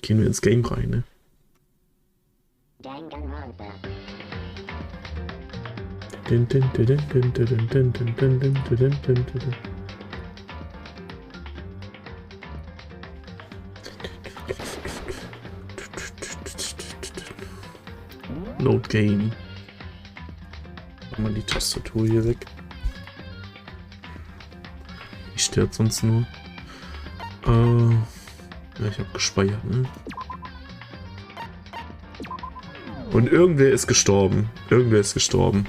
gehen wir ins Game rein, ne? Danganronpa. Load Game. Machen wir die Tastatur hier weg. Die stört sonst nur. Ja, ich habe gespeichert, ne? Und irgendwer ist gestorben. Irgendwer ist gestorben.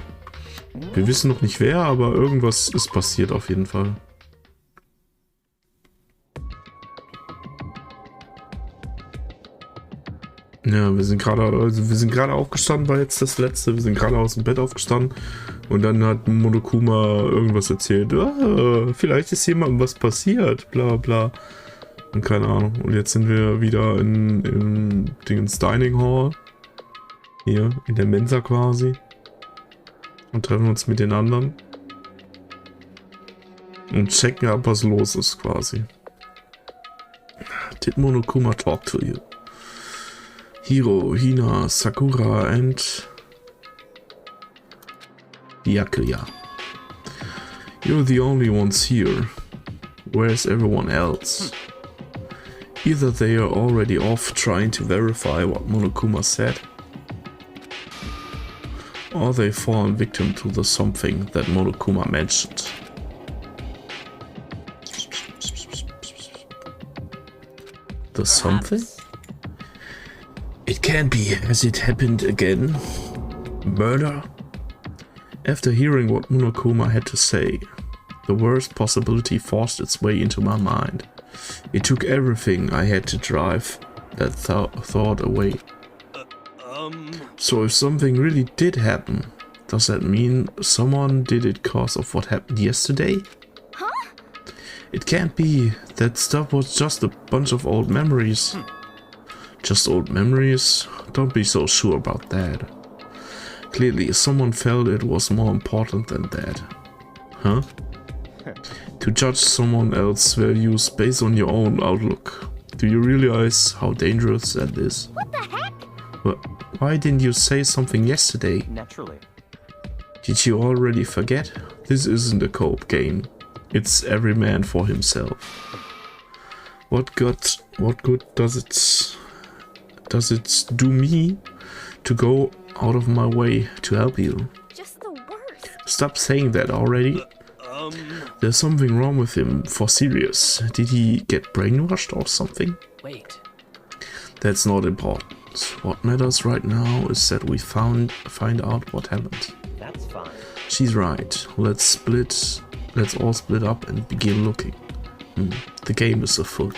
Wir wissen noch nicht wer, aber irgendwas ist passiert auf jeden Fall. Ja, wir sind gerade aufgestanden, war jetzt das letzte. Wir sind gerade aus dem Bett aufgestanden und dann hat Monokuma irgendwas erzählt. Ah, vielleicht ist jemandem was passiert, bla bla. Und keine Ahnung. Und jetzt sind wir wieder im Dingens Dining Hall. Hier, in der Mensa quasi. Und treffen uns mit den anderen. Und checken ab, was los ist quasi. Did Monokuma talk to you? Hiro, Hina, Sakura and Byakuya. You're the only ones here. Where's everyone else? Either they are already off trying to verify what Monokuma said, or they've fallen victim to the something that Monokuma mentioned. The something? It can't be. Has it happened again? Murder? After hearing what Monokuma had to say, the worst possibility forced its way into my mind. It took everything I had to drive that thought away. So if something really did happen, does that mean someone did it because of what happened yesterday? Huh? It can't be. That stuff was just a bunch of old memories. Just old memories? Don't be so sure about that. Clearly, someone felt it was more important than that. Huh? To judge someone else's values based on your own outlook. Do you realize how dangerous that is? What the heck? Why didn't you say something yesterday? Naturally. Did you already forget? This isn't a co-op game. It's every man for himself. What good does it do me to go out of my way to help you? Just the worst. Stop saying that already. There's something wrong with him, for serious. Did he get brainwashed or something? Wait. That's not important. What matters right now is that we find out what happened. That's fine. She's right. Let's all split up and begin looking. The game is afoot.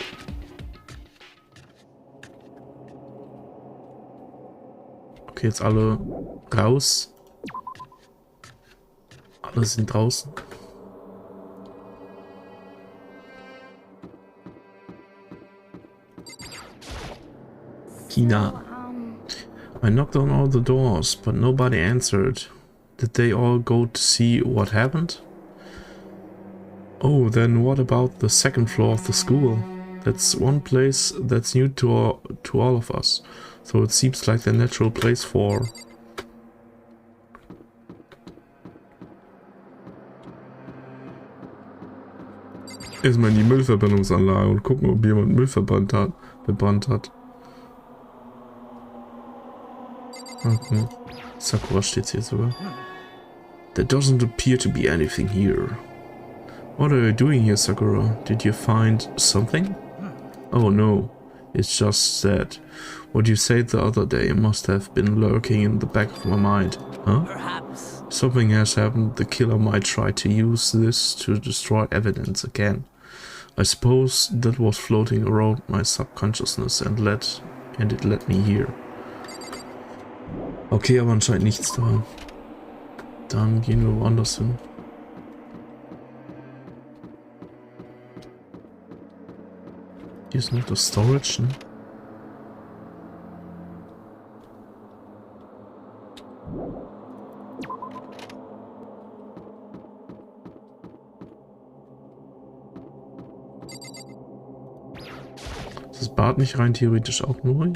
Okay, jetzt alle raus. Alle sind draußen. Hina. I knocked on all the doors, but nobody answered. Did they all go to see what happened? Oh, then what about the second floor of the school? That's one place that's new to all of us, so it seems like the natural place for... Erstmal in die Müllverbrennungsanlage und gucken, ob jemand Müll verbrannt hat. Okay. Sakura steht hier sogar. There doesn't appear to be anything here. What are you doing here, Sakura? Did you find something? Oh no, it's just that what you said the other day must have been lurking in the back of my mind. Huh? Perhaps. Something has happened. The killer might try to use this to destroy evidence again. I suppose that was floating around my subconsciousness and it led me here. Okay, aber anscheinend nichts da. Dann gehen wir woanders hin. Hier ist noch das Storage, ne? Ist das Bad nicht rein theoretisch auch neu?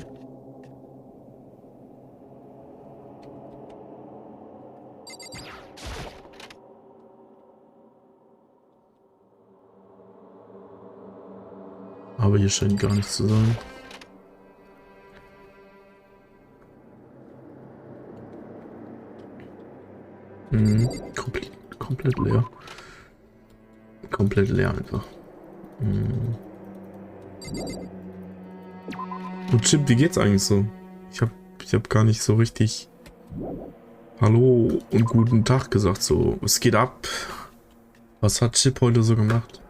Aber hier scheint gar nichts zu sein. Komplett leer. Komplett leer einfach. Und Chip, wie geht's eigentlich so? Ich hab gar nicht so richtig Hallo und guten Tag gesagt. So, es geht ab. Was hat Chip heute so gemacht?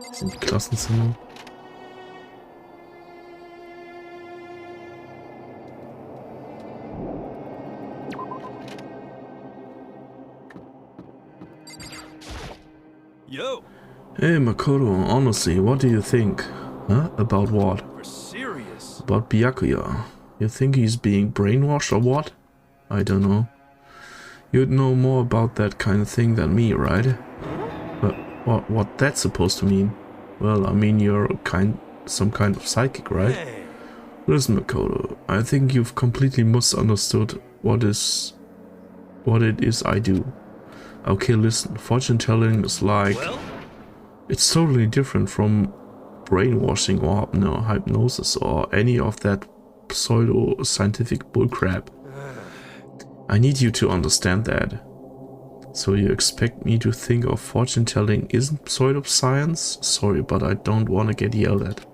Das sind die Klassenzimmer. Yo. Hey Makoto, honestly, what do you think? Huh? About what? We're serious. About Byakuya. You think he's being brainwashed or what? I don't know. You'd know more about that kind of thing than me, right? But what that's supposed to mean? Well, I mean you're some kind of psychic, right? Hey. Listen, Makoto, I think you've completely misunderstood what it is I do. Okay, listen, fortune telling is like... Well, It's totally different from brainwashing or hypnosis or any of that pseudo-scientific bullcrap. I need you to understand that. So you expect me to think of fortune telling isn't pseudoscience? Sorry, but I don't want to get yelled at.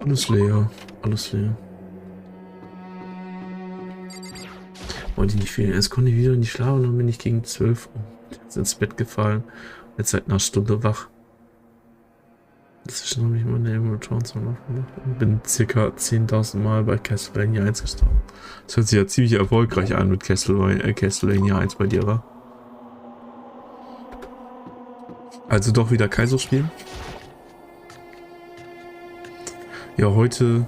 Alles leer, alles leer. Wollte ich nicht viel. Jetzt konnte ich wieder nicht schlafen und dann bin ich gegen 12 Uhr ins Bett gefallen. Jetzt seit einer Stunde wach. Dazwischen habe ich meine Returns gemacht und bin circa 10.000 Mal bei Castlevania 1 gestorben. Das hört sich ja ziemlich erfolgreich an mit Castlevania 1 bei dir, wa? Also doch wieder Kaiser spielen. Ja, heute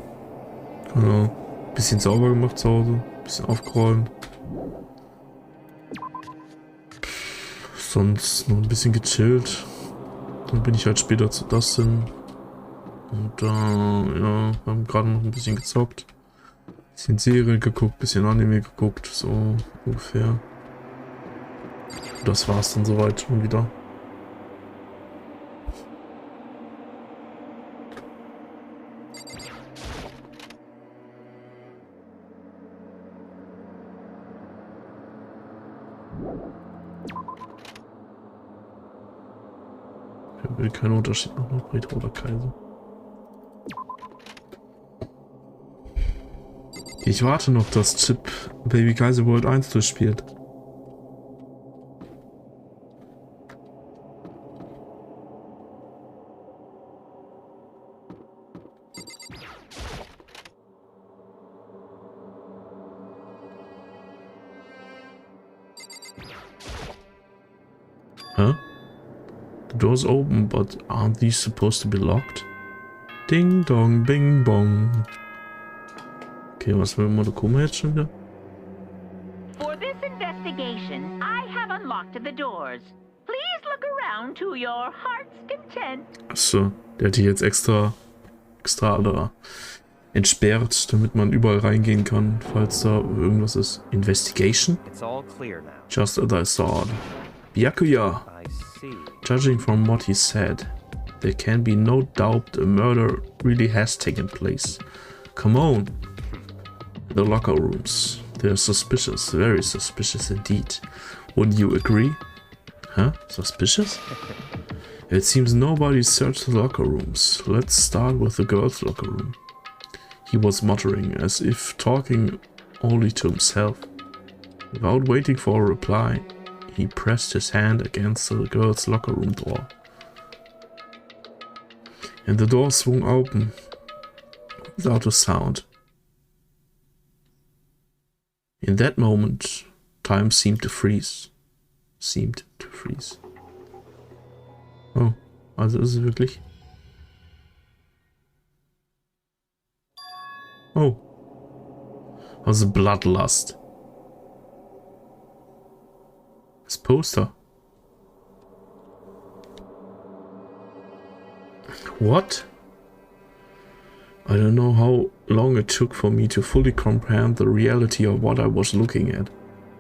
bisschen sauber gemacht zu Hause, bisschen aufgeräumt. Sonst noch ein bisschen gechillt. Dann bin ich halt später zu Dustin. Und ja, haben gerade noch ein bisschen gezockt. Bisschen Serien geguckt, bisschen Anime geguckt, so ungefähr. Das war's dann soweit schon wieder. Ich will keinen Unterschied machen, ob Retro oder Kaiser. Ich warte noch, dass Chip Baby Kaiser World 1 durchspielt. Huh? The door's open, but aren't these supposed to be locked? Ding dong, bing bong. Okay, was will Monokuma jetzt schon wieder? For this investigation, I have unlocked the doors. Please look around to your heart's content. Achso, der hat die jetzt extra alle entsperrt, damit man überall reingehen kann, falls da irgendwas ist. Investigation? It's all clear now. Just as I thought. Byakuya! I see. Judging from what he said, there can be no doubt a murder really has taken place. Come on! The locker rooms. They're suspicious, very suspicious indeed. Wouldn't you agree? Huh? Suspicious? It seems nobody searched the locker rooms. Let's start with the girls' locker room. He was muttering, as if talking only to himself. Without waiting for a reply, he pressed his hand against the girls' locker room door. and the door swung open without a sound. In that moment, time seemed to freeze. Oh, also ist es wirklich? Oh. Also Bloodlust. Das Poster. What? I don't know how long it took for me to fully comprehend the reality of what I was looking at.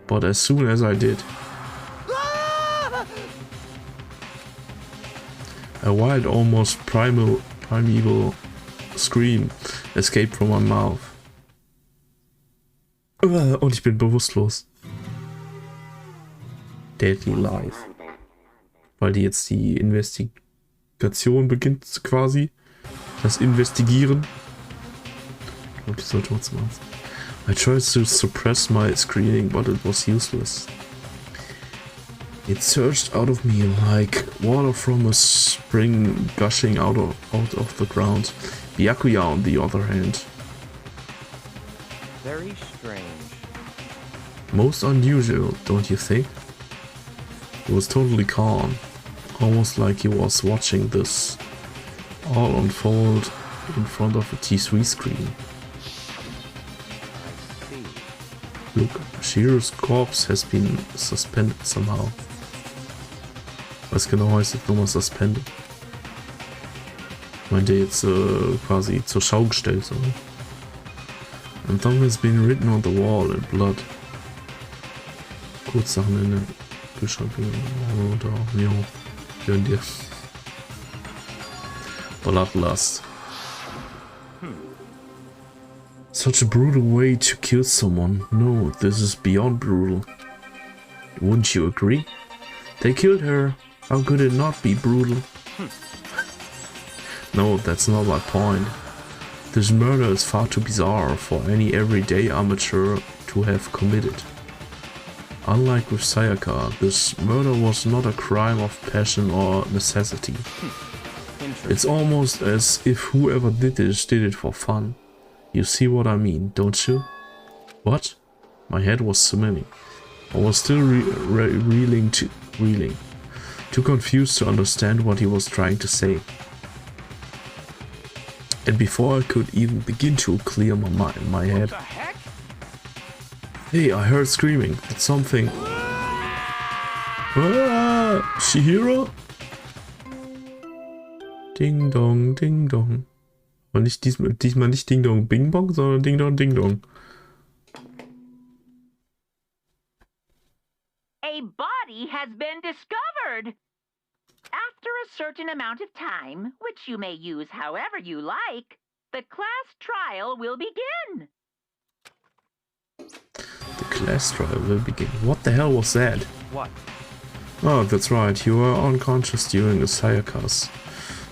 But as soon as I did, a wild, almost primeval scream escaped from my mouth. Und ich bin bewusstlos. Deadly Life. Weil die jetzt die Investigation beginnt quasi. Das Investigieren. Und die sollte man machen. I tried to suppress my screaming, but it was useless. It surged out of me like water from a spring gushing out of the ground. Byakuya, on the other hand. Very strange. Most unusual, don't you think? He was totally calm, almost like he was watching this all unfold in front of a TV screen. I see. Look, Shiro's corpse has been suspended somehow. Was genau heißt jetzt nochmal suspended? Meint er jetzt quasi zur Schau gestellt, oder? And something's been written on the wall in blood. Kurz Sachen in den Kühlschrank oder jo, gönn dir. Bloodlust. Such a brutal way to kill someone. No, this is beyond brutal. Wouldn't you agree? They killed her. How could it not be brutal? No, that's not my point. This murder is far too bizarre for any everyday amateur to have committed. Unlike with Sayaka, this murder was not a crime of passion or necessity. It's almost as if whoever did this did it for fun. You see what I mean, don't you? What? My head was swimming. I was still reeling. Too confused to understand what he was trying to say. And before I could even begin to clear my head... Hey, I heard screaming. It's something... Ah, Chihiro? Ding dong, ding dong. Und nicht diesmal nicht Ding dong Bing Bong, sondern Ding dong Ding dong. A body has been discovered. After a certain amount of time, which you may use however you like, the class trial will begin. The class trial will begin. What the hell was that? What? Oh, that's right. You were unconscious during the Sayaka's,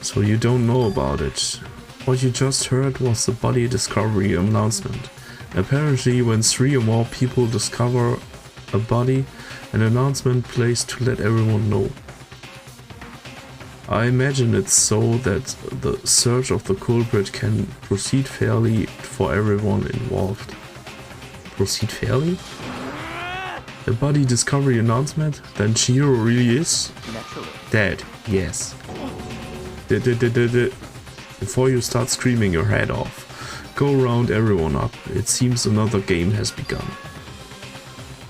so you don't know about it. What you just heard was the body discovery announcement. Apparently, when 3 or more people discover a body, an announcement placed to let everyone know. I imagine it's so that the search of the culprit can proceed fairly for everyone involved. Proceed fairly? A body discovery announcement? Then Chihiro really is Naturally. dead. Yes. Before you start screaming your head off, go round everyone up. It seems another game has begun.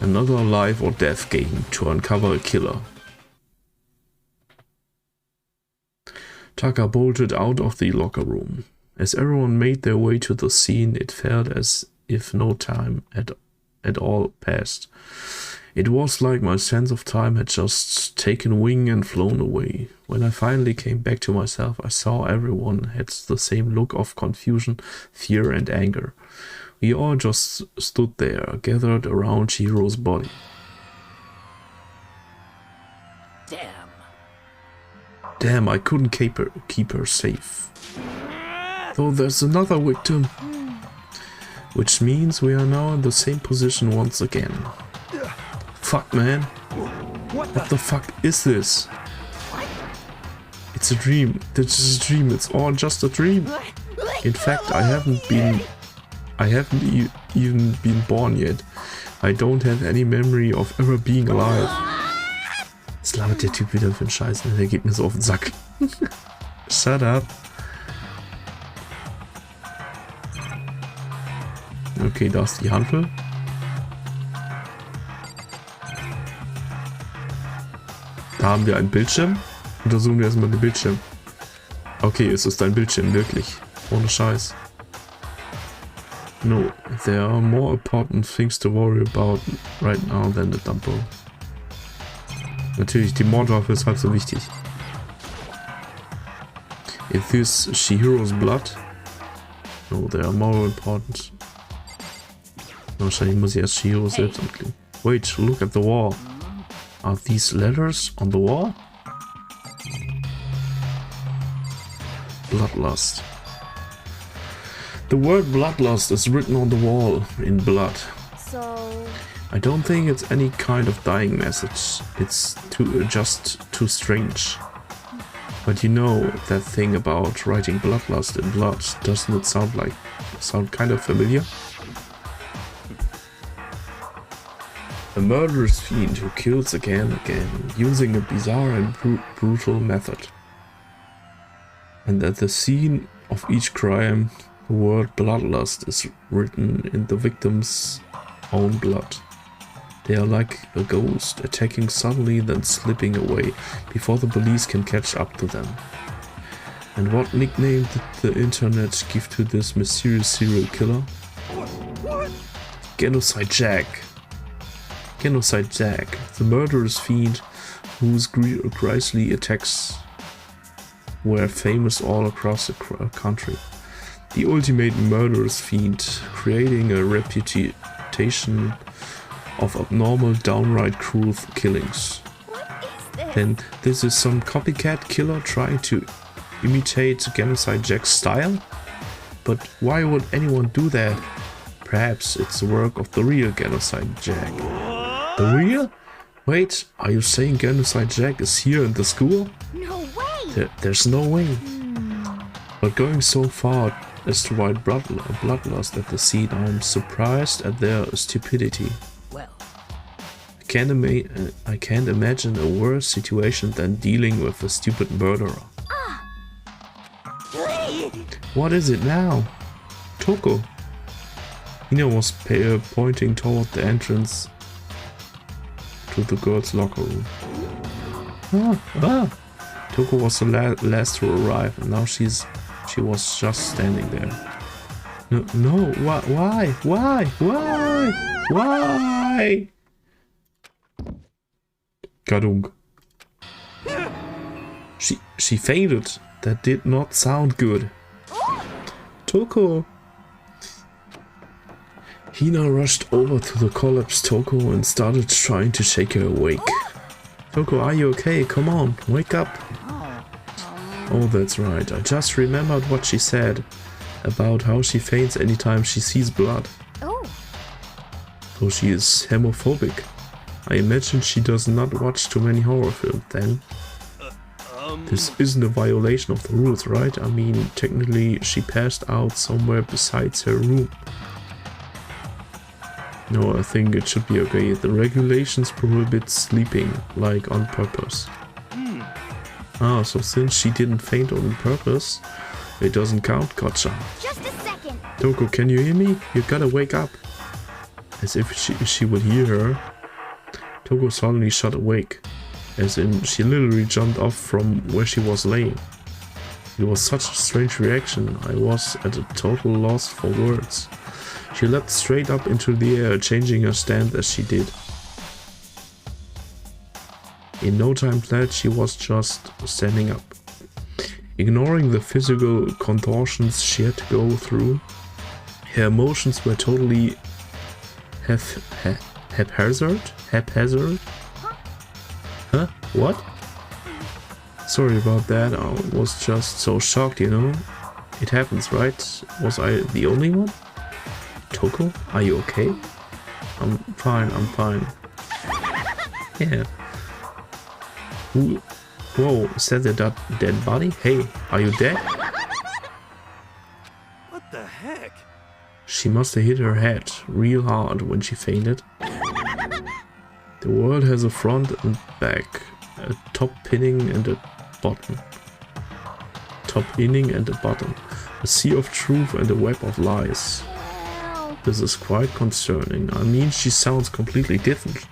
Another life or death game to uncover a killer. Taka bolted out of the locker room. As everyone made their way to the scene, it felt as if no time at all passed. It was like my sense of time had just taken wing and flown away. When I finally came back to myself, I saw everyone had the same look of confusion, fear and anger. We all just stood there, gathered around Chihiro's body. Damn, I couldn't keep her safe. Though there's another victim. Which means we are now in the same position once again. Fuck, man. What the fuck is this? It It's a dream. This is a dream. It's all just a dream. In fact, I haven't even been born yet. I don't have any memory of ever being alive. Was labert der Typ wieder für einen Scheiß? Der geht mir so auf den Sack. Shut up. Okay, da ist die Handel. Da haben wir einen Bildschirm. Untersuchen wir erstmal den Bildschirm. Okay, es ist ein Bildschirm, wirklich. Ohne Scheiß. No, there are more important things to worry about right now than the dumbo. Natürlich, die Mordwaffe ist halt so wichtig. Is this Shihiro's blood? No, there are more important. Wahrscheinlich muss ich erst Shihiro selbst anklicken. Wait, look at the wall. Are these letters on the wall? Bloodlust. The word bloodlust is written on the wall in blood. So... I don't think it's any kind of dying message. It's just too strange. But you know that thing about writing bloodlust in blood, doesn't it sound kind of familiar? A murderous fiend who kills again and again, using a bizarre and brutal method. And at the scene of each crime, the word bloodlust is written in the victim's own blood. They are like a ghost, attacking suddenly then slipping away before the police can catch up to them. And what nickname did the internet give to this mysterious serial killer? Genocide Jack. Genocide Jack, the murderous fiend whose grisly attacks were famous all across the country. The ultimate murderous fiend, creating a reputation of abnormal, downright cruel killings. Then this is some copycat killer trying to imitate Genocide Jack's style? But why would anyone do that? Perhaps it's the work of the real Genocide Jack. The real? Wait, are you saying Genocide Jack is here in the school? No way! There's no way. But going so far as to write bloodlust at the scene, I'm surprised at their stupidity. Well, I can't imagine a worse situation than dealing with a stupid murderer. What is it now? Toko. Hina was pointing toward the entrance to the girls' locker room. Toko was the last to arrive, and now she was just standing there. No, why? Gadunk. She fainted. That did not sound good. Toko. Hina rushed over to the collapsed Toko and started trying to shake her awake. Toko, are you okay? Come on, wake up. Oh, that's right. I just remembered what she said about how she faints anytime she sees blood. So she is homophobic. I imagine she does not watch too many horror films then. This isn't a violation of the rules, right? I mean, technically she passed out somewhere besides her room. No, I think it should be okay. The regulations prohibit sleeping, like on purpose. So since she didn't faint on purpose, it doesn't count, gotcha. Just a second. Toko, can you hear me? You gotta wake up. As if she would hear her, Toko suddenly shut awake. As in, she literally jumped off from where she was laying. It was such a strange reaction, I was at a total loss for words. She leapt straight up into the air, changing her stand as she did. In no time flat, she was just standing up. Ignoring the physical contortions she had to go through, her emotions were totally haphazard? Huh? What? Sorry about that, I was just so shocked, you know? It happens, right? Was I the only one? Toko, are you okay? I'm fine. Yeah. Whoa, is that a dead body? Hey, are you dead? What the heck? She must have hit her head real hard when she fainted. The world has a front and back, a top pinning and a bottom. Top inning and a bottom. A sea of truth and a web of lies. This is quite concerning. I mean, she sounds completely different.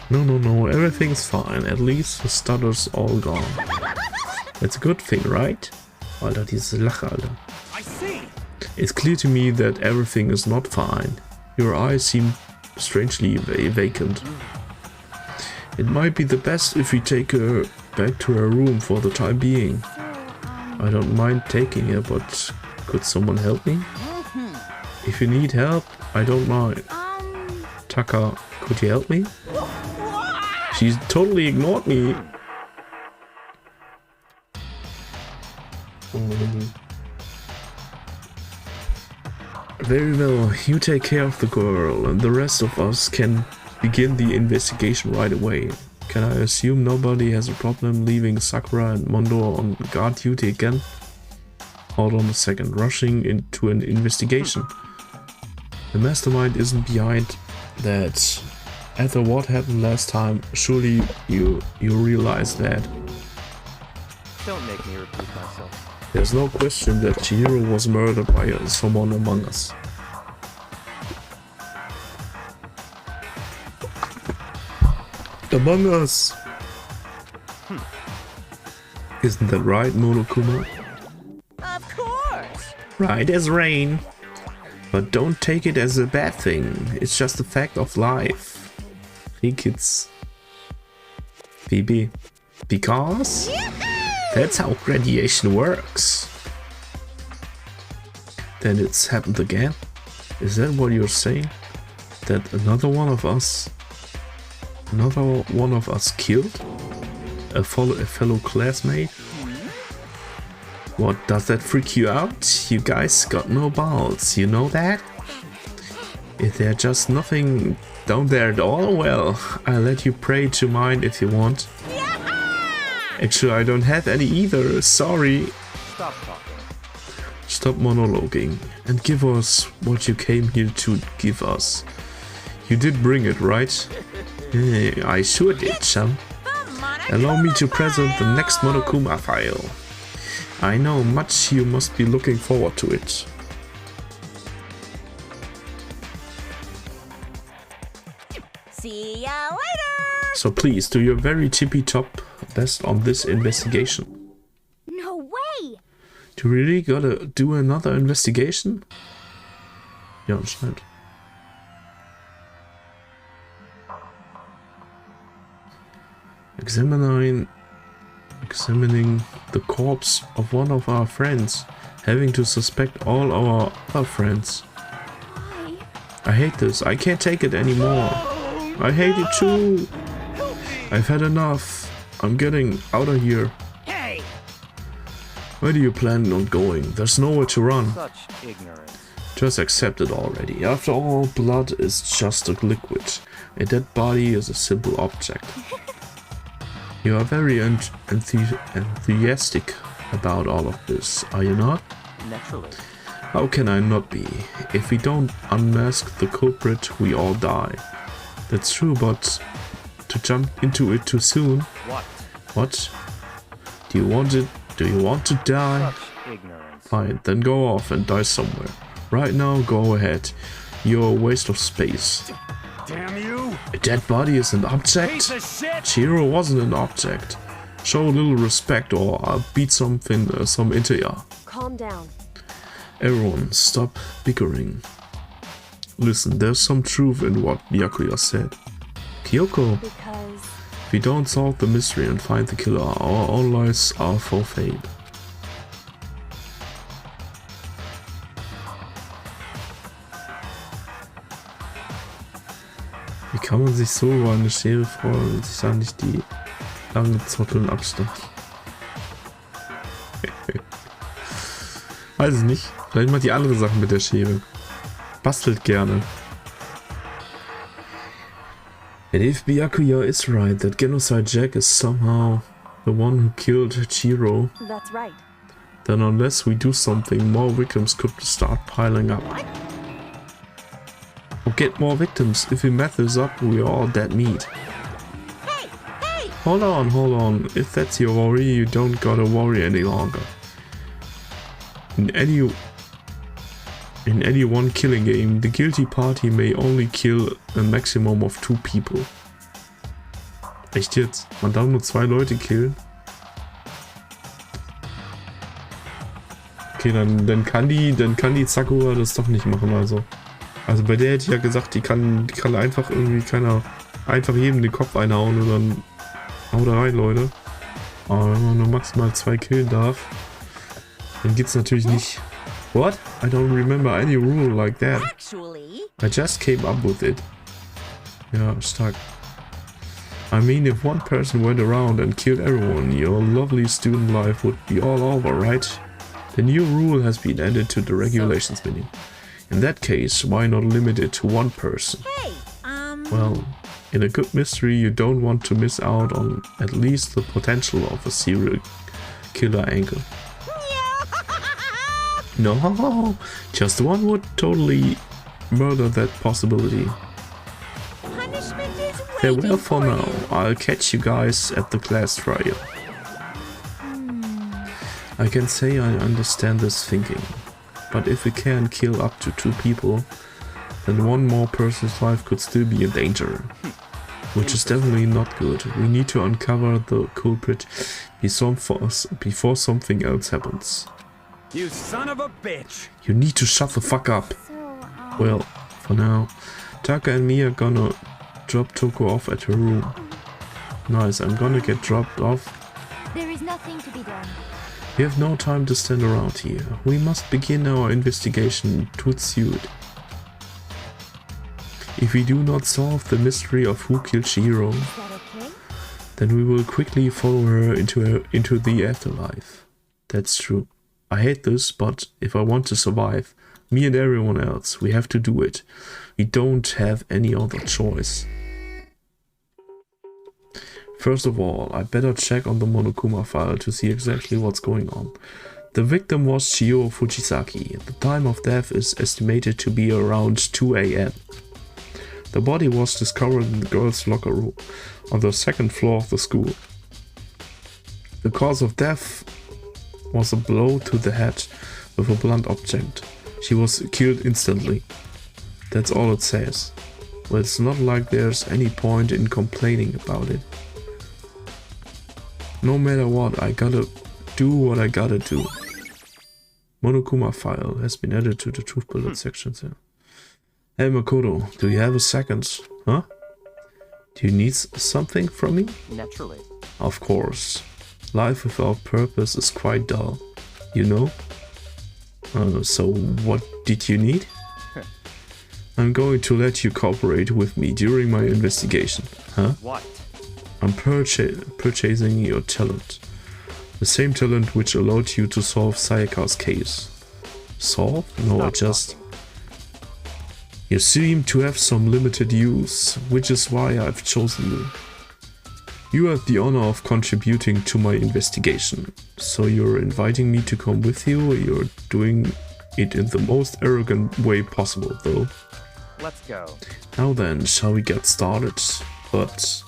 No, everything's fine. At least the stutter's all gone. That's a good thing, right? Alter, dieses Lache, Alter. I see. It's clear to me that everything is not fine. Your eyes seem strangely vacant. It might be the best if we take her back to her room for the time being. I don't mind taking her, but could someone help me? If you need help, I don't mind. Taka, could you help me? She totally ignored me. Very well, you take care of the girl and the rest of us can begin the investigation right away. Can I assume nobody has a problem leaving Sakura and Mondo on guard duty again? Hold on a second, rushing into an investigation. The mastermind isn't behind that. After what happened last time, surely you realize that. Don't make me repeat myself. There's no question that Chihiro was murdered by someone among us. Among us! Isn't that right, Monokuma? Of course. Right as rain. But don't take it as a bad thing. It's just a fact of life. Hey kids. BB. Because that's how radiation works. Then it's happened again? Is that what you're saying? That another one of us killed? A fellow classmate? What, does that freak you out? You guys got no balls, you know that? If there's just nothing down there at all, well, I'll let you pray to mine if you want. Actually, I don't have any either, sorry. Stop talking. Stop monologuing and give us what you came here to give us. You did bring it, right? I sure did, chum. Allow me to present the next Monokuma file. I know much you must be looking forward to it. See ya later. So please do your very tippy top best on this investigation. No way! Do you really gotta do another investigation? Ja, anscheinend. Examining the corpse of one of our friends, having to suspect all our other friends. Why? I hate this. I can't take it anymore. I hate it too. I've had enough. I'm getting out of here. Hey! Where do you plan on going? There's nowhere to run. Such ignorance. Just accept it already. After all, blood is just a liquid. A dead body is a simple object. You are very enthusiastic about all of this, are you not? Naturally. How can I not be? If we don't unmask the culprit, we all die. That's true, but to jump into it too soon. What? What? Do you want it? Do you want to die? Such ignorance. Fine, then go off and die somewhere. Right now, go ahead. You're a waste of space. Damn you! A dead body is an object? Piece of shit! Chihiro wasn't an object. Show a little respect or I'll beat some into ya. Calm down. Everyone, stop bickering. Listen, there's some truth in what Byakuya said. Kyoko, Because if we don't solve the mystery and find the killer, our own lives are forfeit. Wie kann man sich so über eine Schere freuen und sich dann nicht die langen Zotteln abschneiden? Weiß ich nicht. Vielleicht macht die andere Sachen mit der Schere. Bastelt gerne. And if Byakuya is right, that Genocide Jack is somehow The one who killed Chiro. That's right. Then unless we do something, more victims could start piling up. Or get more victims. If we mess this up, we are all dead meat. Hey! Hey! Hold on. If that's your worry, you don't gotta worry any longer. In any one killing game, the guilty party may only kill a maximum of 2 people. Echt jetzt? Man darf nur 2 Leute killen? Okay, dann kann die Sakura das doch nicht machen, also. Also bei der hätte ich ja gesagt, die kann einfach irgendwie einfach jedem den Kopf einhauen und dann haut da rein, Leute. Aber wenn man nur maximal 2 killen darf, dann geht's natürlich nicht. What? I don't remember any rule like that. Actually, I just came up with it. Ja, stark. I mean, if one person went around and killed everyone, your lovely student life would be all over, right? The new rule has been added to the regulations menu. In that case, why not limit it to 1 person? hey, Well, in a good mystery, you don't want to miss out on at least the potential of a serial killer angle. No, just one would totally murder that possibility. punishment is Farewell waiting for now. I'll catch you guys at the class trial. I can say I understand this thinking, but if we can kill up to 2 people, then 1 more person's life could still be in danger, which is definitely not good. We need to uncover the culprit before something else happens. You son of a bitch! You need to shut the fuck up. So, Well, for now, Taka and me are gonna drop Toko off at her room. Nice, I'm gonna get dropped off. there is nothing to be done. We have no time to stand around here. We must begin our investigation to suit. If we do not solve the mystery of who killed Shiro, Is that okay? then we will quickly follow her into the afterlife. That's true. I hate this, but if I want to survive, me and everyone else, we have to do it. We don't have any other choice. First of all, I better check on the Monokuma file to see exactly what's going on. The victim was Chio Fujisaki. The time of death is estimated to be around 2 AM. The body was discovered in the girls' locker room on the 2nd floor of the school. The cause of death was a blow to the head with a blunt object. She was killed instantly. That's all it says. Well, it's not like there's any point in complaining about it. No matter what, I gotta do what I gotta do. Monokuma file has been added to the truth bullet sections here. Hey Makoto, do you have a second? Huh? Do you need something from me? Naturally. Of course. Life without purpose is quite dull, you know? So what did you need? I'm going to let you cooperate with me during my investigation. Huh? What? I'm purchasing your talent. The same talent which allowed you to solve Sayaka's case. Solve? No, I just... You seem to have some limited use, which is why I've chosen you. You have the honor of contributing to my investigation. So you're inviting me to come with you, you're doing it in the most arrogant way possible, though. Let's go. Now then, shall we get started? But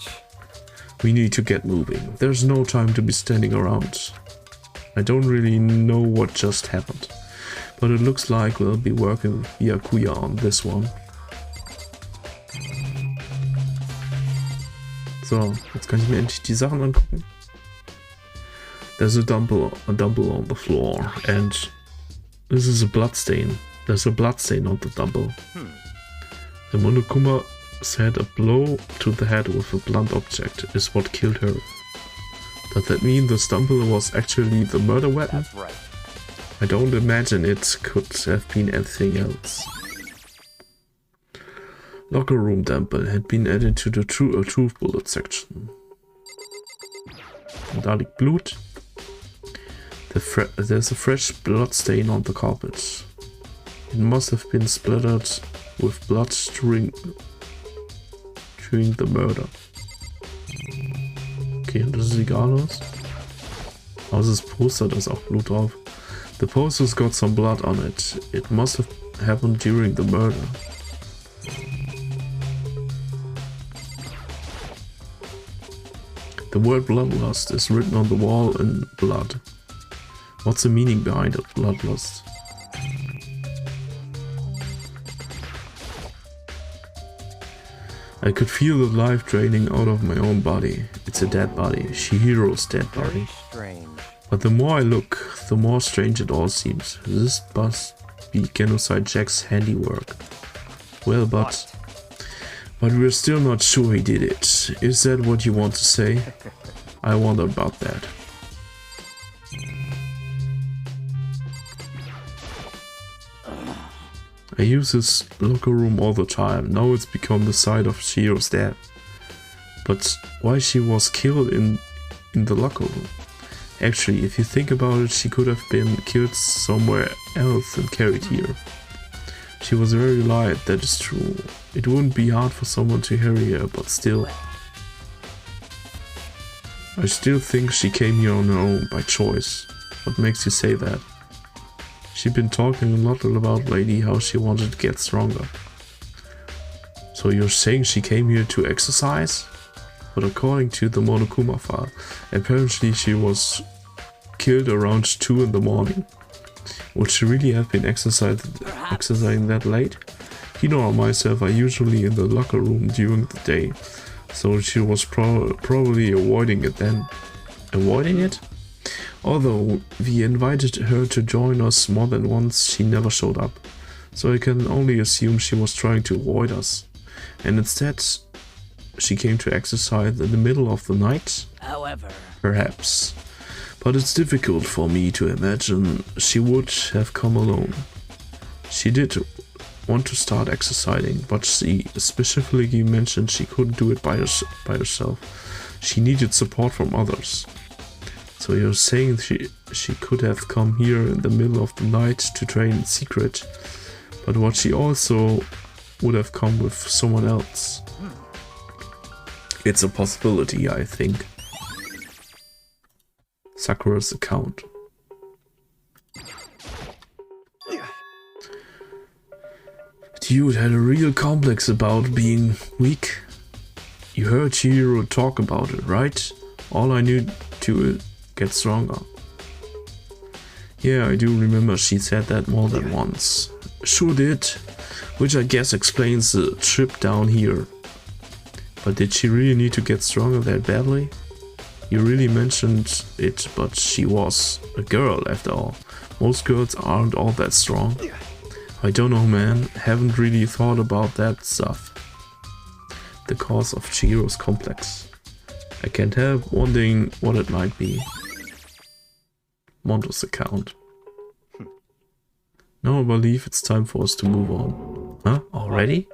we need to get moving. There's no time to be standing around. I don't really know what just happened, but it looks like we'll be working with Byakuya on this one. So, jetzt kann ich mir endlich die Sachen angucken. There's a dumbbell on the floor, and this is a bloodstain. There's a bloodstain on the dumbbell. The Monokuma said a blow to the head with a blunt object is what killed her. Does that mean the dumbbell was actually the murder weapon? That's right. I don't imagine it could have been anything else. Locker room dumbbell had been added to the truth bullet section. Da liegt Blut. There's a fresh blood stain on the carpet. It must have been splattered with blood during the murder. Okay, das ist egal aus. Was ist Poster? Da ist auch Blut drauf. The poster's got some blood on it. It must have happened during the murder. The word bloodlust is written on the wall in blood. What's the meaning behind it, bloodlust? I could feel the life draining out of my own body. It's a dead body, Chihiro's dead body. Strange. But the more I look, the more strange it all seems. This must be Genocide Jack's handiwork. Well, but we're still not sure he did it. Is that what you want to say? I wonder about that. I use this locker room all the time. Now it's become the site of Chihiro's death. But why she was killed in the locker room? Actually, if you think about it, she could have been killed somewhere else and carried here. She was very light, that is true. It wouldn't be hard for someone to carry her, but still. I still think she came here on her own, by choice. What makes you say that? She'd been talking a lot about lately how she wanted to get stronger. So you're saying she came here to exercise? But according to the Monokuma file, apparently she was killed around 2 in the morning. Would she really have been exercising that late? Hino and myself are usually in the locker room during the day, so she was probably avoiding it then. Avoiding it? Although we invited her to join us more than once, she never showed up. So I can only assume she was trying to avoid us. And instead, she came to exercise in the middle of the night? However, perhaps. But it's difficult for me to imagine she would have come alone. She did want to start exercising, but she specifically mentioned she couldn't do it by herself. She needed support from others. So you're saying she could have come here in the middle of the night to train in secret, but what she also would have come with someone else. It's a possibility, I think. Sakura's account. Dude had a real complex about being weak. You heard Chihiro talk about it, right? All I knew to get stronger. Yeah, I do remember she said that more than once. Sure did. Which I guess explains the trip down here. But did she really need to get stronger that badly? You really mentioned it, but she was a girl after all. Most girls aren't all that strong. I don't know, man. Haven't really thought about that stuff. The cause of Chihiro's complex. I can't help wondering what it might be. Mondo's account. Now I believe it's time for us to move on. Huh? Already?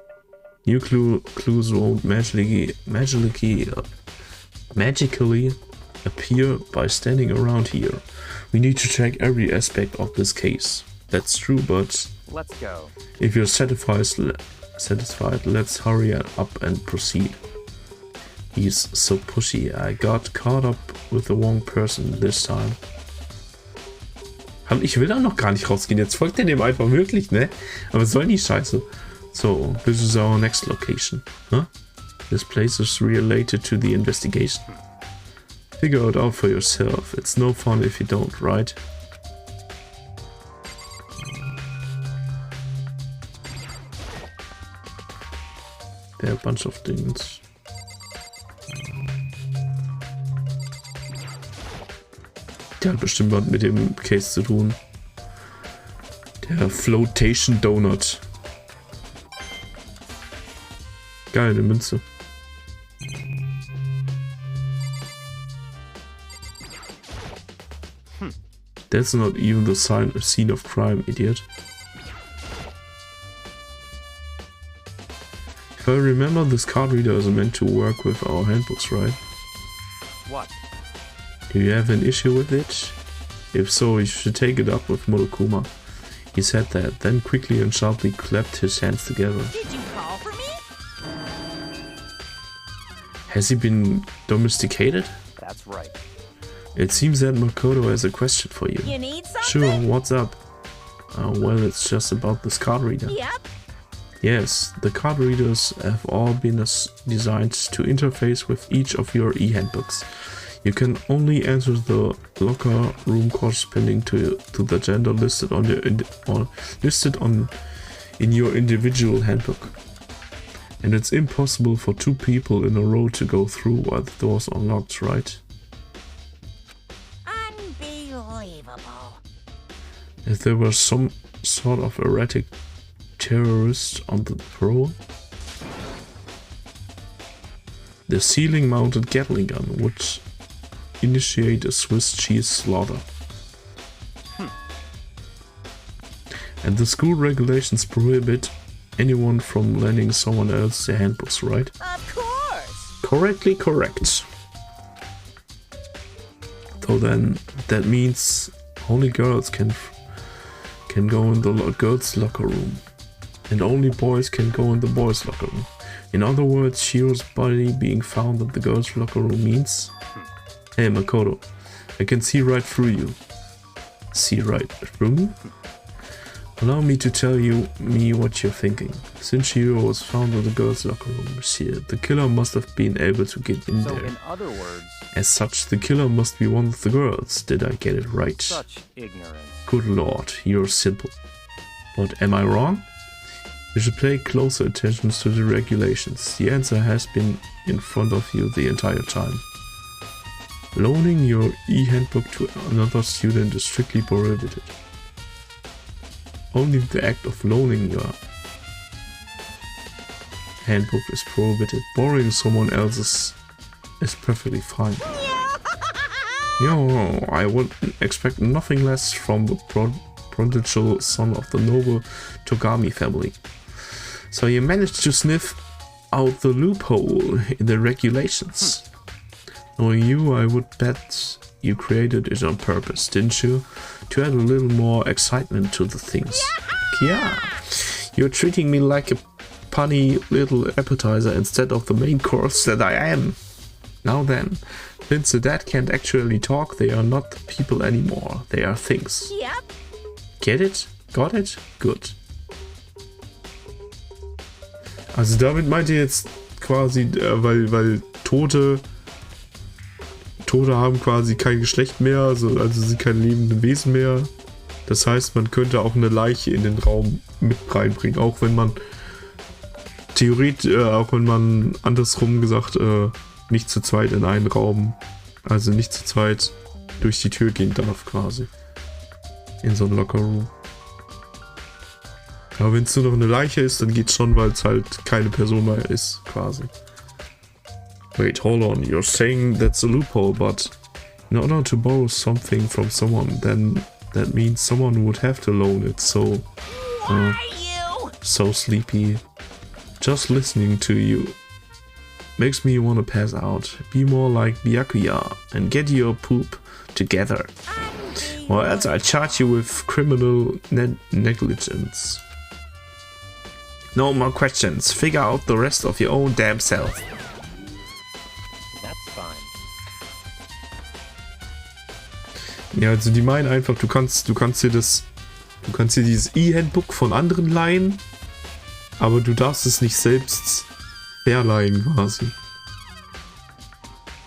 New clues won't magically appear by standing around here. We need to check every aspect of this case. That's true, but Let's go. if you're satisfied, let's hurry up and proceed. He's so pushy. I got caught up with the wrong person this time. Ich will da noch gar nicht rausgehen. Jetzt folgt er dem einfach wirklich, ne? Aber was soll die Scheiße? So, this is our next location. Huh? This place is related to the investigation. Figure it out for yourself. It's no fun if you don't, right? There are a bunch of things. Der hat bestimmt was mit dem Case zu tun. Der Flotation Donut. Geil, eine Münze. That's not even the scene of crime, idiot. If I remember, this card reader is meant to work with our handbooks, right? What? Do you have an issue with it? If so, you should take it up with Monokuma. He said that, then quickly and sharply clapped his hands together. did you call for me? Has he been domesticated? That's right. It seems that Makoto has a question for you. You need something? Sure, what's up? Well, it's just about this card reader. Yep. Yes, the card readers have all been designed to interface with each of your e-handbooks. You can only enter the locker room corresponding to the gender listed on in your individual handbook. And it's impossible for two people in a row to go through while the doors are unlocked, right? Unbelievable. If there were some sort of erratic terrorist on the prowl, the ceiling-mounted Gatling gun would initiate a Swiss cheese slaughter. And the school regulations prohibit anyone from lending someone else their handbooks, right? Of course. Correctly correct. So then that means only girls can go in the girls' locker room, and only boys can go in the boys' locker room. In other words, Shiro's body being found in the girls' locker room means... Hey Makoto, I can see right through you. See right through me? Allow me to tell me what you're thinking. Since Shiro was found in the girls' locker room, the killer must have been able to get in So there. in other words, As such, the killer must be one of the girls. Did I get it right? such ignorance. Good lord, you're simple. But am I wrong? You should pay closer attention to the regulations. The answer has been in front of you the entire time. Loaning your e-handbook to another student is strictly prohibited. Only the act of loaning your handbook is prohibited. Borrowing someone else's is perfectly fine. Yo, I would expect nothing less from the prodigal son of the noble Togami family. So you managed to sniff out the loophole in the regulations. Knowing you, I would bet you created it on purpose, didn't you? To add a little more excitement to the things. Yeah, you're treating me like a punny little appetizer instead of the main course that I am. Now then, since the dead can't actually talk, they are not people anymore. They are things. Yep. Get it? Got it? Good. Also damit meint ihr jetzt quasi, weil Tote haben quasi kein Geschlecht mehr, also sind keine lebenden Wesen mehr. Das heißt, man könnte auch eine Leiche in den Raum mit reinbringen, auch wenn man theoretisch, auch wenn man andersrum gesagt, nicht zu zweit in einen Raum, also nicht zu zweit durch die Tür gehen darf quasi. In so einem Lockerroom. Aber wenn es nur noch eine Leiche ist, dann geht's schon, weil es halt keine Person mehr ist, quasi. Wait, hold on, you're saying that's a loophole, but in order to borrow something from someone, then that means someone would have to loan it, so... Why you? So sleepy. Just listening to you makes me want to pass out. Be more like Byakuya and get your poop together. Or else I'll charge you with criminal negligence. No more questions. Figure out the rest of your own damn self. That's fine. Ja, also die meinen einfach, du kannst dir dieses E-Handbook von anderen leihen, aber du darfst es nicht selbst verleihen quasi.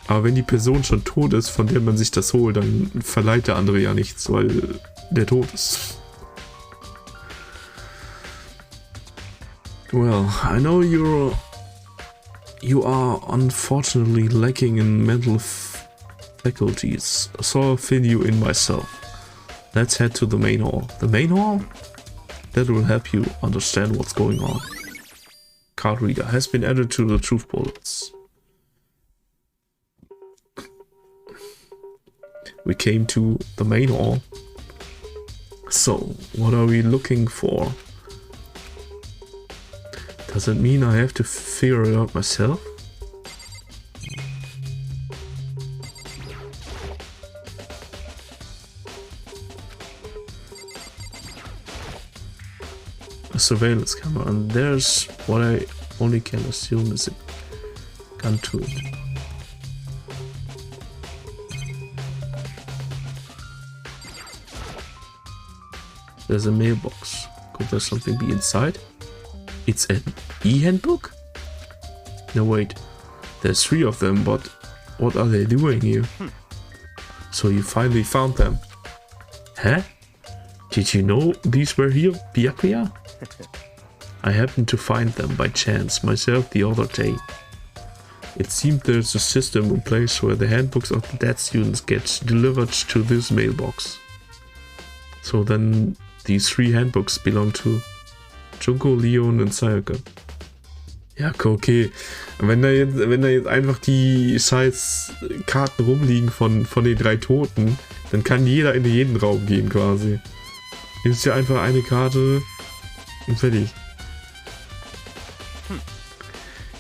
Aber wenn die Person schon tot ist, von der man sich das holt, dann verleiht der andere ja nichts, weil der tot ist. Well, I know you are unfortunately lacking in mental faculties, so I'll fill you in myself. Let's head to the main hall. The main hall? That will help you understand what's going on. Card reader has been added to the truth bullets. We came to the main hall. So, what are we looking for? Does it mean I have to figure it out myself? A surveillance camera, and there's what I only can assume is a gun to it. There's a mailbox. Could there something be inside? It's an e-handbook? No, wait. There's 3 of them, but what are they doing here? So you finally found them. Huh? Did you know these were here, Byakuya? I happened to find them by chance myself the other day. It seemed there's a system in place where the handbooks of the dead students get delivered to this mailbox. So then these 3 handbooks belong to Junko, Leon und Sayaka. Ja, okay. Wenn da jetzt einfach die scheiß Karten rumliegen von den 3 Toten, dann kann jeder in jeden Raum gehen quasi. Nimmst dir einfach eine Karte und fertig.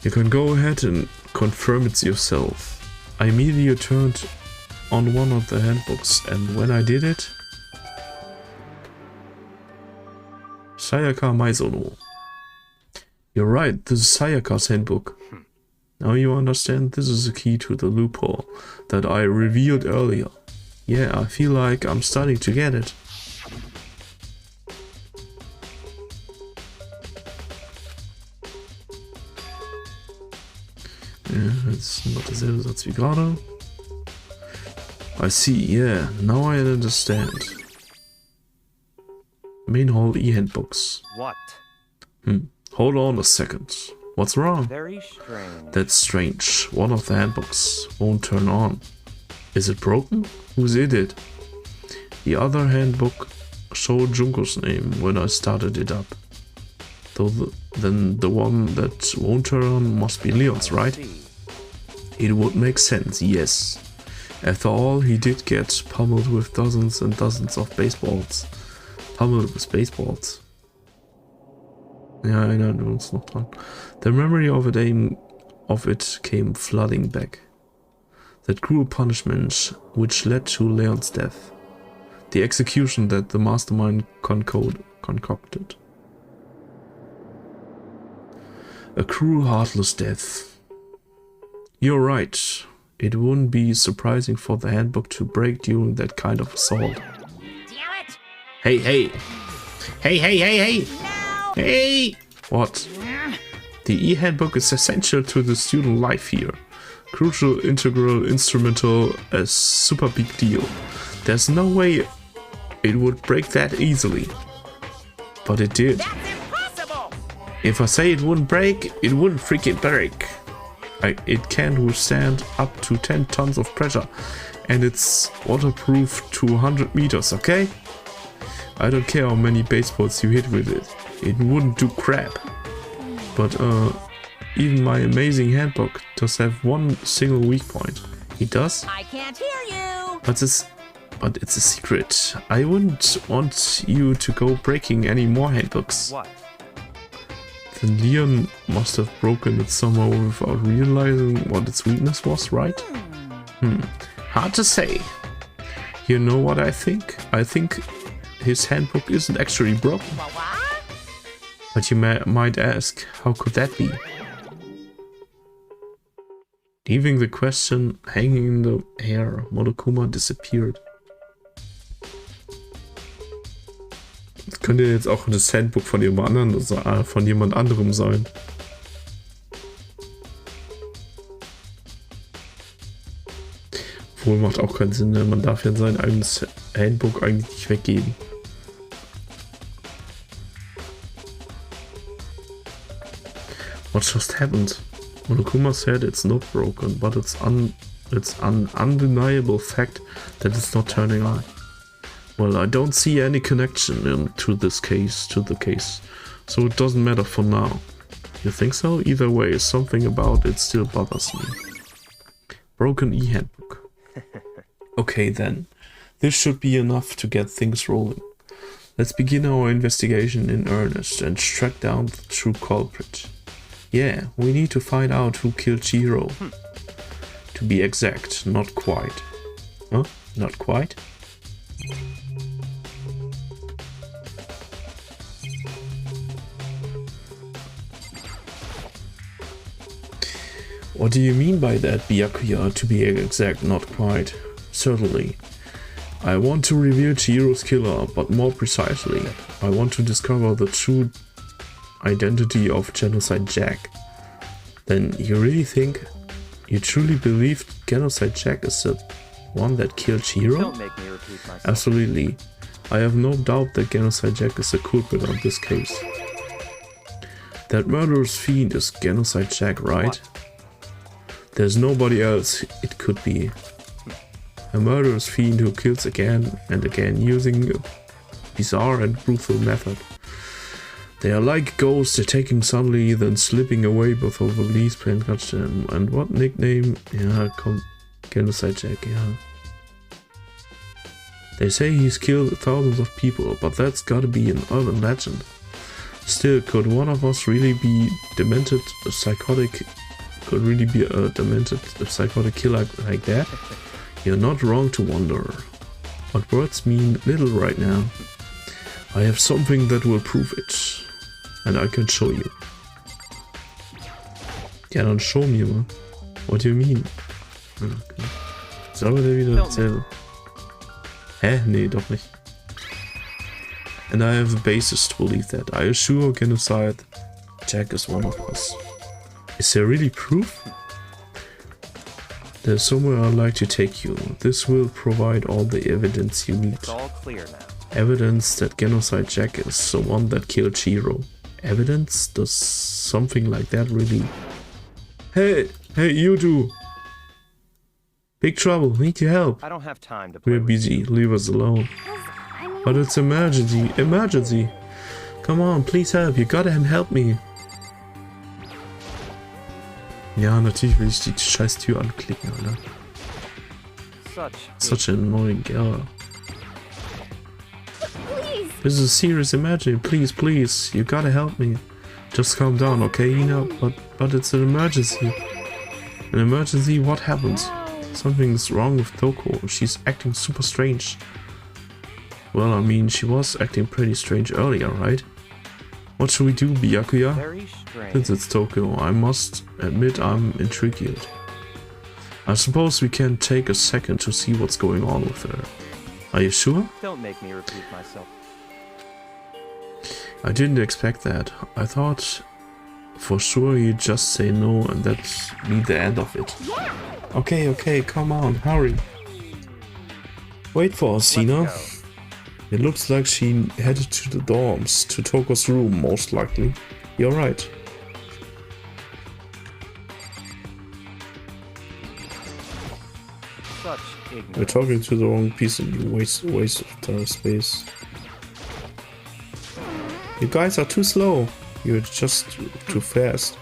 You can go ahead and confirm it yourself. I immediately turned on one of the handbooks, and when I did it... Sayaka Maizono. You're right, this is Sayaka's handbook. Now you understand this is the key to the loophole that I revealed earlier. Yeah, I feel like I'm starting to get it. Ja, jetzt noch derselbe Satz wie gerade. I see, yeah, now I understand. Main hall e-handbooks. What? Hold on a second. What's wrong? Very strange. That's strange. One of the handbooks won't turn on. Is it broken? Who's it? The other handbook showed Junko's name when I started it up. Then the one that won't turn on must be Leon's, right? It would make sense, yes. After all, he did get pummeled with dozens and dozens of baseballs. Pummeled with baseballs. Ja, erinnern wir uns noch dran. The memory of it came flooding back. That cruel punishment which led to Leon's death. The execution that the mastermind concocted. A cruel, heartless death. You're right. It wouldn't be surprising for the handbook to break during that kind of assault. Damn it! Hey, hey! Hey, hey, hey, hey! No! Hey! What? The e-handbook is essential to the student life here. Crucial, integral, instrumental, a super big deal. There's no way it would break that easily. But it did. That's impossible! If I say it wouldn't break, it wouldn't freaking break. It can withstand up to 10 tons of pressure, and it's waterproof to 100 meters, okay? I don't care how many baseballs you hit with it. It wouldn't do crap. But even my amazing handbook does have one single weak point. It does? I can't hear you! But it's a secret. I wouldn't want you to go breaking any more handbooks. What? Then Leon must have broken it somehow without realizing what its weakness was, right? Hard to say. You know what I think? I think his handbook isn't actually broken. What? But you might ask, how could that be? Leaving the question hanging in the air, Monokuma disappeared. Das könnte jetzt auch das Handbook von jemand anderem sein. Obwohl, macht auch keinen Sinn, ne? Man darf ja sein eigenes Handbook eigentlich nicht weggeben. What just happened? Monokuma said it's not broken, but it's an undeniable fact that it's not turning on. Well, I don't see any connection to the case, so it doesn't matter for now. You think so? Either way, something about it still bothers me. Broken e-handbook. Okay then, this should be enough to get things rolling. Let's begin our investigation in earnest and track down the true culprit. Yeah, we need to find out who killed Chihiro. To be exact, not quite. Huh? Not quite? What do you mean by that, Byakuya? To be exact, not quite. Certainly. I want to reveal Chihiro's killer, but more precisely, I want to discover the true identity of Genocide Jack. Then you really think, you truly believe Genocide Jack is the one that killed Chihiro? Don't make me repeat myself. Absolutely. I have no doubt that Genocide Jack is the culprit of this case. That murderous fiend is Genocide Jack, right? There's nobody else it could be. A murderous fiend who kills again and again using a bizarre and brutal method. They are like ghosts attacking suddenly, then slipping away before the police can catch them. And what nickname? Yeah, Genocide Jack, yeah. They say he's killed thousands of people, but that's gotta be an urban legend. Still, could one of us really be demented, psychotic? Could really be a demented, psychotic killer like that? You're not wrong to wonder. But words mean little right now. I have something that will prove it. And I can show you. Ja, dann show me, man. What do you mean? Okay. Ist aber der wieder dasselbe. Hä? Nee, doch nicht. And I have a basis to believe that. I assure Genocide Jack is one of us. Is there really proof? There's somewhere I'd like to take you. This will provide all the evidence you need. It's all clear now. Evidence that Genocide Jack is the one that killed Chihiro. Evidence? Does something like that really... Hey! Hey, you two! Big trouble, need your help. I don't have time to play We're with busy, leave us alone. I mean, But it's emergency, emergency! Come on, please help, you gotta help me. Ja, natürlich will ich die scheiß Tür anklicken, Alter. Such an annoying girl. please. This is a serious emergency, please, you gotta help me. Just calm down, okay, Ina? But it's an emergency. An emergency? What happens? Something's wrong with Toko. She's acting super strange. Well, I mean, she was acting pretty strange earlier, right? What should we do, Byakuya? Very strange. Since it's Tokyo, I must admit I'm intrigued. I suppose we can take a second to see what's going on with her. Are you sure? Don't make me repeat myself. I didn't expect that. I thought for sure you'd just say no and that'd be the end of it. Okay, come on, hurry. Wait for us, Sina. Let's go. It looks like she headed to the dorms, to Toko's room, most likely. You're right. Such ignorance. We're talking to the wrong piece and you waste of time space. You guys are too slow. You're just too fast.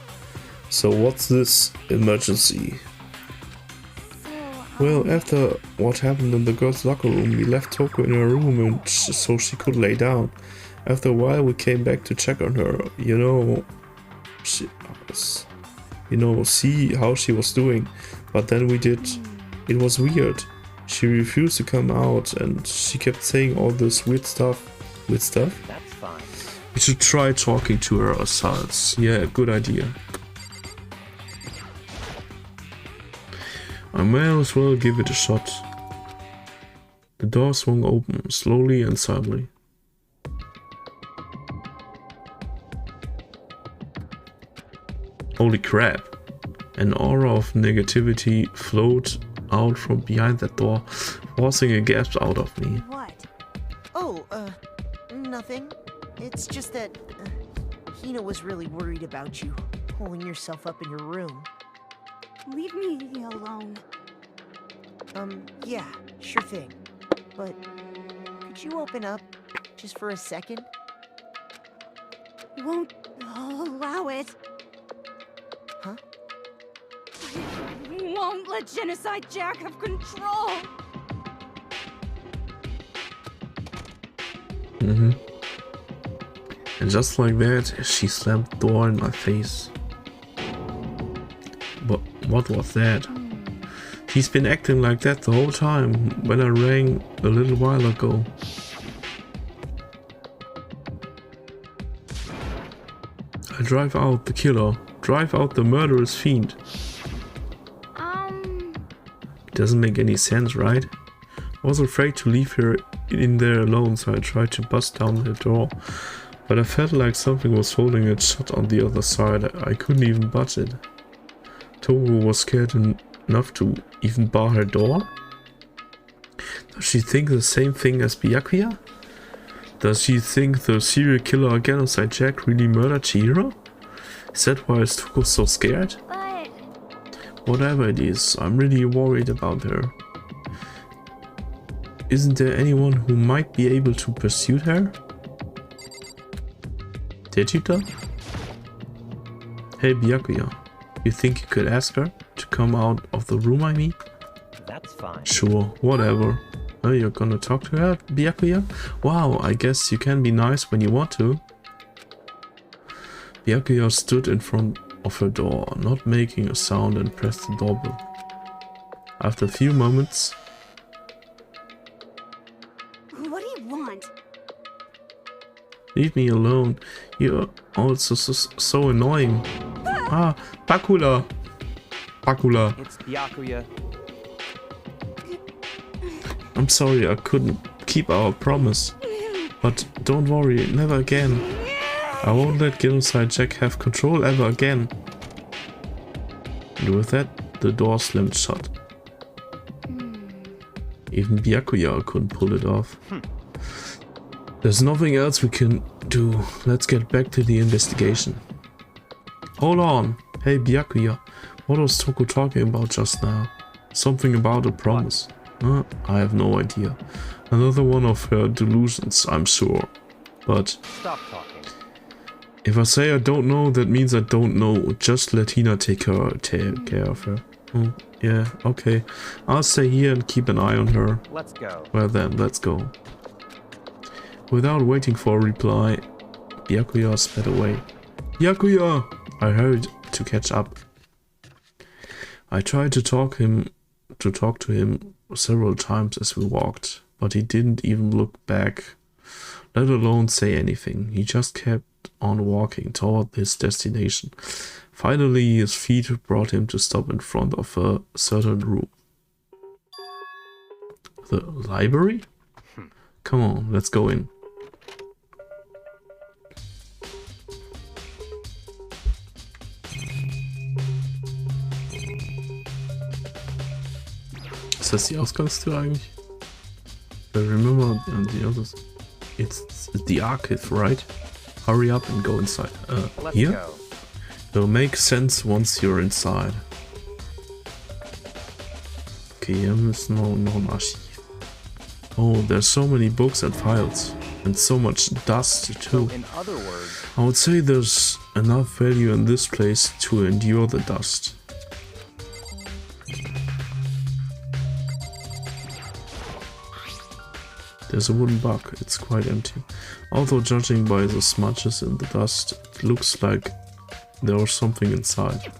So what's this emergency? Well, after what happened in the girls' locker room, we left Toko in her room and so she could lay down. After a while, we came back to check on her. See how she was doing. But then we did. It was weird. She refused to come out and she kept saying all this weird stuff. Weird stuff? That's fine. We should try talking to her ourselves. Yeah, good idea. I may as well give it a shot. The door swung open, slowly and silently. Holy crap! An aura of negativity flowed out from behind that door, forcing a gasp out of me. What? Oh, nothing. It's just that Hina was really worried about you, holding yourself up in your room. Leave me alone. Yeah, sure thing. But could you open up just for a second? Won't allow it. Huh? Won't let Genocide Jack have control. And just like that, she slammed the door in my face. But what was that? He's been acting like that the whole time when I rang a little while ago. I drive out the killer, drive out the murderous fiend. Doesn't make any sense, right? I was afraid to leave her in there alone, so I tried to bust down the door. But I felt like something was holding it shut on the other side. I couldn't even budge it. Togo was scared enough to even bar her door? Does she think the same thing as Byakuya? Does she think the serial killer genocide Jack really murdered Chihiro? Is that why is Togo so scared? But Whatever it is, I'm really worried about her. Isn't there anyone who might be able to pursue her? Digital? Hey Byakuya, you think you could ask her to come out of the room, I mean? That's fine. Sure, whatever. Oh, you're gonna talk to her, Byakuya? Wow, I guess you can be nice when you want to. Byakuya stood in front of her door, not making a sound, and pressed the doorbell. After a few moments, what do you want? leave me alone. You're also so annoying. Ah, Bakula. Bakula. It's Byakuya. I'm sorry I couldn't keep our promise. But don't worry, never again. I won't let Genocide Jack have control ever again. And with that, the door slammed shut. Even Byakuya couldn't pull it off. There's nothing else we can do. Let's get back to the investigation. Hold on. Hey Byakuya, what was Toko talking about just now? Something about a promise. I have no idea. Another one of her delusions, I'm sure. But Stop talking. if I say I don't know, that means I don't know. Just let Hina take care of her. Oh, yeah, okay. I'll stay here and keep an eye on her. Let's go. Well then, let's go. Without waiting for a reply, Byakuya sped away. Byakuya! I hurried to catch up. I tried to talk to him several times as we walked, but he didn't even look back, let alone say anything. He just kept on walking toward his destination. Finally, his feet brought him to stop in front of a certain room. The library? Come on, let's go in. Ist das die Ausgangstür eigentlich? I remember the others. It's the archive, right? Hurry up and go inside. Let's Here? go. It'll make sense once you're inside. Okay, hier müssen wir noch ein Archiv. Oh, there's so many books and files. And so much dust too. In other words, I would say there's enough value in this place to endure the dust. There's a wooden bug, it's quite empty. Although judging by the smudges in the dust, it looks like there was something inside.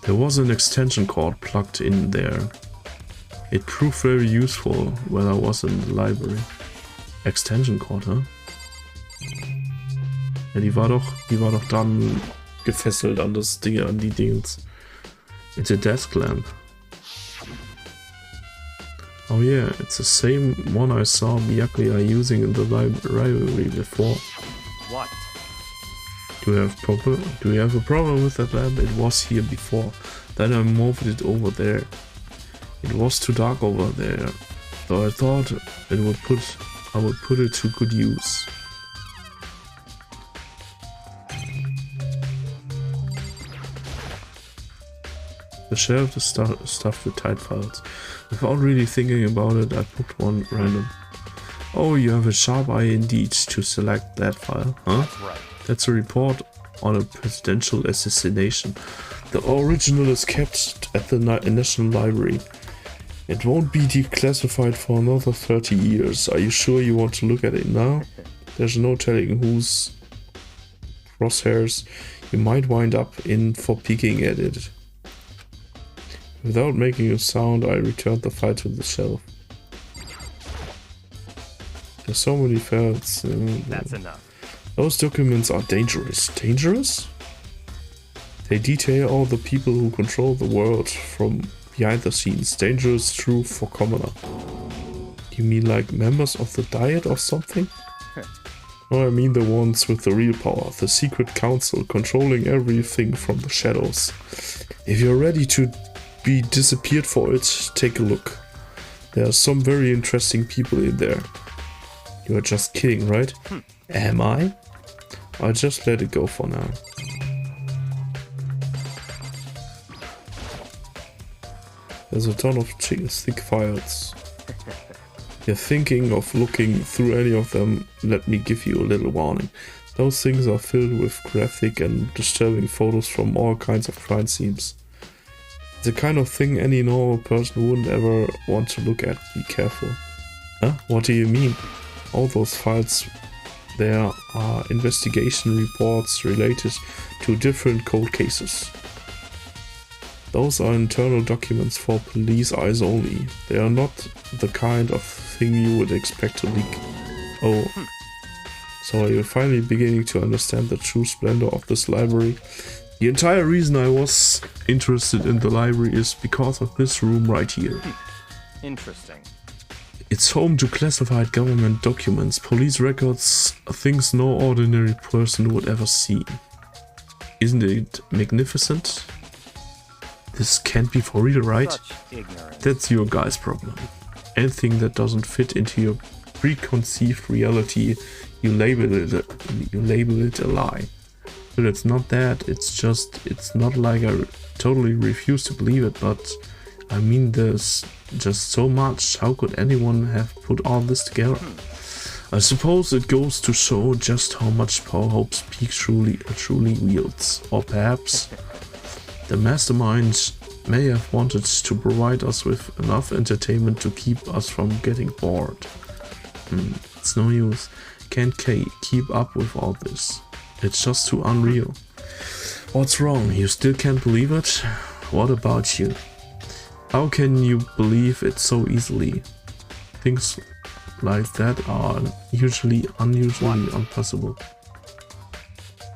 There was an extension cord plugged in there. It proved very useful when I was in the library. Extension cord, huh? Ja, die war doch dran gefesselt an das Ding, an die Dings. It's a desk lamp. Oh yeah, it's the same one I saw Byakuya using in the library before. what? Do you have a problem with that lamp? It was here before. Then I moved it over there. It was too dark over there, so I thought I would put it to good use. The shelf is stuffed with tight files. Without really thinking about it, I picked one random. Oh, you have a sharp eye indeed to select that file, huh? That's right. That's a report on a presidential assassination. The original is kept at the National Library. It won't be declassified for another 30 years. Are you sure you want to look at it now? There's no telling whose crosshairs you might wind up in for peeking at it. Without making a sound, I returned the file to the shelf. There's so many files. That's enough. Those documents are dangerous. Dangerous? They detail all the people who control the world, from behind the scenes, dangerous truth for commoner. You mean like members of the Diet or something? No, I mean the ones with the real power, the secret council controlling everything from the shadows. If you're ready to be disappeared for it, take a look. There are some very interesting people in there. You are just kidding, right? Am I? I'll just let it go for now. There's a ton of thick files. You're thinking of looking through any of them, let me give you a little warning. Those things are filled with graphic and disturbing photos from all kinds of crime scenes. The kind of thing any normal person wouldn't ever want to look at. Be careful. Huh? What do you mean? All those files there are investigation reports related to different cold cases. Those are internal documents for police eyes only. They are not the kind of thing you would expect to leak. Oh. So are you finally beginning to understand the true splendor of this library? The entire reason I was interested in the library is because of this room right here. Interesting. It's home to classified government documents, police records, things no ordinary person would ever see. Isn't it magnificent? This can't be for real, right? Such ignorance. That's your guy's problem. Anything that doesn't fit into your preconceived reality, you label it a lie. But it's not that, it's not like I totally refuse to believe it, but I mean there's just so much. How could anyone have put all this together? I suppose it goes to show just how much power Hope's Peak truly wields. Or perhaps the mastermind may have wanted to provide us with enough entertainment to keep us from getting bored. It's no use. Can't keep up with all this. It's just too unreal. What's wrong? You still can't believe it? What about you? How can you believe it so easily? Things like that are usually impossible.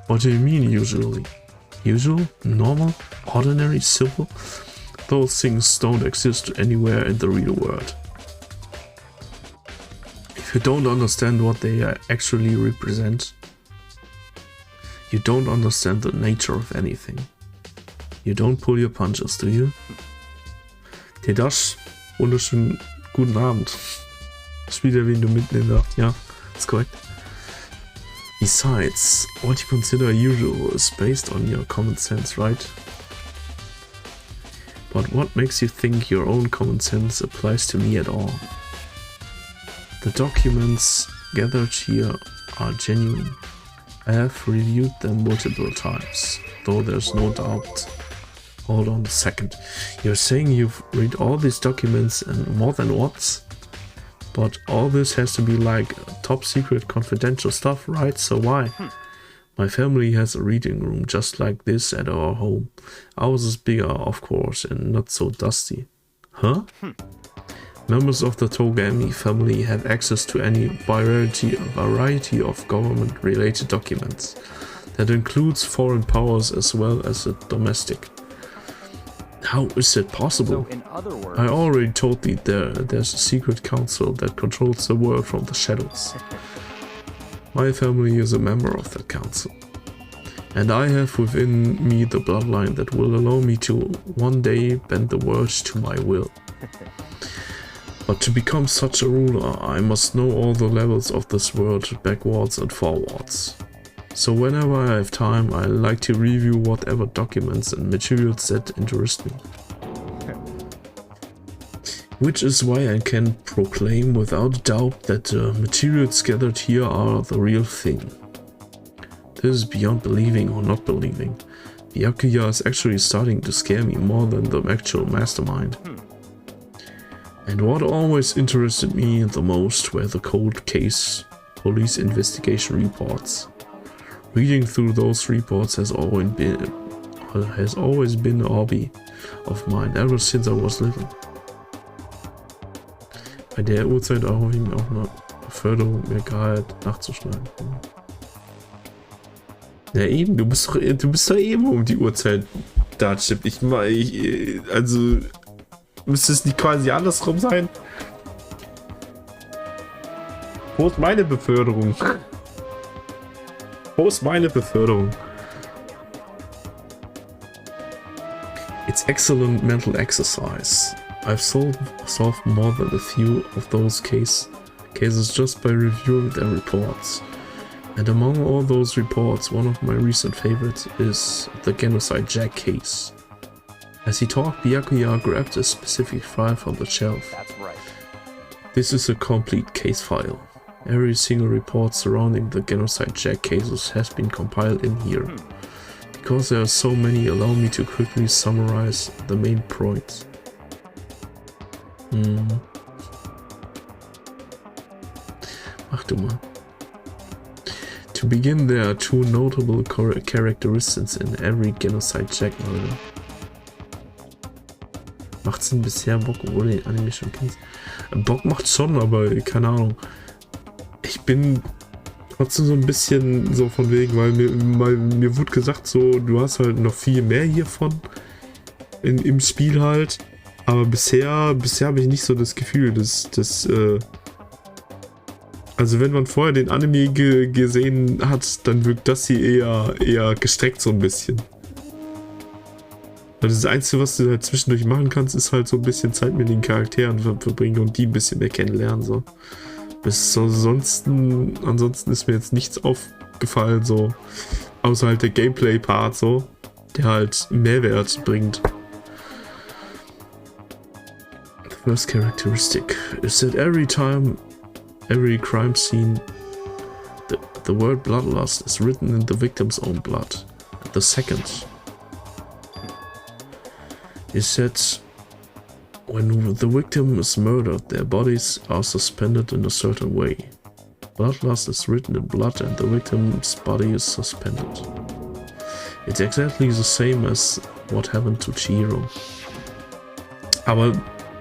What do you mean usually? Usual? Normal? Ordinary? Simple? Those things don't exist anywhere in the real world. If you don't understand what they actually represent, you don't understand the nature of anything. You don't pull your punches, do you? Tedash, wunderschönen guten Abend. Spielt erwähnt mitten in der Nacht, ja, that's correct. Besides, what you consider usual is based on your common sense, right? But what makes you think your own common sense applies to me at all? The documents gathered here are genuine. I have reviewed them multiple times, though there's no doubt. Hold on a second. You're saying you've read all these documents and more than once? But all this has to be like top secret confidential stuff, right? So why? My family has a reading room just like this at our home. Ours is bigger, of course, and not so dusty. Huh? Members of the Togami family have access to any variety of government-related documents. That includes foreign powers as well as the domestic. How is it possible? So in other words, I already told you there's a secret council that controls the world from the shadows. My family is a member of that council. And I have within me the bloodline that will allow me to one day bend the world to my will. But to become such a ruler, I must know all the levels of this world backwards and forwards. So whenever I have time, I like to review whatever documents and materials that interest me. Which is why I can proclaim without doubt that the materials gathered here are the real thing. This is beyond believing or not believing. The Yakuza is actually starting to scare me more than the actual mastermind. And what always interested me the most were the cold case police investigation reports. Reading through those reports has always been a hobby of mine ever since I was little. Bei der Uhrzeit erhoffe ich mir auch eine Beförderung, mehr Gehalt nachzuschneiden. Ja eben, du bist doch eben um die Uhrzeit da, Chip. Also Müsste es nicht quasi andersrum sein? Wo ist meine Beförderung? Wo ist meine Beförderung? It's excellent mental exercise. I've solved more than a few of those cases just by reviewing their reports. And among all those reports, one of my recent favorites is the Genocide Jack case. As he talked, Byakuya grabbed a specific file from the shelf. That's right. This is a complete case file. Every single report surrounding the Genocide Jack cases has been compiled in here. Because there are so many, allow me to quickly summarize the main points. Mach du mal. To begin, there are two notable characteristics in every Genocide Jack murder. Macht's denn bisher Bock, obwohl du den Anime schon kennst? Bock macht schon, aber keine Ahnung. Ich bin trotzdem so ein bisschen so von wegen, weil mir wurde gesagt, so, du hast halt noch viel mehr hiervon im Spiel halt. Aber bisher habe ich nicht so das Gefühl, dass also wenn man vorher den Anime gesehen hat, dann wirkt das hier eher gestreckt so ein bisschen. Also das Einzige, was du halt zwischendurch machen kannst, ist halt so ein bisschen Zeit mit den Charakteren verbringen und die ein bisschen mehr kennenlernen. So. Ansonsten ist mir jetzt nichts aufgefallen, so außer halt der Gameplay-Part, so, der halt Mehrwert bringt. The first characteristic is that every crime scene, the word bloodlust is written in the victim's own blood. The second is that when the victim is murdered, their bodies are suspended in a certain way. Bloodlust is written in blood and the victim's body is suspended. It's exactly the same as what happened to Chihiro. Aber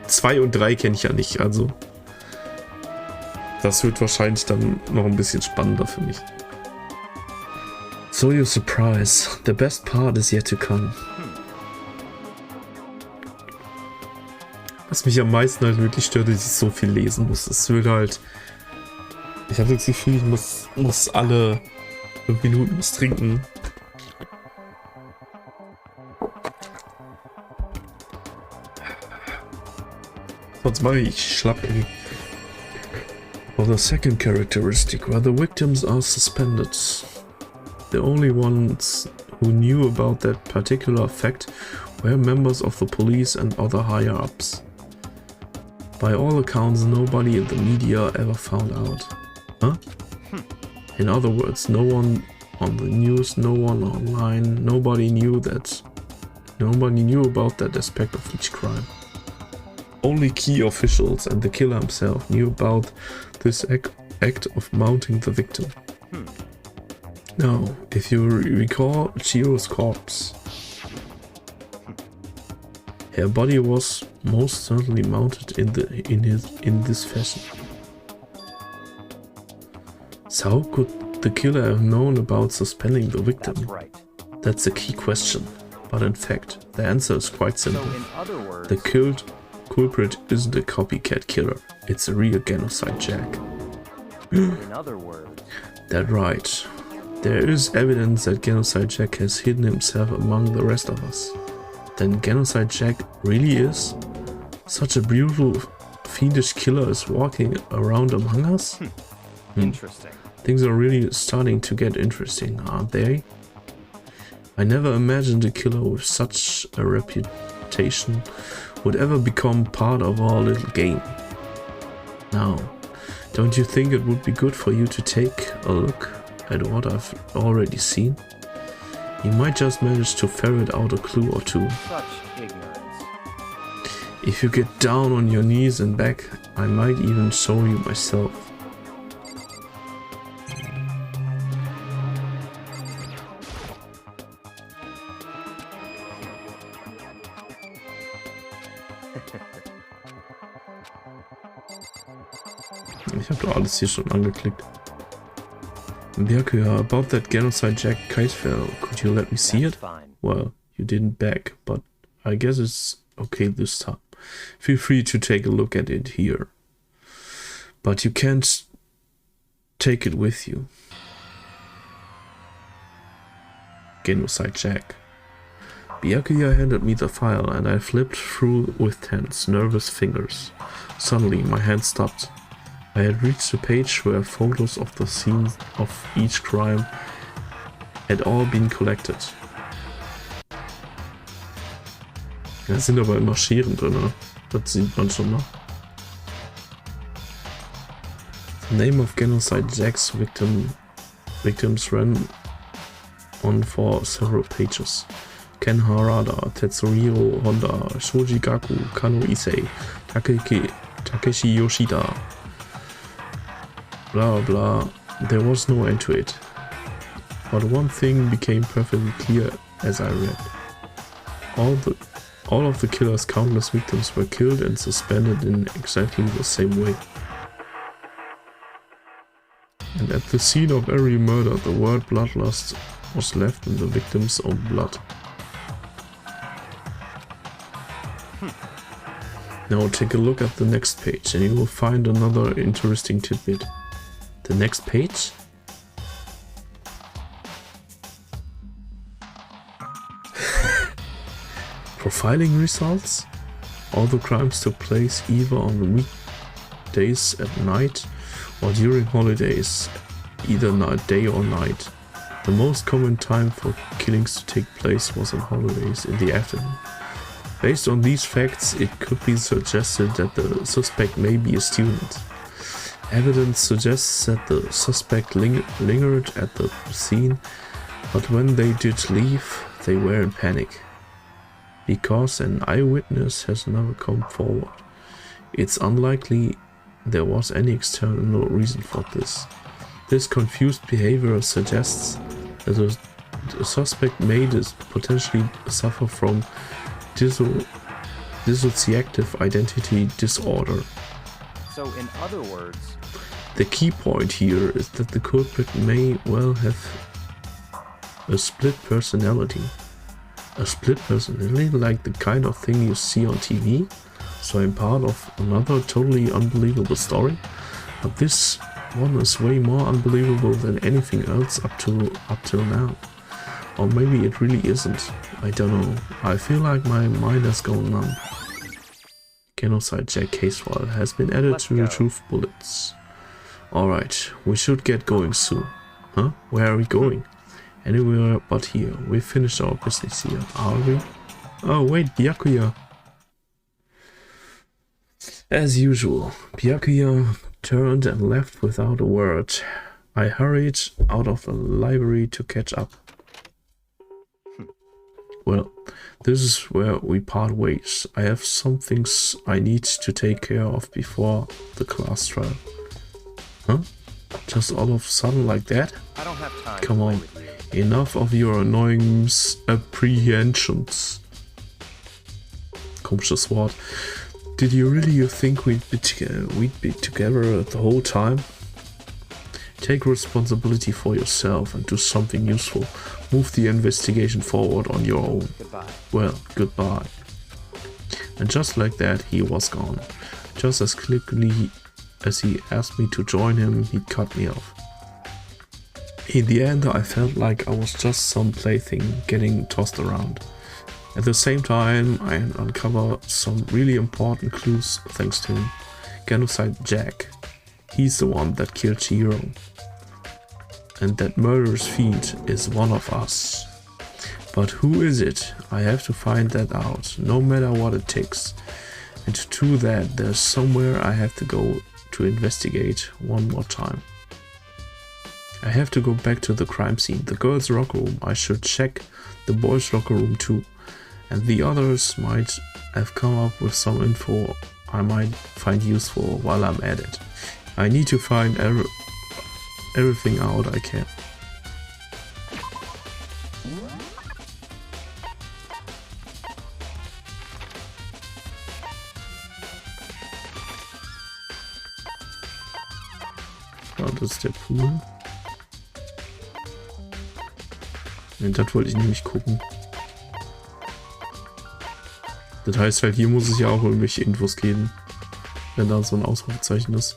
2 und 3 kenne ich ja nicht, also das wird wahrscheinlich dann noch ein bisschen spannender für mich. So you're surprised. The best part is yet to come. Was mich am meisten halt wirklich stört, ist, dass ich so viel lesen muss. Es will halt... Ich habe das Gefühl, ich muss alle 5 Minuten was trinken. Sonst mache ich schlapp irgendwie. For the second characteristic, where the victims are suspended, the only ones who knew about that particular fact were members of the police and other higher-ups. By all accounts, nobody in the media ever found out. Huh? In other words, no one on the news, no one online, nobody knew about that aspect of each crime. Only key officials and the killer himself knew about this act of mounting the victim. Now, if you recall Chihiro's corpse, her body was most certainly mounted in this fashion. So how could the killer have known about suspending the victim? That's right. That's the key question. But in fact, the answer is quite So simple. in other words, The culprit isn't a copycat killer, it's a real Genocide Jack. in other words, That's right. There is evidence that Genocide Jack has hidden himself among the rest of us. Then Genocide Jack really is? Such a brutal, fiendish killer is walking around among us? interesting. Things are really starting to get interesting, aren't they? I never imagined a killer with such a reputation would ever become part of our little game. Now, don't you think it would be good for you to take a look at what I've already seen? You might just manage to ferret out a clue or two. Such ignorance. If you get down on your knees and back, I might even show you myself. Ich habe doch alles hier schon angeklickt. Byakuya, about that Genocide Jack case file, could you let me see That's it? fine. Well, you didn't beg, but I guess it's okay this time. Feel free to take a look at it here. But you can't take it with you. Genocide Jack. Byakuya handed me the file and I flipped through with tense, nervous fingers. Suddenly, my hand stopped. I had reached a page where photos of the scenes of each crime had all been collected. Da sind aber immer Scheren drin, das sieht man schon noch. The name of Genocide Jack's victims ran on for several pages. Ken Harada, Tetsuhiro Honda, Shoji Gaku, Kano Issei, Takeshi Yoshida. Blah blah. There was no end to it. But one thing became perfectly clear as I read. All of the killer's countless victims were killed and suspended in exactly the same way. And at the scene of every murder, the word bloodlust was left in the victim's own blood. Now take a look at the next page and you will find another interesting tidbit. The next page? Profiling results? All the crimes took place either on the weekdays at night or during holidays, either day or night. The most common time for killings to take place was on holidays in the afternoon. Based on these facts, it could be suggested that the suspect may be a student. Evidence suggests that the suspect lingered at the scene, but when they did leave, they were in panic. Because an eyewitness has never come forward, it's unlikely there was any external reason for this. This confused behavior suggests that the suspect may potentially suffer from dissociative identity disorder. So, in other words, the key point here is that the culprit may well have a split personality. A split personality, like the kind of thing you see on TV? So I'm part of another totally unbelievable story, but this one is way more unbelievable than anything else up till now. Or maybe it really isn't. I don't know. I feel like my mind has gone numb. Genocide Jack case file has been added to retrieve bullets. Alright, we should get going soon. Huh? Where are we going? Anywhere but here. We finished our business here, are we? Oh wait, Byakuya. As usual, Byakuya turned and left without a word. I hurried out of the library to catch up. Well, this is where we part ways. I have some things I need to take care of before the class trial. Huh? Just all of a sudden like that? I don't have time. Come on, enough of your annoying apprehensions. Komisches Wort. Did you really think we'd be together the whole time? Take responsibility for yourself and do something useful. Move the investigation forward on your own. Goodbye. Well, goodbye. And just like that, he was gone. Just as quickly as he asked me to join him, he cut me off. In the end, I felt like I was just some plaything getting tossed around. At the same time, I uncovered some really important clues thanks to him. Genocide Jack. He's the one that killed Chihiro. And that murderous fiend is one of us. But who is it? I have to find that out, no matter what it takes. And to do that, there's somewhere I have to go to investigate one more time. I have to go back to the crime scene, the girls' locker room. I should check the boys' locker room too. And the others might have come up with some info I might find useful while I'm at it. I need to find everything out I can. Ja, das ist der Pool. Und das wollte ich nämlich gucken. Das heißt halt, hier muss es ja auch irgendwelche Infos geben, wenn da so ein Ausrufezeichen ist.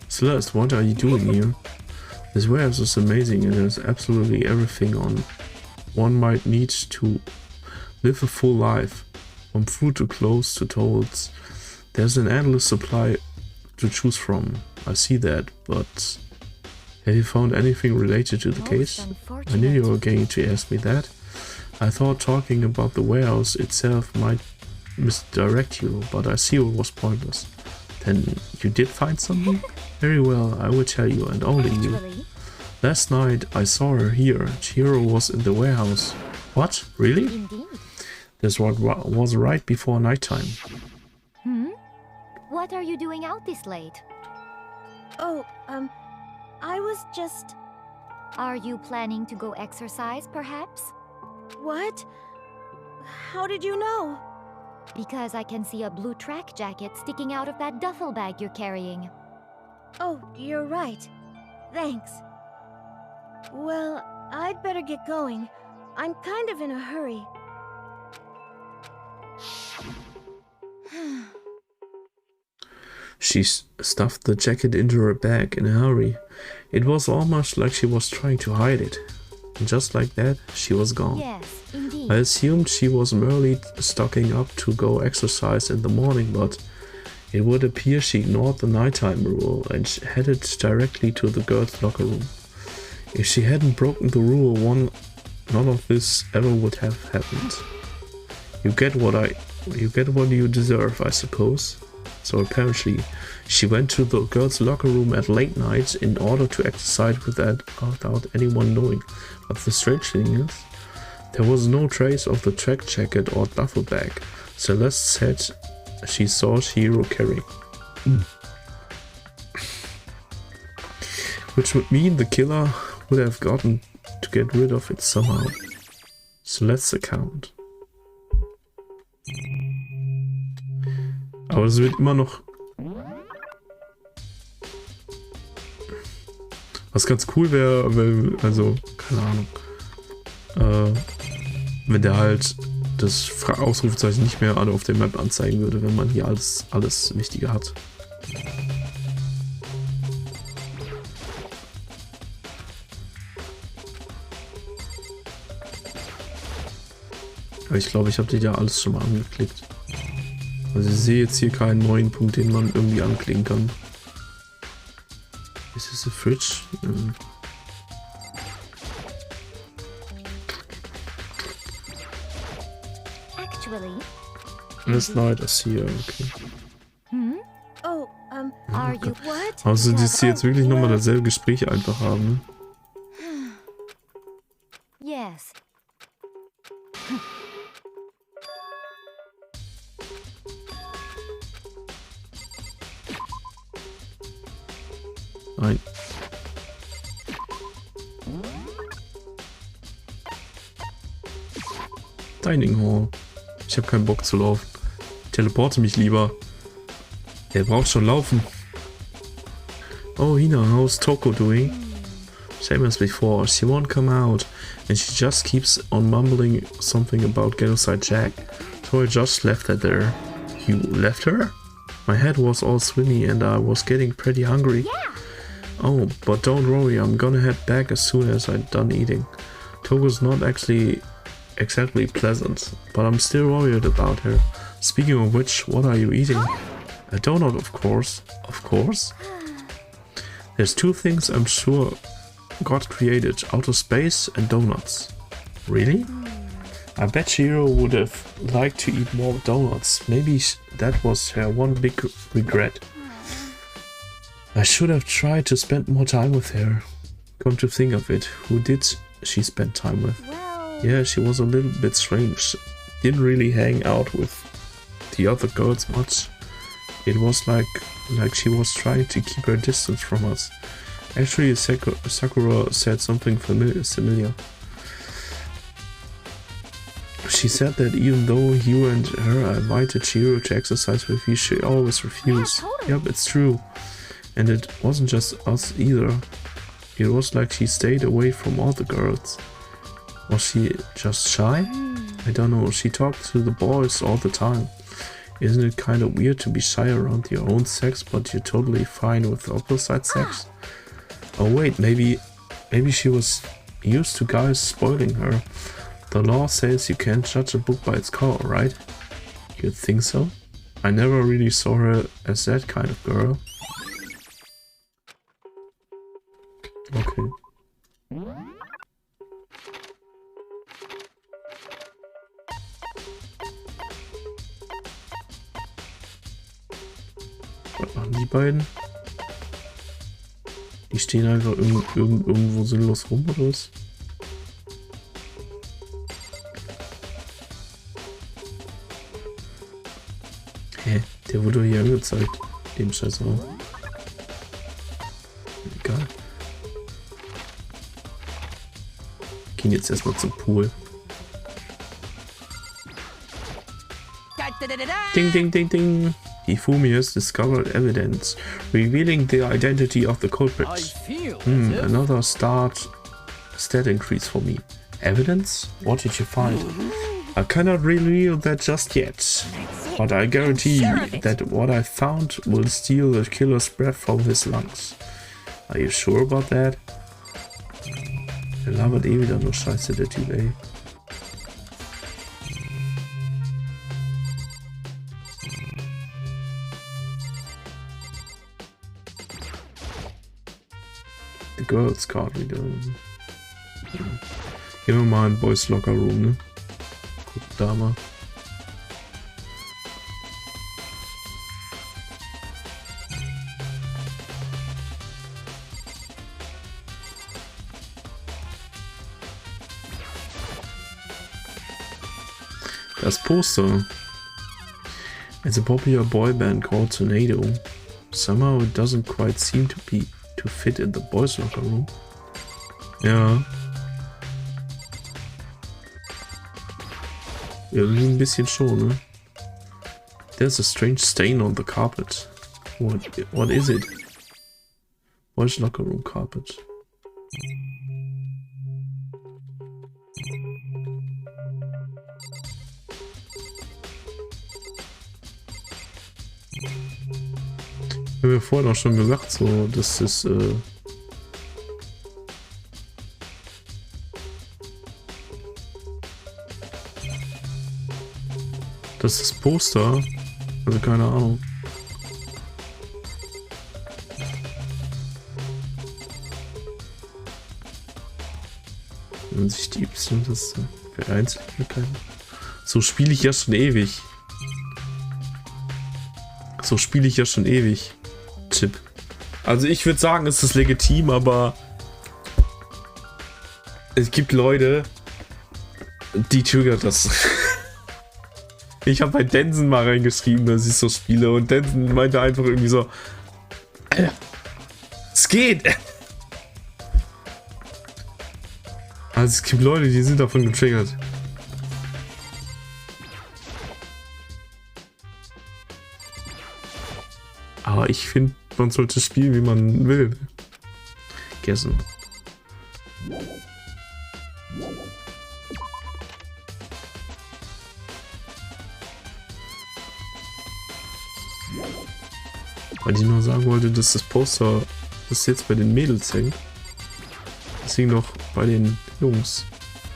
Celeste, what are you doing here? This warehouse is amazing and there's absolutely everything on one might need to live a full life. From food to clothes to tools. There's an endless supply to choose from. I see that, but have you found anything related to the case? I knew you were going to ask me that. I thought talking about the warehouse itself might misdirect you, but I see it was pointless. Then you did find something? Very well, I will tell you, and only you. Last night I saw her here. Chihiro was in the warehouse. What? Really? Indeed. This was right before nighttime. What are you doing out this late? Oh, I was just... Are you planning to go exercise, perhaps? What? How did you know? Because I can see a blue track jacket sticking out of that duffel bag you're carrying. Oh, you're right. Thanks. Well, I'd better get going. I'm kind of in a hurry. She stuffed the jacket into her bag in a hurry. It was almost like she was trying to hide it. And just like that, she was gone. Yes, indeed. I assumed she was merely stocking up to go exercise in the morning, but it would appear she ignored the nighttime rule and headed directly to the girls' locker room. If she hadn't broken the rule, none of this ever would have happened. You get what you deserve, I suppose. So apparently, she went to the girls' locker room at late nights in order to exercise without anyone knowing. But the strange thing is, there was no trace of the track jacket or duffel bag Celeste said she saw Chihiro carrying. Which would mean the killer would have gotten to get rid of it somehow. Celeste's account. Aber es wird immer noch... Was ganz cool wäre, also, keine Ahnung, wenn der halt das Ausrufezeichen nicht mehr alle auf der Map anzeigen würde, wenn man hier alles Wichtige hat. Aber ich glaube, ich habe die ja alles schon mal angeklickt. Also ich sehe jetzt hier keinen neuen Punkt, den man irgendwie anklicken kann. Is this a fridge? Actually. Last night I see her, okay. Oh, Are you what? Also dass sie jetzt wirklich nochmal dasselbe Gespräch einfach haben. Yes. Nein. Dining Hall. Ich habe keinen Bock zu laufen. Teleporte mich lieber. Der braucht schon laufen. Oh, Hina, how's Toko doing? Same as before. She won't come out. And she just keeps on mumbling something about Genocide Jack. So I just left her there. You left her? My head was all swimmy and I was getting pretty hungry. Yeah. Oh, but don't worry, I'm gonna head back as soon as I'm done eating. Togo's not actually exactly pleasant, but I'm still worried about her. Speaking of which, what are you eating? A donut, of course. Of course? There's two things I'm sure God created, outer space and donuts. Really? I bet Chihiro would have liked to eat more donuts. Maybe that was her one big regret. I should have tried to spend more time with her. Come to think of it, who did she spend time with? Well... Yeah, she was a little bit strange. Didn't really hang out with the other girls much. It was like she was trying to keep her distance from us. Actually, Sakura said something similar. She said that even though you and her invited Chihiro to exercise with you, she always refused. Yeah, totally. Yep, it's true. And it wasn't just us either. It was like she stayed away from all the girls. Was she just shy? I don't know. She talked to the boys all the time. Isn't it kind of weird to be shy around your own sex, but you're totally fine with the opposite sex? Oh wait, maybe she was used to guys spoiling her. The law says you can't judge a book by its cover, right? You think so? I never really saw her as that kind of girl. Okay. Was machen die beiden? Die stehen einfach irgendwo sinnlos rum oder was? Hä? Der wurde hier angezeigt. Dem Scheiß auch. Egal. Gehen jetzt erstmal zum Pool. Ding, ding, ding, ding. Hifumi has discovered evidence revealing the identity of the culprit. Another stat increase for me. Evidence? What did you find? I cannot reveal that just yet, but I guarantee that what I found will steal the killer's breath from his lungs. Are you sure about that? Der labert eh wieder nur Scheiße, der Typ, ey. The Girls Card wieder. Gehen wir mal in Boys Locker Room, ne? Guck da mal. Das Poster. It's a popular boy band called Tornado. Somehow it doesn't quite seem to fit in the boys locker room. Ja. Irgendwie ein bisschen schon, ne? There's a strange stain on the carpet. What is it? Boys locker room carpet. Ich habe ja vorhin auch schon gesagt, so, das ist, das ist Poster, also keine Ahnung. Wenn sich die Y, das für Einzelheiten. So spiele ich ja schon ewig. So spiele ich ja schon ewig. Chip. Also ich würde sagen, es ist legitim, aber es gibt Leute, die triggert das. Ich habe bei Densen mal reingeschrieben, dass ich so spiele und Densen meinte einfach irgendwie so, Alter, es geht. Also es gibt Leute, die sind davon getriggert. Aber ich finde, man sollte spielen, wie man will. Gessen. Weil ich nur sagen wollte, dass das Poster, das jetzt bei den Mädels hängt, das hing noch bei den Jungs.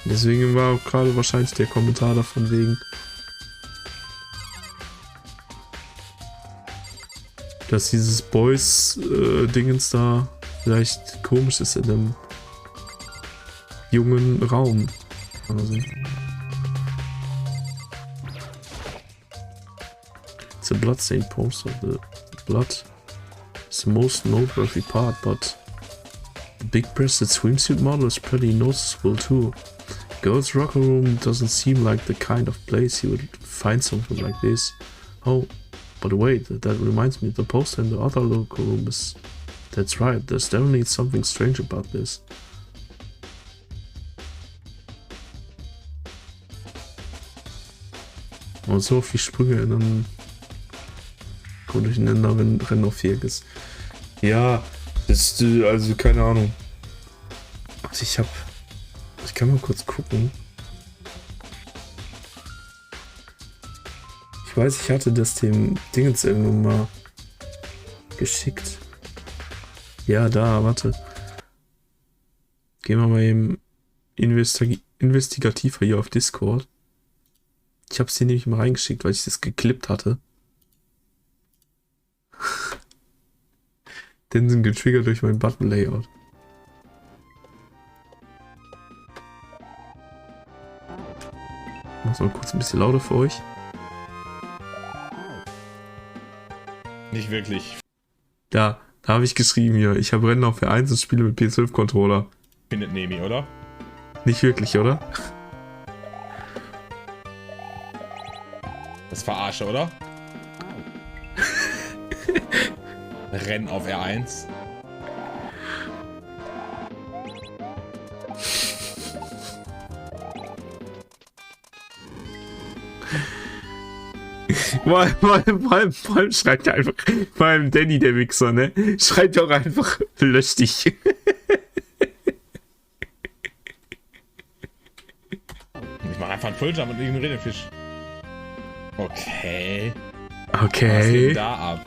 Deswegen war auch gerade wahrscheinlich der Kommentar davon wegen, dass dieses Boys-Dingens da vielleicht komisch ist in einem jungen Raum. Also. It's a bloodstained poster. The blood is the most noteworthy part, but the big-breasted swimsuit model is pretty noticeable too. Girls' locker room doesn't seem like the kind of place you would find something like this. Oh. But wait, that reminds me, the poster in the other locker room is... That's right, there's definitely something strange about this. Und so viele Sprünge in einem... durcheinander, wenn Rennen auf Viereck ist. Ja, ist, also keine Ahnung. Warte, ich kann mal kurz gucken. Ich weiß, ich hatte das dem Ding jetzt irgendwann mal geschickt. Ja, da, warte. Gehen wir mal eben investigativer hier auf Discord. Ich habe es dir nämlich mal reingeschickt, weil ich das geklippt hatte. Den sind getriggert durch mein Button-Layout. Ich mach's mal kurz ein bisschen lauter für euch. Nicht wirklich. Da habe ich geschrieben hier. Ich habe Rennen auf R1 und spiele mit PS5-Controller. Findet Nemi, oder? Nicht wirklich, oder? Das verarsche, oder? Rennen auf R1. Vor allem schreibt er einfach, vor allem Danny, der Wichser, ne? Schreibt auch einfach, lösch dich. Ich mach einfach einen Fulljump und ignoriere den Fisch. Okay. Was geht Okay. da ab?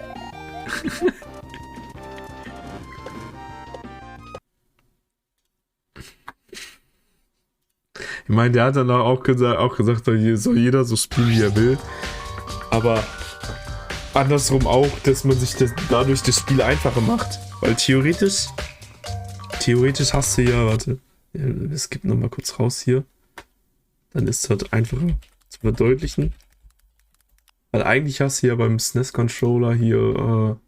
Ich meine, der hat dann auch gesagt, da soll jeder so spielen, wie er will. Aber andersrum auch, dass man sich dadurch das Spiel einfacher macht. Weil theoretisch hast du ja, warte, es gibt nochmal kurz raus hier. Dann ist es halt einfacher zu verdeutlichen. Weil eigentlich hast du ja beim SNES-Controller hier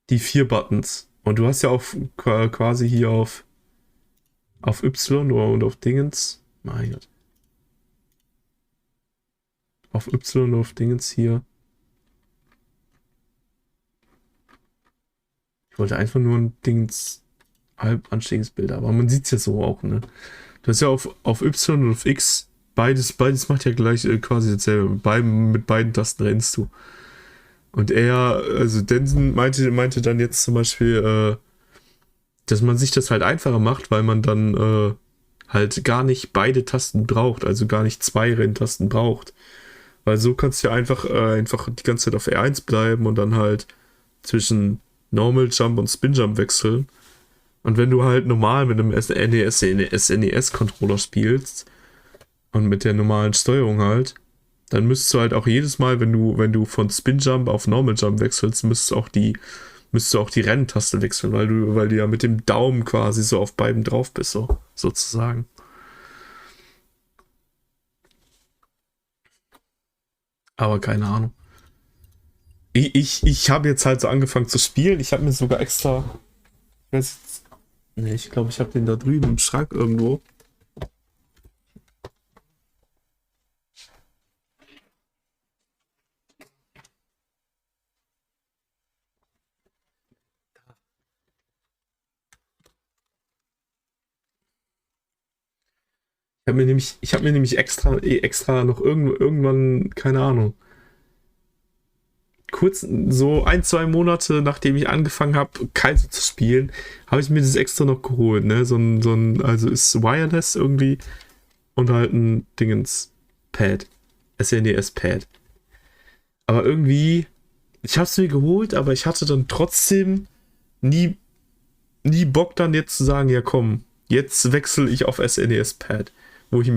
die 4 Buttons. Und du hast ja auch quasi hier auf Y und auf Dingens. Mein Gott. Auf Y und auf Dingens hier. Ich wollte einfach nur ein Dingens halb anständiges Bild, aber man sieht es ja so auch, ne? Du hast ja auf Y und auf X beides macht ja gleich quasi dasselbe. Mit beiden Tasten rennst du. Und also Denson meinte dann jetzt zum Beispiel, dass man sich das halt einfacher macht, weil man dann halt gar nicht beide Tasten braucht, also gar nicht 2 Renntasten braucht. Weil so kannst du ja einfach die ganze Zeit auf R1 bleiben und dann halt zwischen Normal Jump und Spin Jump wechseln. Und wenn du halt normal mit einem SNES-Controller spielst und mit der normalen Steuerung halt, dann müsstest du halt auch jedes Mal, wenn du von Spin Jump auf Normal Jump wechselst, müsstest du auch die Renntaste wechseln, weil du ja mit dem Daumen quasi so auf beiden drauf bist, sozusagen. Aber keine Ahnung. Ich habe jetzt halt so angefangen zu spielen. Ich habe mir sogar extra. Ich glaube, ich habe den da drüben im Schrank irgendwo. Ich habe mir nämlich extra noch irgendwann, keine Ahnung, kurz so 1-2 Monate, nachdem ich angefangen habe, Kaizo zu spielen, habe ich mir das extra noch geholt, ne? Also ist wireless irgendwie und halt ein Dingens-Pad. SNES-Pad. Aber irgendwie, ich habe es mir geholt, aber ich hatte dann trotzdem nie Bock dann jetzt zu sagen, ja komm, jetzt wechsle ich auf SNES-Pad. Wo ich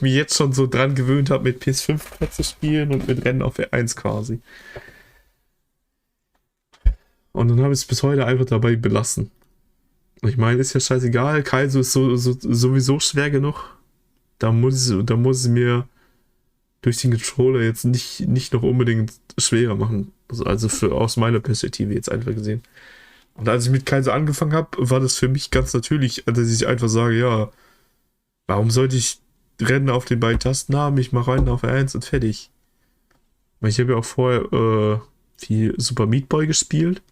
mich jetzt schon so dran gewöhnt habe, mit PS5-Pad zu spielen und mit Rennen auf R1 quasi. Und dann habe ich es bis heute einfach dabei belassen. Ich meine, ist ja scheißegal, Kaizo ist sowieso schwer genug. Da muss ich mir durch den Controller jetzt nicht noch unbedingt schwerer machen. Also aus meiner Perspektive jetzt einfach gesehen. Und als ich mit Kaizo angefangen habe, war das für mich ganz natürlich, dass ich einfach sage, ja, warum sollte ich Rennen auf den beiden Tasten haben? Ich mache Rennen auf R1 und fertig. Weil ich habe ja auch vorher viel Super Meat Boy gespielt.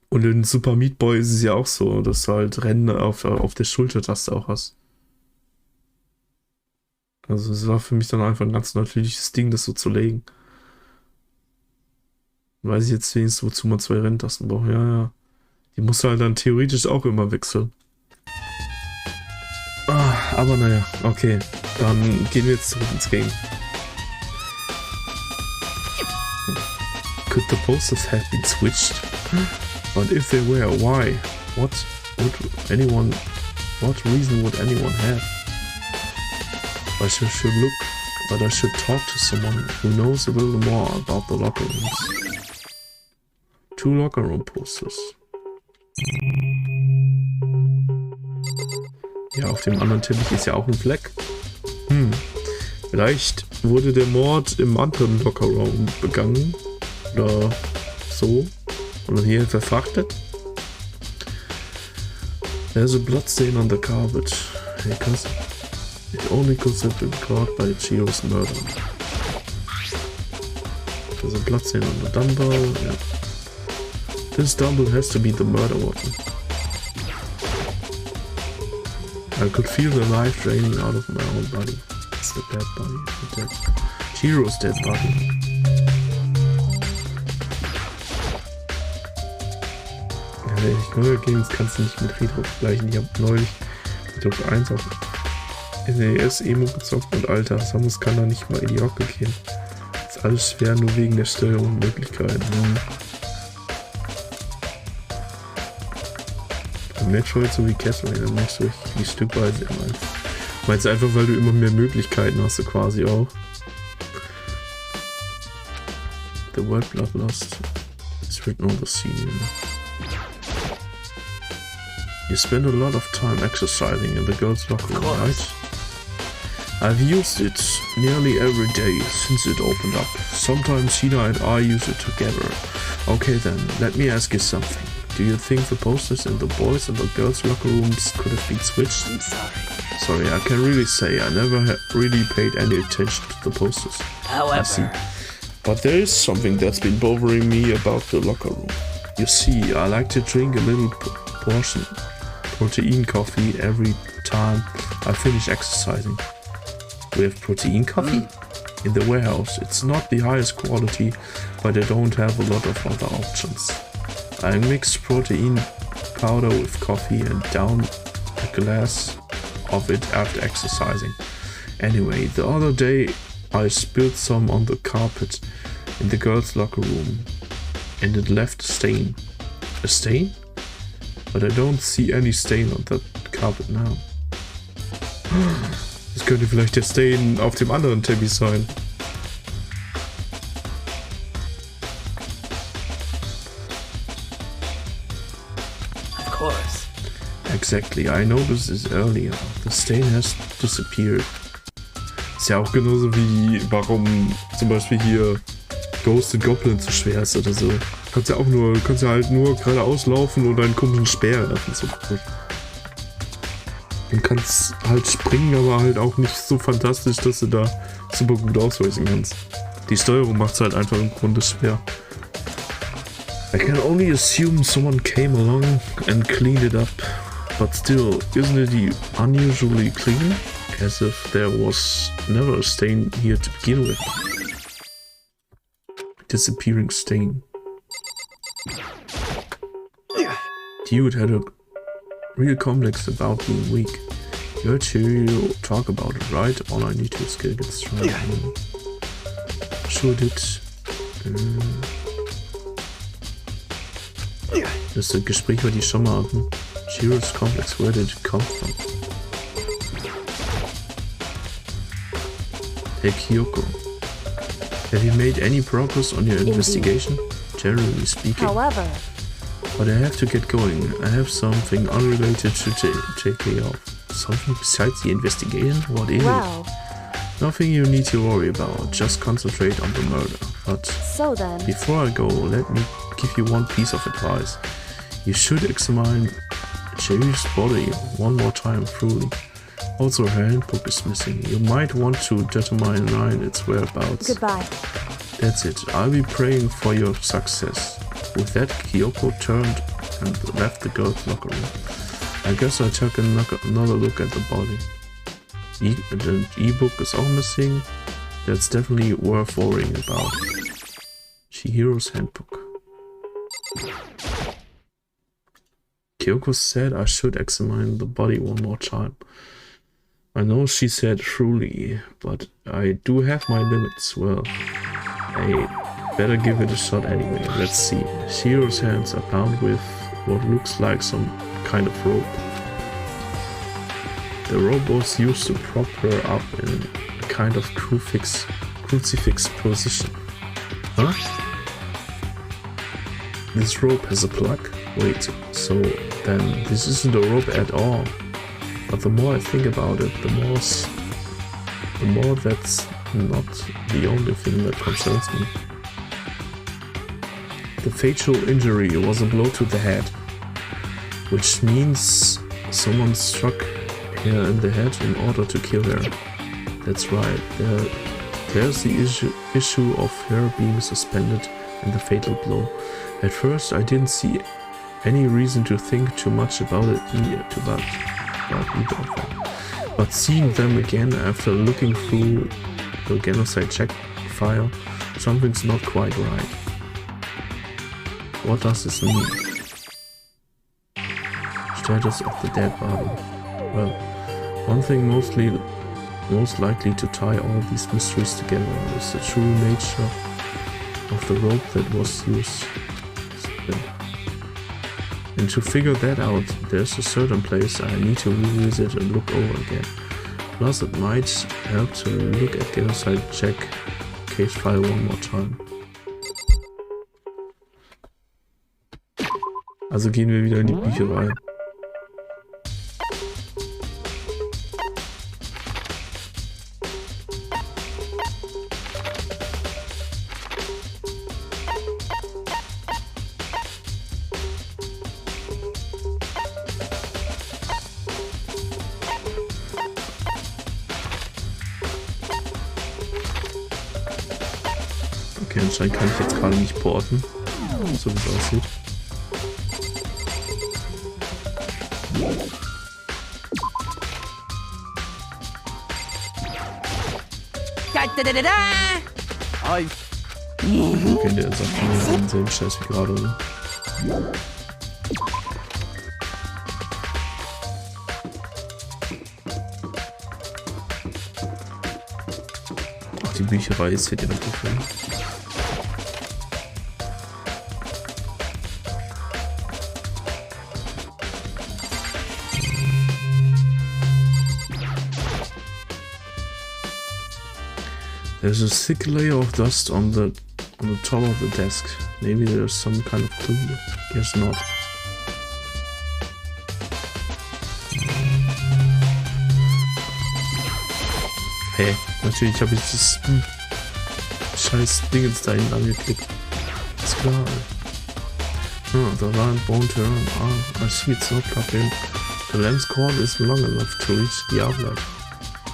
Und in Super Meat Boy ist es ja auch so, dass du halt Rennen auf der Schultertaste auch hast. Also es war für mich dann einfach ein ganz natürliches Ding, das so zu legen. Weiß ich jetzt wenigstens, wozu man 2 Renntasten braucht. Ja. Die musst du halt dann theoretisch auch immer wechseln. Aber naja, okay. Dann gehen wir jetzt zurück ins Game. Could the posters have been switched? But if they were, why? What reason would anyone have? I should look, but I should talk to someone who knows a little more about the locker rooms. 2 locker room posters. Ja, auf dem anderen Teppich ist ja auch ein Fleck. Vielleicht wurde der Mord im anderen Lockerraum begangen. Oder so. Oder hier verfrachtet. There's a bloodstain on the carpet. It only could have been caught by Chiyo's murder. There's a bloodstain on the dumbbell. Yeah. This dumbbell has to be the murder weapon. I could feel the life draining out of my own body. It's the dead body. Chiyo's dead body. Horror Games kannst du nicht mit Retro vergleichen. Ich habe neulich Retro 1 auf NES Emo gezockt und Alter, Samus kann da nicht mal in die Hocke gehen. Ist alles schwer, nur wegen der Steuerung und Möglichkeiten. Bei Metroid so wie Castlevania machst du richtig die Stückweise. Meinst du einfach, weil du immer mehr Möglichkeiten hast, du quasi auch. The word bloodlust is written on the scene. You spend a lot of time exercising in the girls' locker room, right? I've used it nearly every day since it opened up. Sometimes Hina and I use it together. Okay then, let me ask you something. Do you think the posters in the boys' and the girls' locker rooms could have been switched? I'm sorry. Sorry, I can really say I never really paid any attention to the posters. However, I see. But there is something that's been bothering me about the locker room. You see, I like to drink a little portion protein coffee every time I finish exercising. We have protein coffee? In the warehouse. It's not the highest quality, but I don't have a lot of other options. I mix protein powder with coffee and down a glass of it after exercising. Anyway, the other day I spilled some on the carpet in the girls' locker room and it left a stain. A stain? But I don't see any stain on that carpet now. Das könnte vielleicht der Stain auf dem anderen Teppich sein. of course. Exactly, I noticed this earlier. The stain has disappeared. Ist ja auch genauso wie, warum zum Beispiel hier Ghost and Goblin so schwer ist oder so. Kannst ja halt nur geradeaus laufen und einen komischen Speer davon so gut. Du kannst halt springen, aber halt auch nicht so fantastisch, dass du da super gut ausweichen kannst. Die Steuerung macht es halt einfach im Grunde schwer. I can only assume someone came along and cleaned it up. But still, isn't it unusually clean? As if there was never a stain here to begin with. Disappearing stain. Dude had a real complex about being weak. You heard you talk about it, right? All I need to is get strong. Sure did. Das ist ein Gespräch, was die schon mal hatten. Chiyo's complex, where did it come from? Hey Kyoko, have you made any progress on your investigation? Generally speaking. However, But I have to get going. I have something unrelated to take care of. Something besides the investigation? What is well, it? Nothing you need to worry about. Just concentrate on the murder. But so then, before I go, let me give you one piece of advice. You should examine Cherry's body one more time thoroughly. Also, her handbook is missing. You might want to determine its whereabouts. goodbye. That's it. I'll be praying for your success. With that, Kyoko turned and left the girls' locker room. I guess I took another look at the body. The e-book is all missing. That's definitely worth worrying about. Chihiro's handbook. Kyoko said I should examine the body one more time. I know she said truly, but I do have my limits. Well, I better give it a shot anyway. Let's see. Shiro's hands are bound with what looks like some kind of rope. The rope was used to prop her up in a kind of crucifix position. Huh? This rope has a plug? Wait, so then this isn't a rope at all. But the more I think about it, the more that's not the only thing that concerns me. The fatal injury was a blow to the head, which means someone struck her in the head in order to kill her. That's right, there's the issue of her being suspended and the fatal blow. At first I didn't see any reason to think too much about it either, but seeing them again after looking through the genocide check file, something's not quite right. What does this mean? Status of the dead body. Well, one thing most likely to tie all these mysteries together is the true nature of the rope that was used. And to figure that out, there's a certain place I need to revisit and look over again. Plus it might help to look at genocide check case file one more time. Also gehen wir wieder in die Bücherei. Okay, anscheinend kann ich jetzt gerade nicht porten, so wie es aussieht. Okay, der sagt mir denselben Scheiß wie gerade. Ach, die Bücherei ist hier direkt gefunden. There's a thick layer of dust on the top of the desk. Maybe there's some kind of clue. Guess not. Hey, natürlich habe ich das scheiß Dingens da hinten angeklickt. Ist klar. The line won't turn. Ah, I see it's not plugged in. The lens cord is long enough to reach the outlet.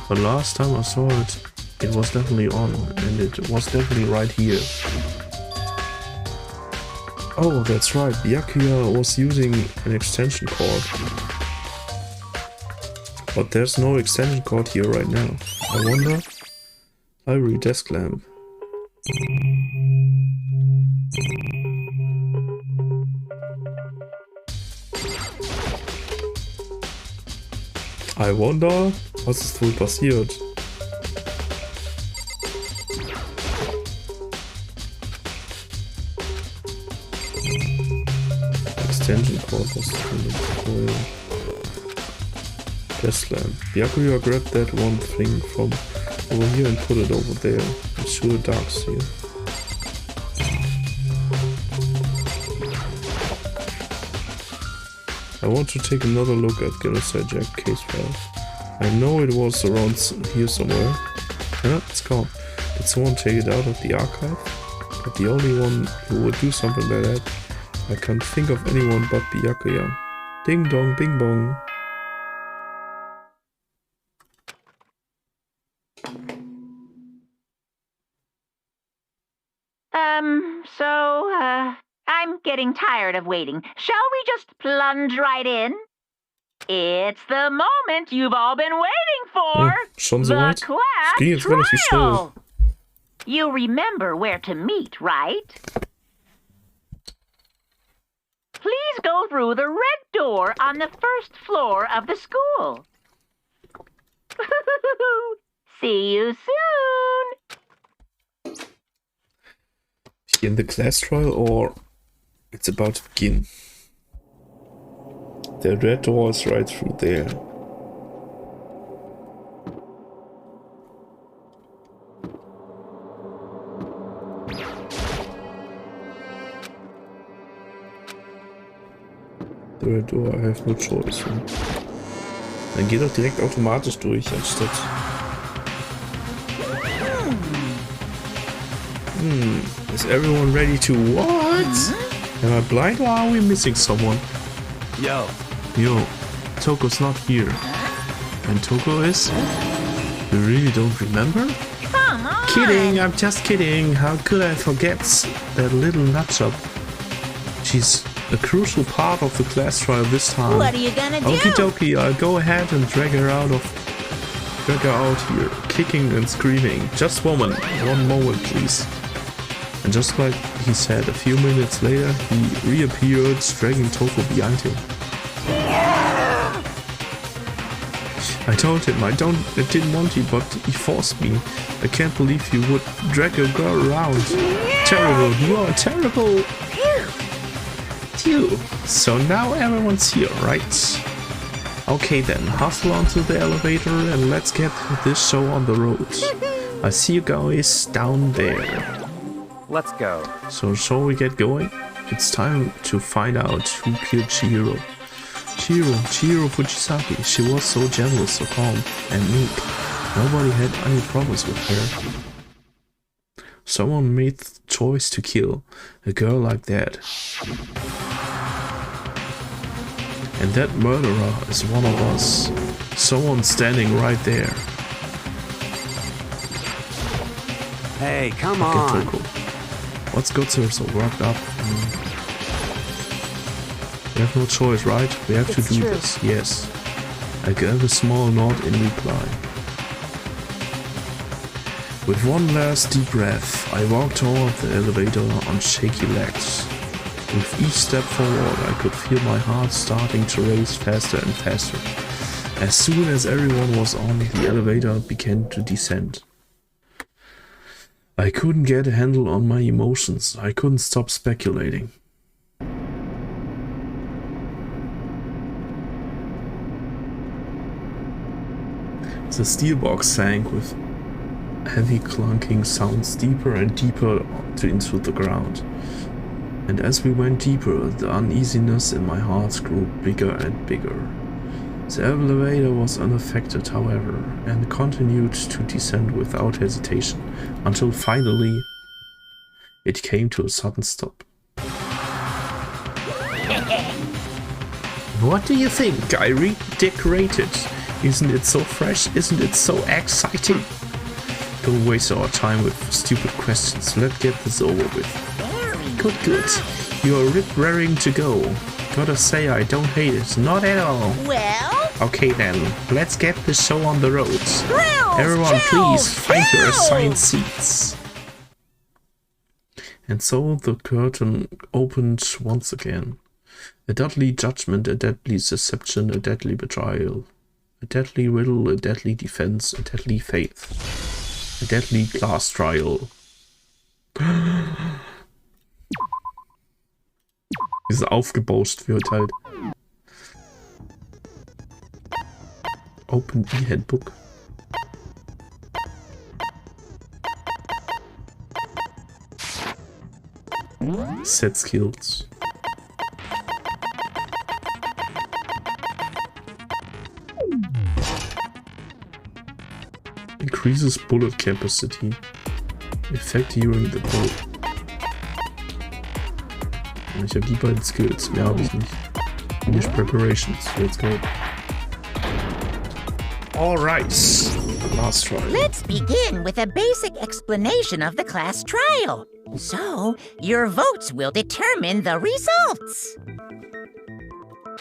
But last time I saw it, it was definitely on, and it was definitely right here. Oh, that's right, Byakuya was using an extension cord. But there's no extension cord here right now. I wonder? Library desk lamp. I wonder, was ist wohl passiert? Extension cord was in the tutorial. Desk lamp. Byakuya grabbed that one thing from over here and put it over there. It's sure dark here. I want to take another look at Genocide Jack case file. I know it was around here somewhere. Yeah, it's gone. Did someone take it out of the archive? But the only one who would do something like that, I can't think of anyone but Byakuya. Ding dong, bing bong. I'm getting tired of waiting. Shall we just plunge right in? It's the moment you've all been waiting for. Schon so weit? The class Ging jetzt relativ schnell. trial. You remember where to meet, right? please go through the red door on the first floor of the school. See you soon! In the class trial, or it's about to begin. The red door is right through there. The red door, I have no choice. Dann geht doch direkt automatisch durch, anstatt... Is everyone ready to what? Am I blind or are we missing someone? Yo. Yo, Toko's not here. And Toko is? You really don't remember? Come on! Kidding, I'm just kidding. How could I forget that little nutjob? She's a crucial part of the class trial this time. What are you gonna do? Okie dokie, I'll go ahead and drag her out here, kicking and screaming. Just one moment, please. And just like he said, a few minutes later, he reappeared, dragging Toko behind him. I told him I didn't want to, but he forced me. I can't believe you would drag a girl around. Terrible, you are terrible. Phew. So now everyone's here, right? Okay then, hustle onto the elevator and let's get this show on the road. I see you guys down there. Let's go. So shall we get going? It's time to find out who killed Chihiro. Chihiro Fujisaki. She was so gentle, so calm and meek. Nobody had any problems with her. Someone made the choice to kill a girl like that. And that murderer is one of us. Someone standing right there. Hey, come on. Toko. What's got her so worked up? We have no choice, right? We have to do this. Yes. I gave a small nod in reply. With one last deep breath, I walked toward the elevator on shaky legs. With each step forward, I could feel my heart starting to race faster and faster. As soon as everyone was on, the elevator began to descend. I couldn't get a handle on my emotions. I couldn't stop speculating. The steel box sank with heavy clunking sounds deeper and deeper into the ground. And as we went deeper, the uneasiness in my heart grew bigger and bigger. The elevator was unaffected, however, and continued to descend without hesitation, until finally it came to a sudden stop. What do you think? I redecorated. Isn't it so fresh? Isn't it so exciting? Don't waste our time with stupid questions. Let's get this over with. Good. You're raring to go. Gotta say, I don't hate it. Not at all. Well? Okay then, let's get this show on the road. Thrills, Everyone chills, please find your chills. assigned seats. And so the curtain opened once again. A deadly judgment, a deadly deception, a deadly betrayal. A deadly riddle, a deadly defense, a deadly faith. A deadly class trial. Wie es aufgebauscht wird halt. Open E-Handbook. Set skills. Increases bullet capacity. Effect during the bullet. Ich habe die beiden Skills. Mehr habe ich nicht. Finish preparations. Let's go. Alright. Last try. Let's begin with a basic explanation of the class trial. So, your votes will determine the results.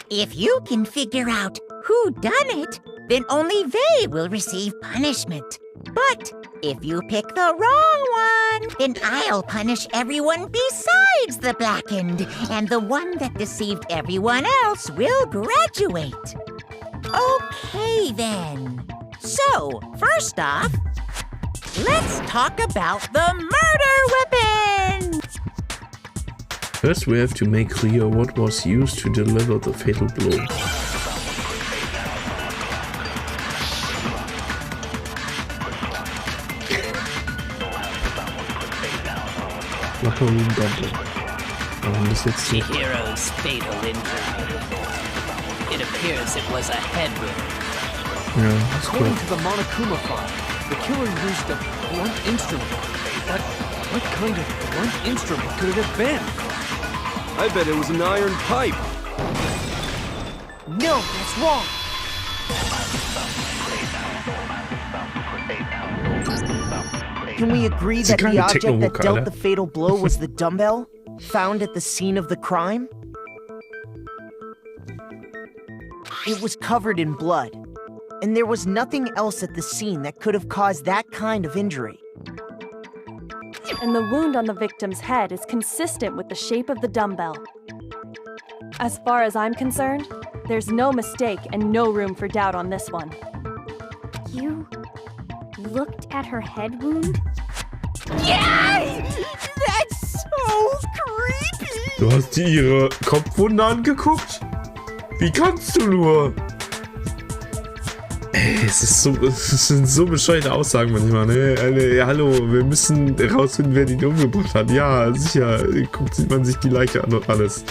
If you can figure out who done it, then only they will receive punishment. But if you pick the wrong one, then I'll punish everyone besides the blackened, and the one that deceived everyone else will graduate. Okay, then. So, first off, let's talk about the murder weapon! First, we have to make clear what was used to deliver the fatal blow. Locker Room Double. Das jetzt so. Chihiro's fatal injury. It appears it was a head wound. Ja, ist cool. According to the Monokuma file, the killer used a blunt instrument. But what kind of blunt instrument could it have been? I bet it was an iron pipe. No, that's wrong. Can we agree that the object that dealt the fatal blow was the dumbbell found at the scene of the crime? It was covered in blood, and there was nothing else at the scene that could have caused that kind of injury. And the wound on the victim's head is consistent with the shape of the dumbbell. As far as I'm concerned, there's no mistake and no room for doubt on this one. You looked at her head wound? Yes! That's so creepy! Du hast dir ihre Kopfwunde angeguckt? Wie kannst du nur? Ey, es sind so bescheuerte Aussagen manchmal, ne? Hallo, wir müssen rausfinden, wer die umgebracht hat. Ja, sicher. Sieht man sich die Leiche an und alles.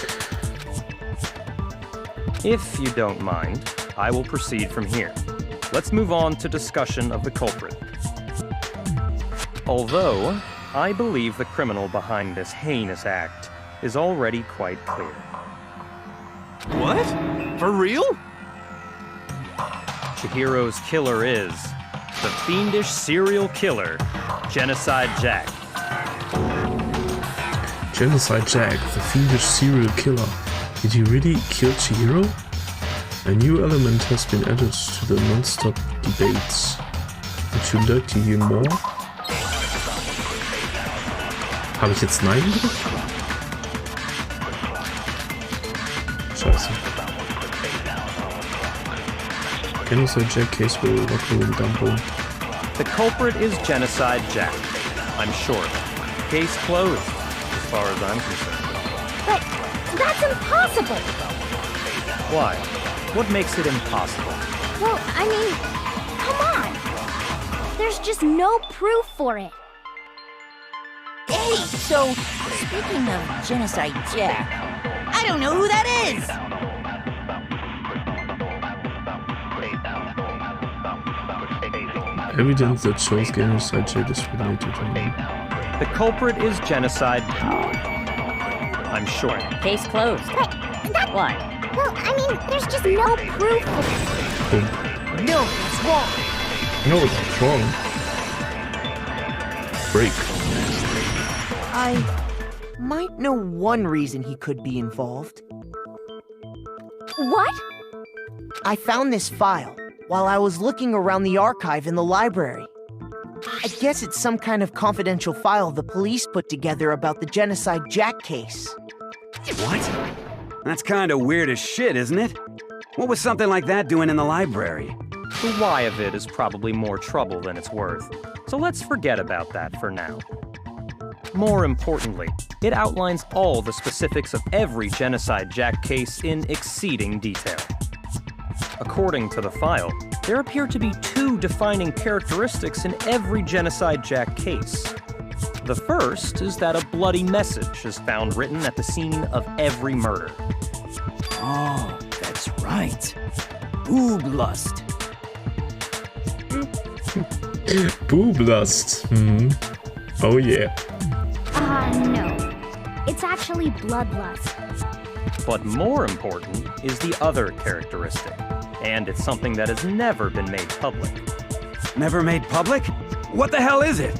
If you don't mind, I will proceed from here. Let's move on to discussion of the culprit. Although, I believe the criminal behind this heinous act is already quite clear. What? For real? Chihiro's killer is the fiendish serial killer, Genocide Jack. Genocide Jack, the fiendish serial killer. Did he really kill Chihiro? A new element has been added to the non-stop debates. Would you like to hear more? Habe ich jetzt Nein gedrückt? Scheiße. Genocide Jack case will locker room dump. The culprit is Genocide Jack. I'm sure. Case closed, as far as I'm concerned. But that's impossible! Why? What makes it impossible? Well, I mean, come on! There's just no proof for it. Hey, so, speaking of Genocide Jack, I don't know who that is! Evidence that shows Genocide Jack is related to him. The culprit is Genocide Jack. I'm sure. Case closed. Why? Well, I mean, there's just no proof for it. No, it's wrong. No, it's wrong. Break. I might know one reason he could be involved. What? I found this file while I was looking around the archive in the library. I guess it's some kind of confidential file the police put together about the Genocide Jack case. What? That's kind of weird as shit, isn't it? What was something like that doing in the library? The why of it is probably more trouble than it's worth, so let's forget about that for now. More importantly, it outlines all the specifics of every Genocide Jack case in exceeding detail. According to the file, there appear to be two defining characteristics in every Genocide Jack case. The first is that a bloody message is found written at the scene of every murder. Oh, that's right. Boob lust. Boob lust. Oh yeah. No. It's actually bloodlust. But more important is the other characteristic, and it's something that has never been made public. Never made public? What the hell is it?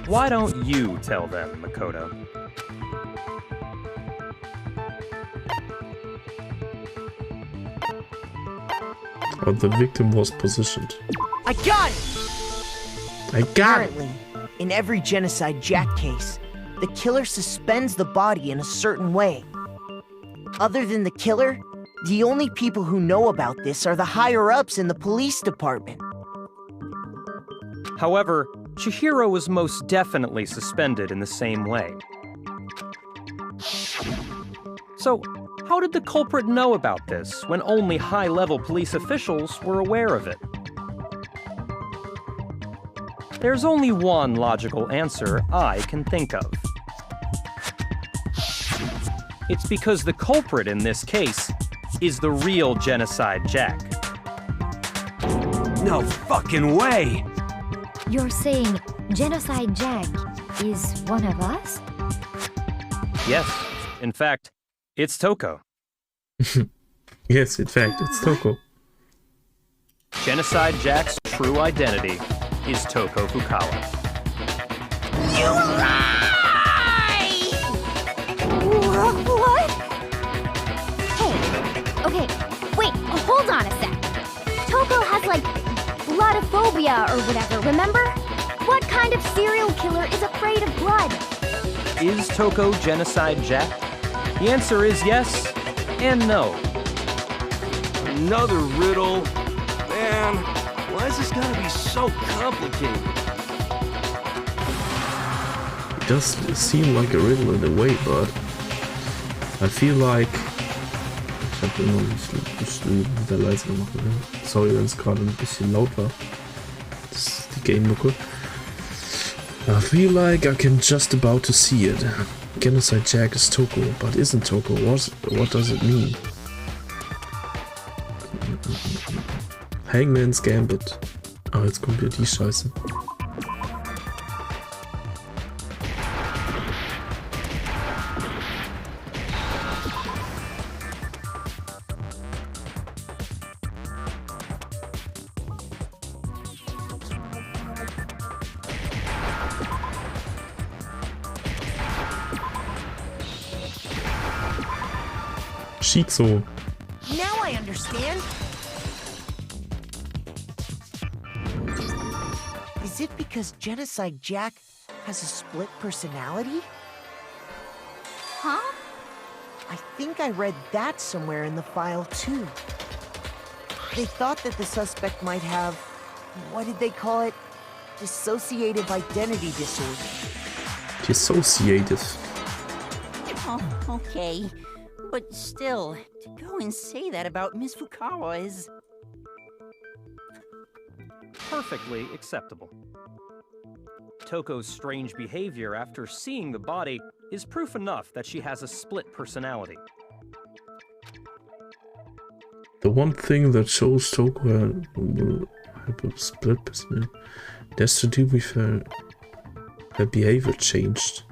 Why don't you tell them, Makoto? Or the victim was positioned. I got it! I got it. Apparently, in every Genocide Jack case, the killer suspends the body in a certain way. Other than the killer, the only people who know about this are the higher-ups in the police department. However, Chihiro was most definitely suspended in the same way. So, how did the culprit know about this when only high-level police officials were aware of it? There's only one logical answer I can think of. It's because the culprit in this case is the real Genocide Jack. No fucking way! You're saying Genocide Jack is one of us? Yes, in fact, it's Toko. Yes, in fact, it's Toko. Genocide Jack's true identity is Toko Fukawa. You lie! What? Hey, okay, wait, hold on a sec. Toko has, like, bloodophobia or whatever, remember? What kind of serial killer is afraid of blood? Is Toko Genocide Jack? The answer is yes and no. Another riddle? Man, why is this gotta be so complicated? It does seem like a riddle in a way, but I feel like... Ich habe immer nicht wieder leise gemacht. Ne? Sorry, wenn es gerade ein bisschen laut war. Das ist die Game-Mucke. I feel like I can just about to see it. Genocide Jack is Toko, but isn't Toko. What does it mean? Hangman's Gambit. Aber jetzt kommt wieder die Scheiße. Shizu. Now I understand. Is it because Genocide Jack has a split personality? Huh? I think I read that somewhere in the file too. They thought that the suspect might have, what did they call it? Dissociative identity disorder. Dissociative. Oh, okay. But still, to go and say that about Miss Fukawa is... Perfectly acceptable. Toko's strange behavior after seeing the body is proof enough that she has a split personality. The one thing that shows Toko will have a split personality has to do with her behavior changed.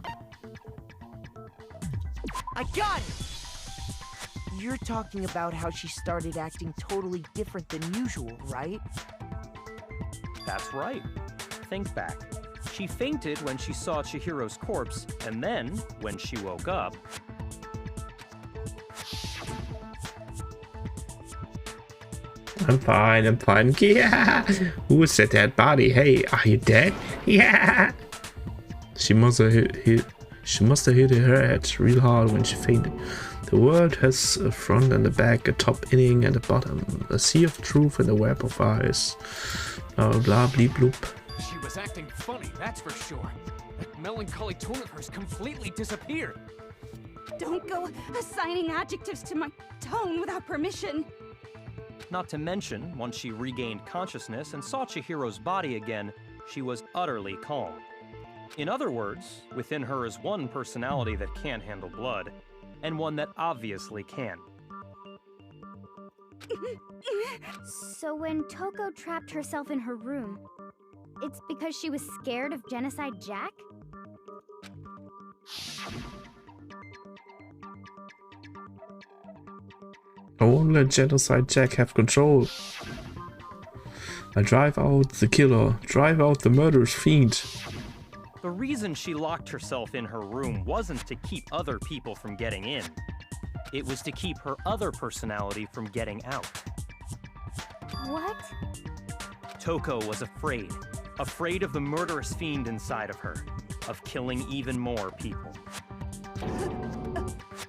I got it! You're talking about how she started acting totally different than usual, right? That's right. Think back. She fainted when she saw Chihiro's corpse, and then, when she woke up... I'm fine. Yeah! Who said that body? Hey, are you dead? Yeah! She must have hit her head real hard when she fainted. The world has a front and a back, a top inning and a bottom, a sea of truth and a web of eyes. Blah bleep bloop. She was acting funny, that's for sure. That melancholy tone of hers completely disappeared. Don't go assigning adjectives to my tone without permission. Not to mention, once she regained consciousness and saw Chihiro's body again, she was utterly calm. In other words, within her is one personality that can't handle blood, and one that obviously can. So when Toko trapped herself in her room, it's because she was scared of Genocide Jack? I won't let Genocide Jack have control. I drive out the killer, drive out the murderous fiend. The reason she locked herself in her room wasn't to keep other people from getting in. It was to keep her other personality from getting out. What? Toko was afraid. afraid of the murderous fiend inside of her, of killing even more people.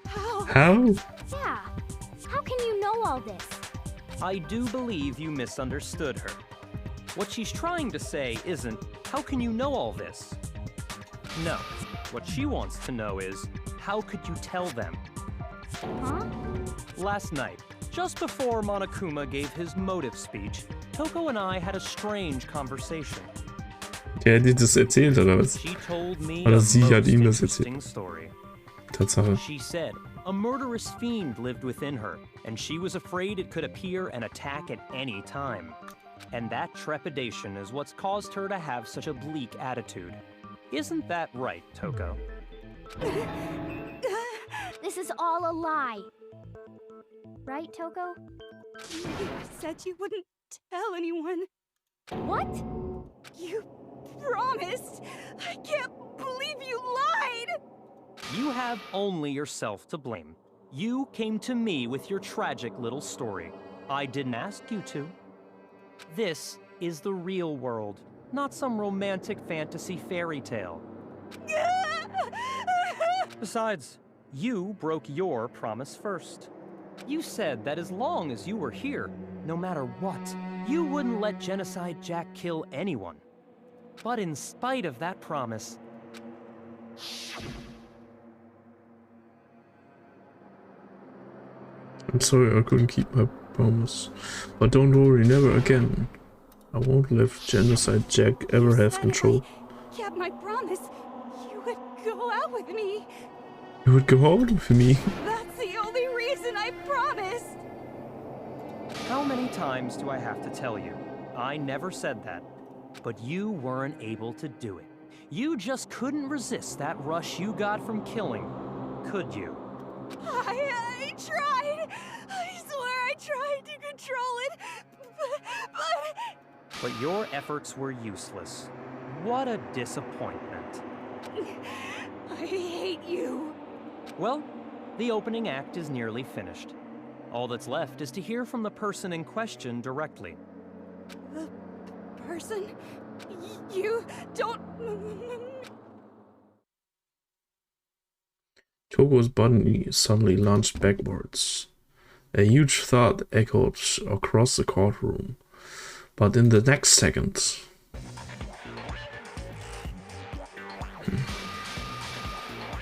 How? Yeah. How can you know all this? I do believe you misunderstood her. What she's trying to say isn't, how can you know all this? No. What she wants to know is, how could you tell them? Huh? Last night, just before Monokuma gave his motive speech, Toko and I had a strange conversation. Der hat dir das erzählt, oder was? She told me Oder a sie hat most ihm das interesting erzählt. story. Tatsache. She said a murderous fiend lived within her, and she was afraid it could appear and attack at any time. And that trepidation is what's caused her to have such a bleak attitude. Isn't that right, Toko? This is all a lie. Right, Toko? You said you wouldn't tell anyone. What? You promised. I can't believe you lied. You have only yourself to blame. You came to me with your tragic little story. I didn't ask you to. This is the real world, not some romantic fantasy fairy tale. Besides, you broke your promise first. You said that as long as you were here, no matter what, you wouldn't let Genocide Jack kill anyone. But in spite of that promise, I'm sorry I couldn't keep my promise. But don't worry, never again. I won't let Genocide Jack ever have control. Kept my promise. You would go out with me. You would go out with me? That's the only reason I promised. how many times do I have to tell you? I never said that. But you weren't able to do it. You just couldn't resist that rush you got from killing, could you? I tried. I swear I tried to control it, But your efforts were useless. What a disappointment. I hate you. Well, the opening act is nearly finished. All that's left is to hear from the person in question directly. The person? You don't... Togo's body suddenly lunged backwards. A huge thud echoed across the courtroom. But in the next second...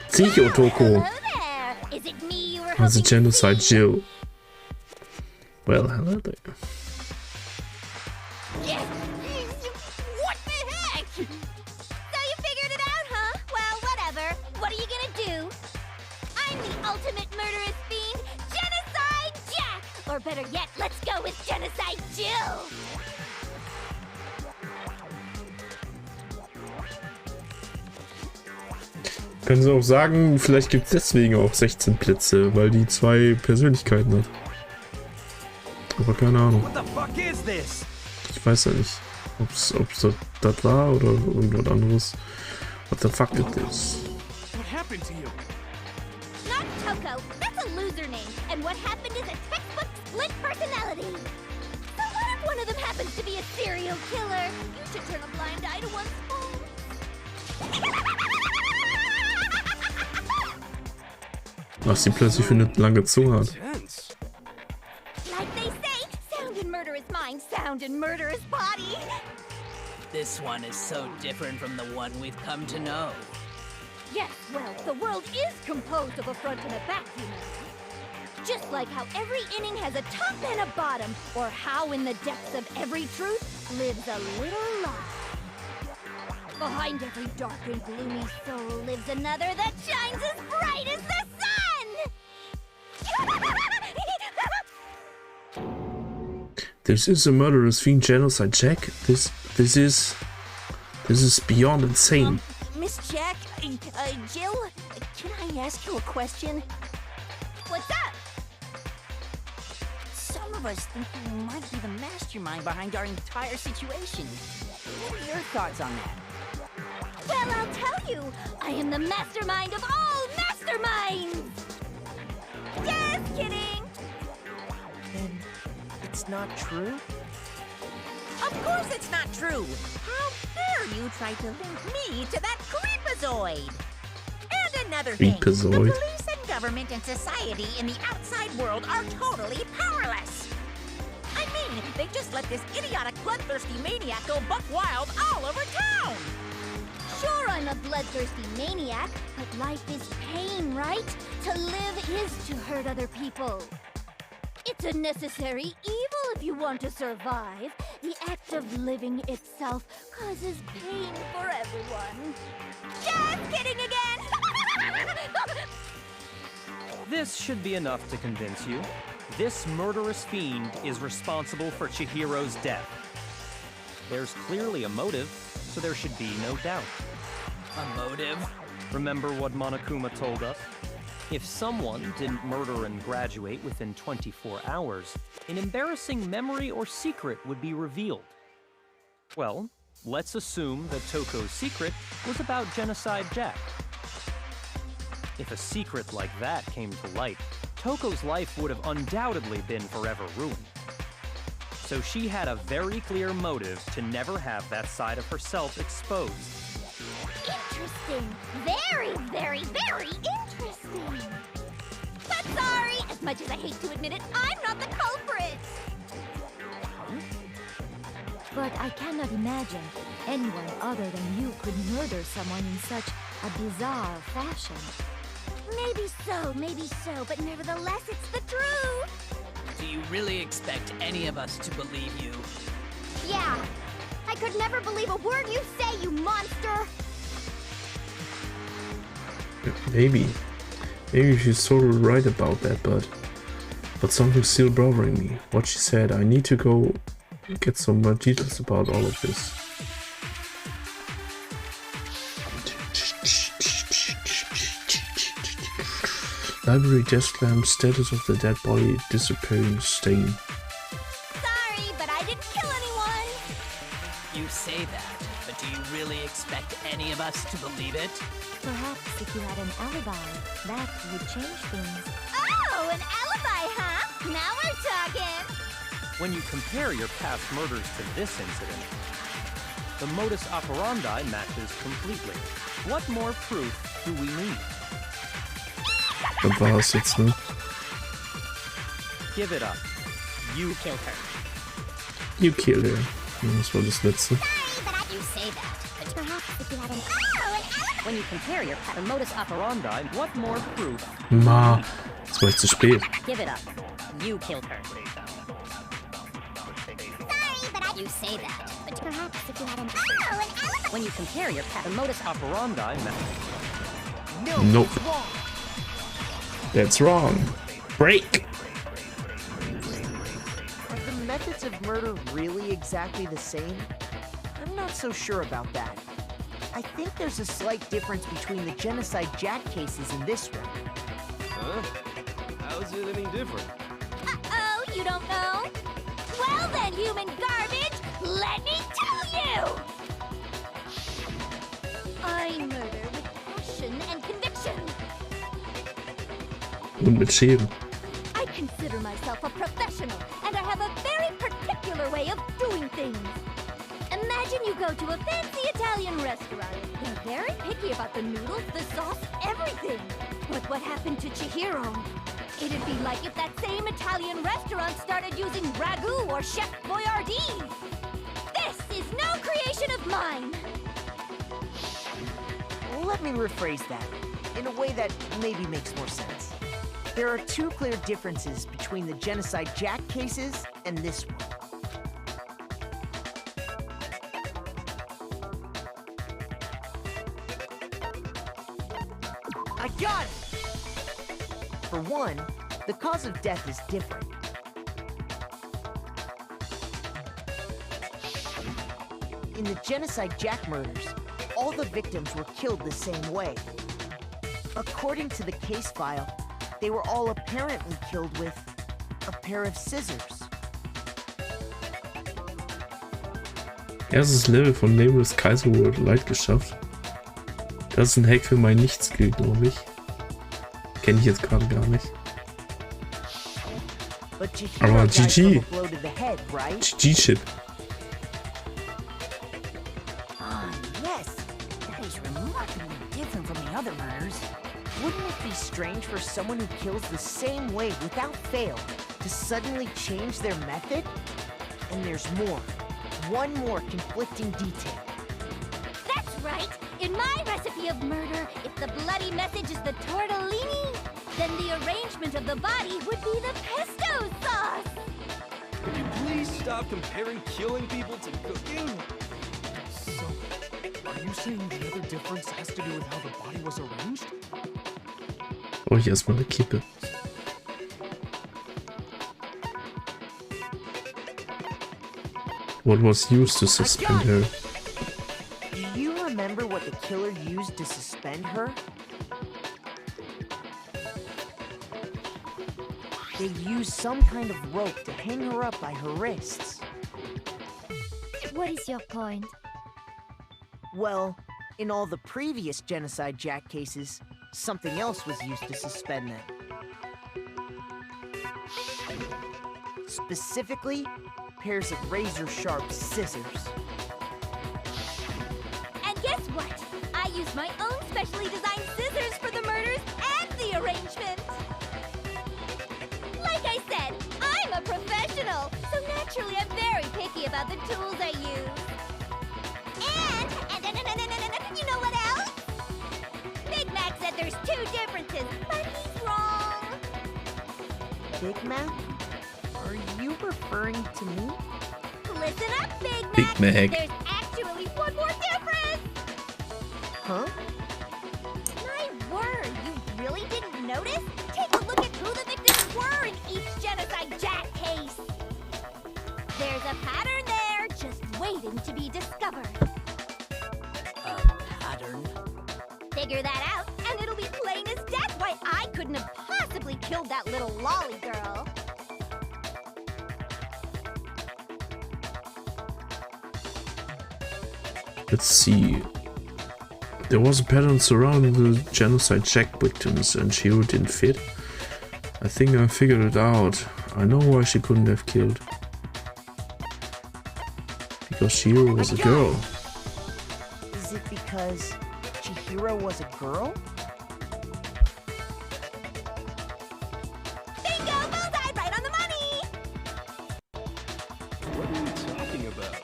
Psycho Toko! Is it me you were As a hoping to genocide see? Jill. Well, hello there. Yes. What the heck? So you figured it out, huh? Well, whatever. What are you gonna do? I'm the ultimate murderous fiend, Genocide Jack! Or better yet, let's go with Genocide Jill! Können Sie auch sagen, vielleicht gibt es deswegen auch 16 Plätze, weil die 2 Persönlichkeiten hat. Aber keine Ahnung. What the fuck is this? Ich weiß ja nicht, ob's das war oder irgendwas anderes. What the fuck is this? What happened to you? Not Toko. That's a loser name. And what happened is a textbook split personality. So what if one of them happens to be a serial killer? You should turn a blind eye to one's faults. Was sie plötzlich für eine lange Zunge hat. Like they say, sound in murderous mind, sound in murderous body. This one is so different from the one we've come to know. Yes, well, the world is composed of a front and a back, you know. Just like how every inning has a top and a bottom, or how in the depths of every truth lives a little lie. Behind every dark and gloomy soul lives another that shines as bright as the sun! This is a murderous fiend Genocide Jack. This is beyond insane. Miss Jack, Jill, can I ask you a question? What's up? Some of us think you might be the mastermind behind our entire situation. What are your thoughts on that? Well, I'll tell you. I am the mastermind of all masterminds! Just kidding! It's not true? Of course it's not true. How dare you try to link me to that creepazoid? And another thing, the Creepazoid. police and government and society in the outside world are totally powerless. I mean, they just let this idiotic bloodthirsty maniac go buck wild all over town. Sure, I'm a bloodthirsty maniac, but life is pain, right? To live is to hurt other people. It's a necessary evil if you want to survive. The act of living itself causes pain for everyone. Just kidding again! This should be enough to convince you. This murderous fiend is responsible for Chihiro's death. There's clearly a motive, so there should be no doubt. A motive? Remember what Monokuma told us? If someone didn't murder and graduate within 24 hours, an embarrassing memory or secret would be revealed. Well, let's assume that Toko's secret was about Genocide Jack. If a secret like that came to light, Toko's life would have undoubtedly been forever ruined. So she had a very clear motive to never have that side of herself exposed. Interesting. Very, very, very interesting. But sorry, as much as I hate to admit it, I'm not the culprit. But I cannot imagine anyone other than you could murder someone in such a bizarre fashion. Maybe so, but nevertheless, it's the truth. Do you really expect any of us to believe you? Yeah. I could never believe a word you say, you monster. Maybe she's totally right about that, but something's still bothering me. What she said, I need to go get some more details about all of this. Library desk lamp, status of the dead body, disappearing stain. Sorry, but I didn't kill anyone. You say that, but do you really expect any of us to believe it? Perhaps if you had an alibi, that would change things. Oh, an alibi, huh? Now we're talking. When you compare your past murders to this incident, the modus operandi matches completely. What more proof do we need? Und war es jetzt, ne? Give it up. You killed her. You killed her. Das war das letzte. You say that, but perhaps if you had an When you compare your modus operandi, what more proof? Ma, jetzt war ich zu spät. Give it up. You killed her. You say that, but perhaps if you had an When you compare your modus operandi, Nope. That's wrong. Break! Are the methods of murder really exactly the same? I'm not so sure about that. I think there's a slight difference between the Genocide Jack cases in this one. Huh? How is it any different? Uh-oh, you don't know? Well then, human garbage, let me tell you! I murder with passion and conviction. Und mit Scheren. I consider myself a professional, and I have a very particular way of doing things. Imagine you go to a fancy Italian restaurant. They're very picky about the noodles, the sauce, everything. But what happened to Chihiro? It'd be like if that same Italian restaurant started using ragu or Chef Boyardee. This is no creation of mine. Let me rephrase that in a way that maybe makes more sense. There are two clear differences between the Genocide Jack cases and this one. I got it! For one, the cause of death is different. In the Genocide Jack murders, all the victims were killed the same way. According to the case file, they were all apparently killed with a pair of scissors. Erstes Level von Nameless Kaiser World Light geschafft. Das ist ein Hack für mein Nicht-Skill, glaube ich. Kenne ich jetzt gerade gar nicht. Aber GG. GG-Shit. other murders. Wouldn't it be strange for someone who kills the same way without fail to suddenly change their method? And there's more. One more conflicting detail. That's right! In my recipe of murder, if the bloody message is the tortellini, then the arrangement of the body would be the pesto sauce! Could you please stop comparing killing people to cooking? So, are you saying the other difference has to do with how the body was arranged? Oh, hier erstmal eine Kippe. What was used to suspend her? Do you remember what the killer used to suspend her? They used some kind of rope to hang her up by her wrists. What is your point? Well, in all the previous Genocide Jack cases, something else was used to suspend them. Specifically, pairs of razor-sharp scissors. And guess what? I used my own specially designed scissors for the murders and the arrangement! Like I said, I'm a professional, so naturally I'm very picky about the tools I use. And you know what else? Big Mac said there's 2 differences, but he's wrong. Big Mac? Are you referring to me? Listen up, Big Mac! Big Mac. There's actually one more difference! Huh? My word, you really didn't notice? Take a look at who the victims were in each Genocide Jack case. There's a pattern there, just waiting to be discovered. Pattern? Figure that out, and it'll be plain as death why I couldn't have possibly killed that little lolly girl. Let's see. There was a pattern surrounding the Genocide Jack victims and Shiro didn't fit. I think I figured it out. I know why she couldn't have killed. Because Shiro was a girl. Is it because Chihiro was a girl? Bingo! Bullseye! Right on the money! What are you talking about?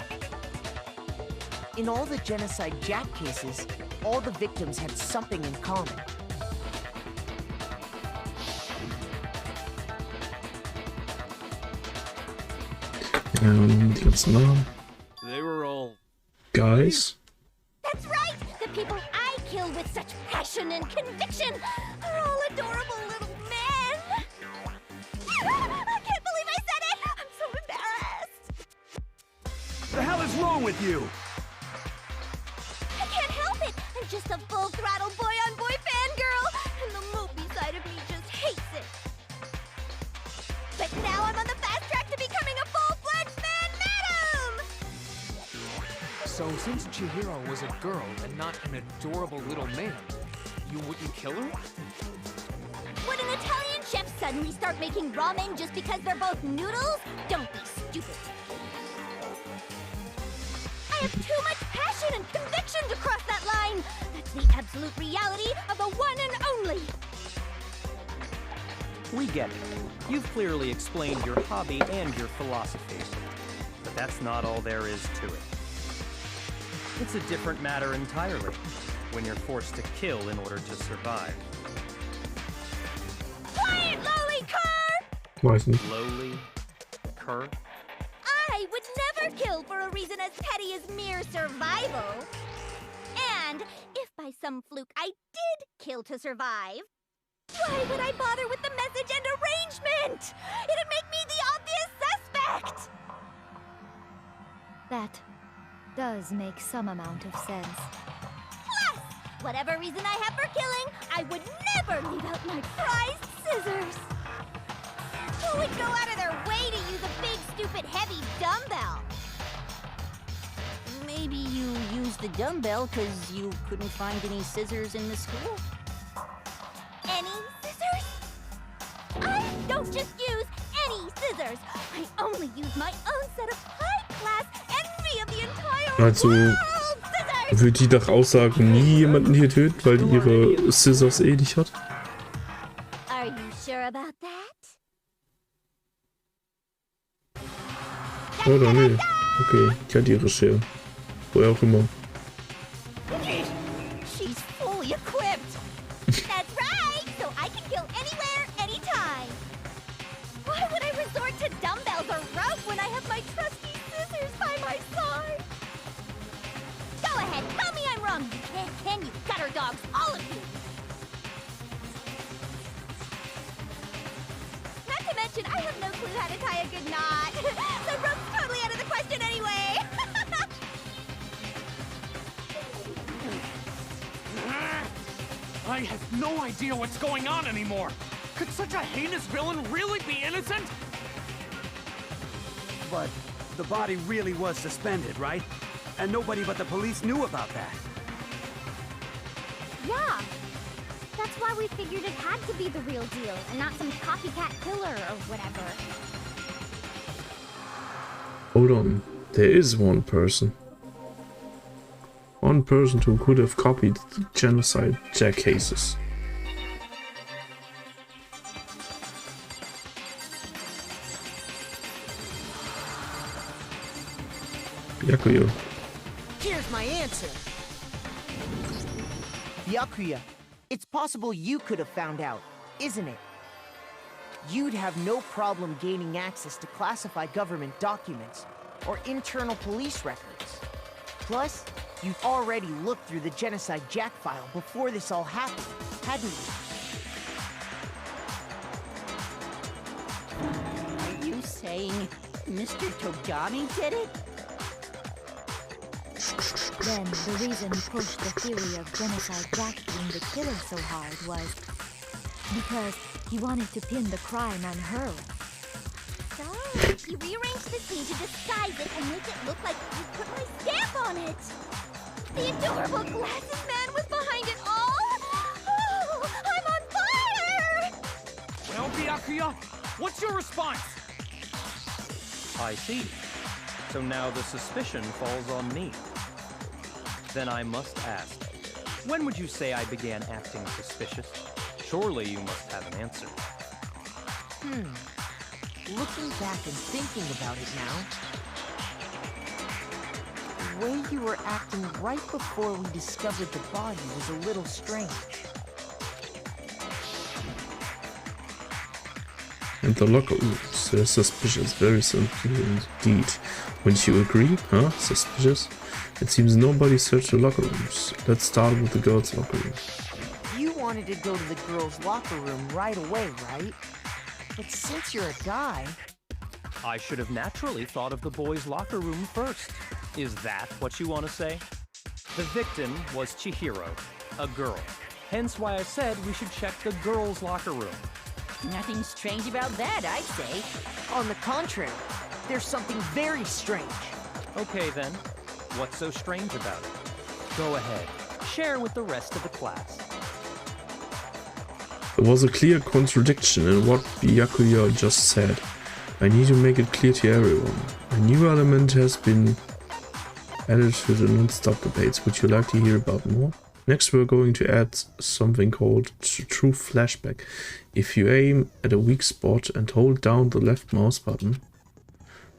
In all the Genocide Jack cases, all the victims had something in common. Die ganzen Namen. They were all Guys. That's right! The people I kill with such passion and conviction are all adorable little men! I can't believe I said it! I'm so embarrassed! The hell is wrong with you? I can't help it! I'm just a full-throttle boy-on-boy fangirl, and the movie side of me just hates it. But now I'm on the fast track to becoming a full-fledged man-madam! So since Chihiro was a girl and not an adorable little man, you wouldn't kill her? Would an Italian chef suddenly start making ramen just because they're both noodles? Don't be stupid. I have too much passion and conviction to cross that line. That's the absolute reality of the one and only. We get it. You've clearly explained your hobby and your philosophy. But that's not all there is to it. It's a different matter entirely, when you're forced to kill in order to survive. Quiet, lowly cur! Weiß nicht. Lowly? Cur? I would never kill for a reason as petty as mere survival. And if by some fluke I did kill to survive, why would I bother with the message and arrangement? It'd make me the obvious suspect! That does make some amount of sense. Plus, whatever reason I have for killing, I would never leave out my prized scissors. Who would go out of their way to use a big, stupid, heavy dumbbell? Maybe you used the dumbbell because you couldn't find any scissors in the school? Any scissors? I don't just use any scissors. I only use my own set of high-class, envy of the entire Also, world scissors! Würde die nach Aussagen nie jemanden hier töten, weil die ihre Scissors eh nicht hat? Are you sure about that? Oder nee? Okay, die hat ihre Schere. Woher auch immer. She's fully equipped. That's right, so I can kill anywhere, anytime. Why would I resort to dumbbells or rope when I have my trusty scissors by my side? Go ahead, tell me I'm wrong, you can you gutter dogs, all of you. Not to mention, I have no clue how to tie a good knot. The rope's totally out of the question anyway. I have no idea what's going on anymore. Could such a heinous villain really be innocent? But the body really was suspended, right? And nobody but the police knew about that. Yeah. That's why we figured it had to be the real deal and not some copycat killer or whatever. Hold on. There is one person. One person who could have copied the genocide Jack cases. Byakuya. Here's my answer. Byakuya, it's possible you could have found out, isn't it? You'd have no problem gaining access to classified government documents or internal police records. Plus, you've already looked through the Genocide Jack file before this all happened, hadn't you? Are you saying Mr. Togami did it? Then the reason he pushed the theory of Genocide Jack being the killer so hard was because he wanted to pin the crime on her. So, he rearranged the scene to disguise it and make it look like he put my stamp on it. The adorable glasses man was behind it all. Oh, I'm on fire! Well, Byakuya, what's your response? I see. So now the suspicion falls on me. Then I must ask, when would you say I began acting suspicious? Surely you must have an answer. Looking back and thinking about it now, the way you were acting right before we discovered the body was a little strange. And the locker rooms, they're suspicious, very simply indeed. Wouldn't you agree, huh? Suspicious? It seems nobody searched the locker rooms. Let's start with the girls' locker room. You wanted to go to the girls' locker room right away, right? But since you're a guy... I should have naturally thought of the boys' locker room first. Is that what you want to say? The victim was Chihiro, a girl. Hence why I said we should check the girls' locker room. Nothing strange about that, I'd say. On the contrary, there's something very strange. Okay then, what's so strange about it? Go ahead, share with the rest of the class. There was a clear contradiction in what Byakuya just said. I need to make it clear to everyone. A new element has been added to the non-stop debates. Would you like to hear about more? Next we're going to add something called true flashback. If you aim at a weak spot and hold down the left mouse button,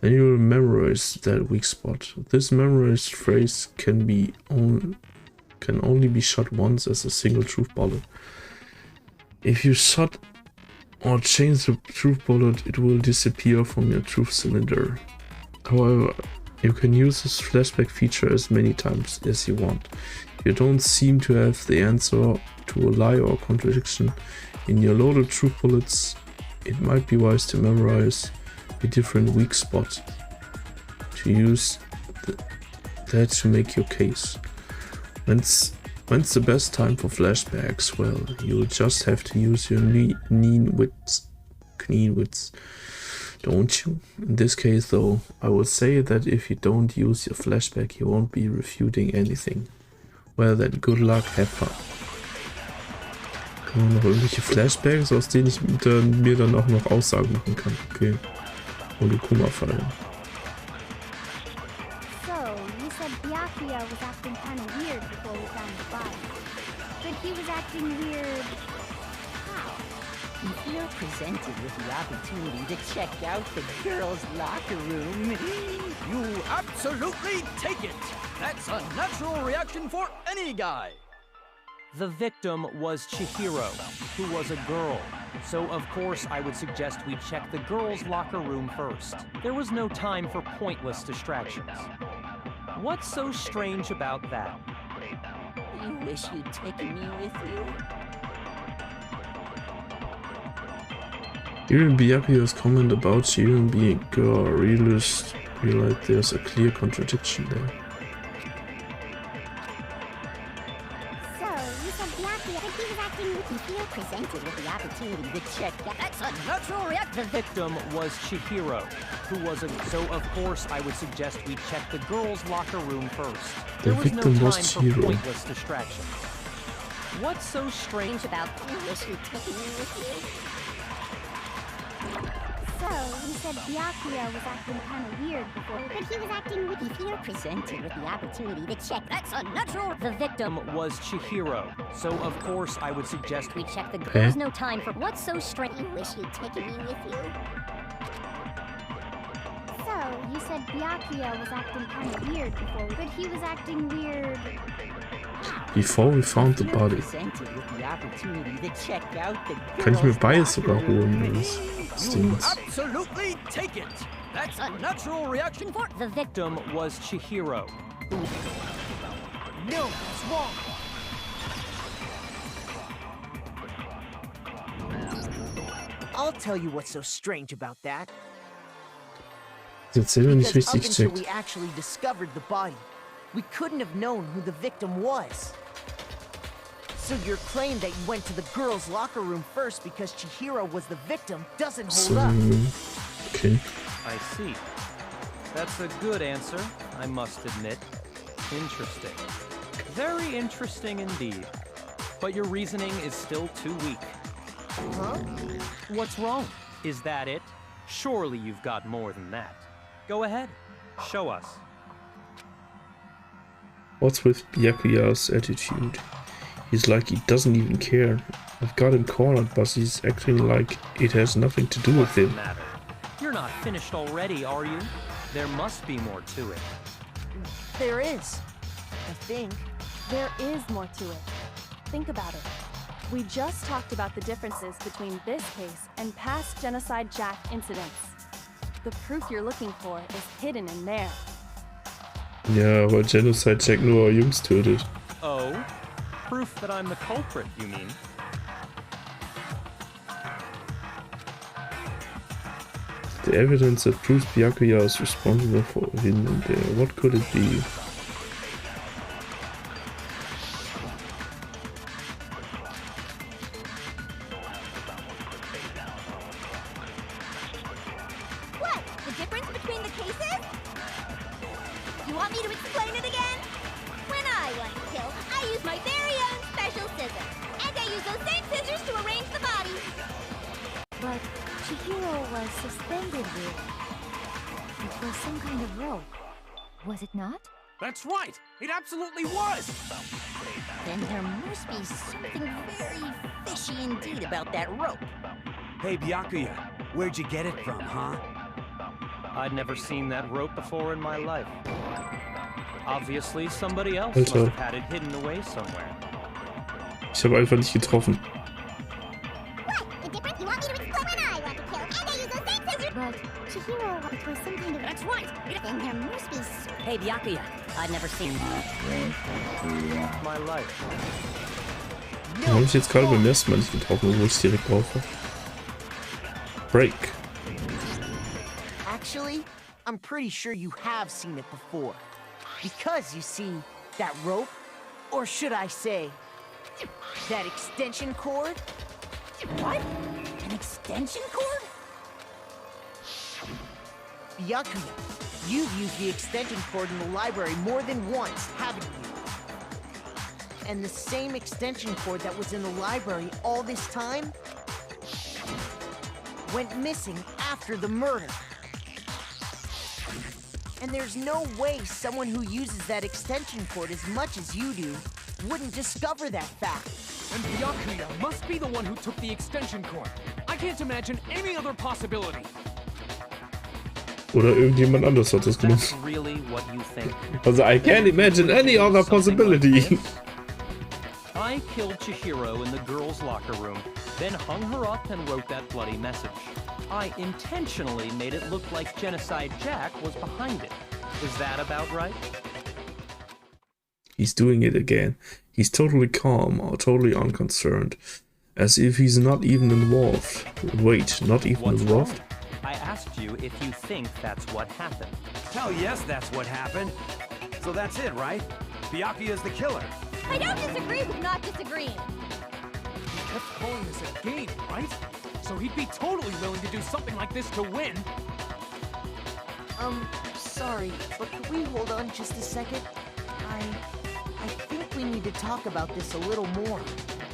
then you will memorize that weak spot. This memorized phrase can only be shot once as a single truth bullet. If you shot or change the truth bullet, it will disappear from your truth cylinder. However, you can use this flashback feature as many times as you want. If you don't seem to have the answer to a lie or contradiction in your loaded truth bullets, it might be wise to memorize a different weak spot to use that to make your case. When's the best time for flashbacks? Well, you'll just have to use your knee wits, don't you? In this case though, I would say that if you don't use your flashback, you won't be refuting anything. Well then, good luck, have fun. Haben wir noch irgendwelche Flashbacks, aus denen ich mir dann auch noch Aussagen machen kann? Okay. Monokuma-Fall. So, you said Byakuya was acting kind of weird weird. How? If you're presented with the opportunity to check out the girls' locker room, You absolutely take it! That's a natural reaction for any guy! The victim was Chihiro, who was a girl. So of course I would suggest we check the girls' locker room first. There was no time for pointless distractions. What's so strange about that? you wish you'd taken me with you. Even Byakuya's comment about Shion being a girl realized there's a clear contradiction there. So, you said Byakuya, but he was acting with you feel presented with the opportunity to check that. That's a natural reaction! The victim was Chihiro, who was a... So of course I would suggest we check the girls' locker room first. There was no time for pointless distractions. What's so strange about... You wish you'd taken me with you. So, you said Byakuya was acting kind of weird before, but he was acting with you feel presented with the opportunity to check. That's a natural... The victim was Chihiro, so of course I would suggest we check the... Okay. There's no time for... What's so strange? You wish you'd taken me with you. So, you said Byakuya was acting kind of weird before, but he was acting weird... Before we found the body. Kann ich mir beides sogar holen, wenn es You absolutely take it! That's a natural reaction for... The victim was Chihiro. No, it's wrong. I'll tell you what's so strange about that. Jetzt selber nicht Because richtig up until gecheckt. we actually discovered the body, we couldn't have known who the victim was. So your claim that you went to the girls' locker room first because Chihiro was the victim doesn't hold up. Okay. I see. That's a good answer, I must admit. Interesting. Very interesting indeed. But your reasoning is still too weak. Huh? What's wrong? Is that it? Surely you've got more than that. Go ahead. Show us. What's with Byakuya's attitude? He's like he doesn't even care. I've got him cornered, but he's acting like it has nothing to do with him. What's the matter? You're not finished already, are you? There must be more to it. There is. I think. There is more to it. Think about it. We just talked about the differences between this case and past Genocide Jack incidents. The proof you're looking for is hidden in there. Ja, weil Genocide Jack nur Jungs tötet. Oh? Proof that I'm the culprit, you mean? The evidence that proves Byakuya is responsible for him and there. What could it be? What? The difference between the cases? You want me to explain it again? When I want to kill, I use my very own special scissors. And I use those same scissors to arrange the body. But Chihiro was suspended with... It was some kind of rope. Was it not? That's right! It absolutely was! Then there must be something very fishy indeed about that rope. Hey, Byakuya, where'd you get it from, huh? I'd never seen that rope before in my life. Obviously, somebody else Alter. must have had it hidden away somewhere. Ich habe einfach nicht getroffen. The difference? You want me to explain when I want to kill, and I use those same scissors? But Chihiro, it was some kind of... That's right! Then there must be... Hey, Byakuya, I've never seen My life. Den habe ich jetzt gerade beim ersten Mal nicht getroffen, obwohl ich direkt drauf war. Break. Actually, I'm pretty sure you have seen it before. Because, you see, that rope, or should I say, that extension cord? What? An extension cord? Byakuya, you've used the extension cord in the library more than once, haven't you? And the same extension cord that was in the library all this time went missing after the murder. And there's no way someone who uses that extension cord as much as you do wouldn't discover that fact. And Byakuya must be the one who took the extension cord. I can't imagine any other possibility. Oder irgendjemand anders hat das genommen. That's really what you think? Also, I can't imagine any other possibility. I killed Chihiro in the girls' locker room, then hung her up and wrote that bloody message. I intentionally made it look like Genocide Jack was behind it. Is that about right? He's doing it again. He's totally calm or totally unconcerned. As if he's not even involved. Wait, not even What's involved? wrong? I asked you if you think that's what happened. Hell yes, that's what happened. So that's it, right? Byakuya's the killer. I don't disagree with not disagreeing. He kept calling this a game, right? So he'd be totally willing to do something like this to win. Sorry, but could we hold on just a second? I think we need to talk about this a little more.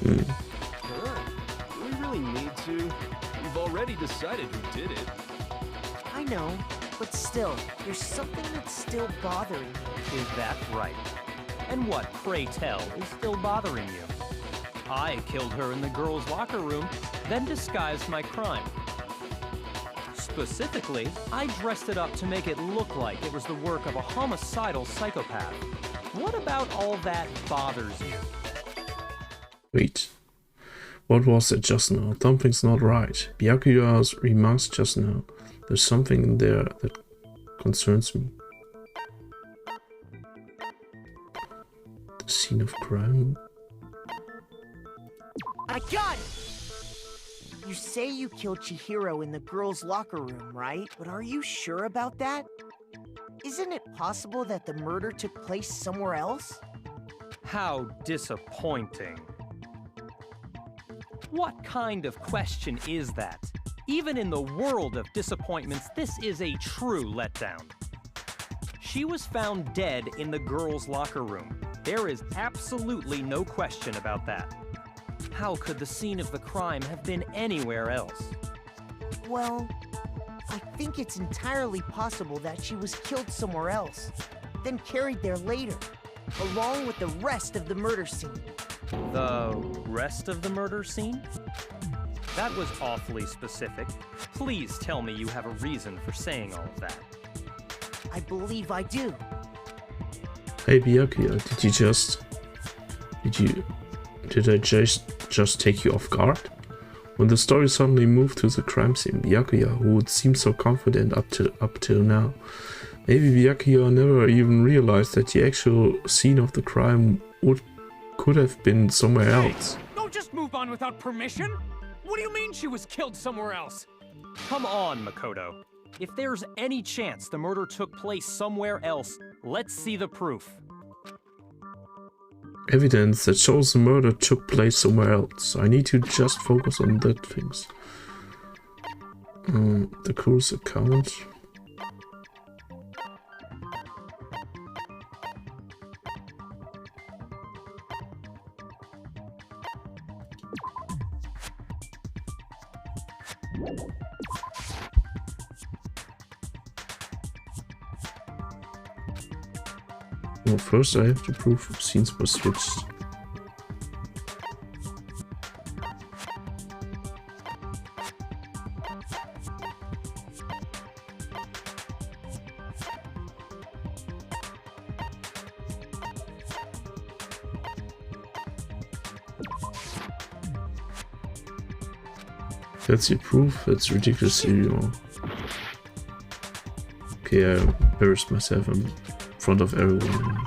Sure. Do we really need to? We've already decided who did it. I know, but still, there's something that's still bothering me. Is that right? And what, pray tell, is still bothering you? I killed her in the girls' locker room, then disguised my crime. Specifically, I dressed it up to make it look like it was the work of a homicidal psychopath. What about all that bothers you? Wait. What was it just now? Something's not right. Byakuya's remarks just now. There's something in there that concerns me. The scene of crime? I got it! You say you killed Chihiro in the girls' locker room, right? But are you sure about that? Isn't it possible that the murder took place somewhere else? How disappointing. What kind of question is that? Even in the world of disappointments, this is a true letdown. She was found dead in the girls' locker room. There is absolutely no question about that. How could the scene of the crime have been anywhere else? Well, I think it's entirely possible that she was killed somewhere else, then carried there later, along with the rest of the murder scene. The rest of the murder scene? That was awfully specific. Please tell me you have a reason for saying all of that. I believe I do. Hey Byakuya, did I just take you off guard? When the story suddenly moved to the crime scene, Byakuya, who would seem so confident up till now, maybe Byakuya never even realized that the actual scene of the crime could have been somewhere else. Don't just move on without permission! What do you mean she was killed somewhere else? Come on, Makoto. If there's any chance the murder took place somewhere else, let's see the proof. Evidence that shows the murder took place somewhere else. I need to just focus on that things. The cruise account. Well, first I have to prove scenes were switched. That's your proof? That's ridiculously wrong. Okay, I embarrassed myself in front of everyone.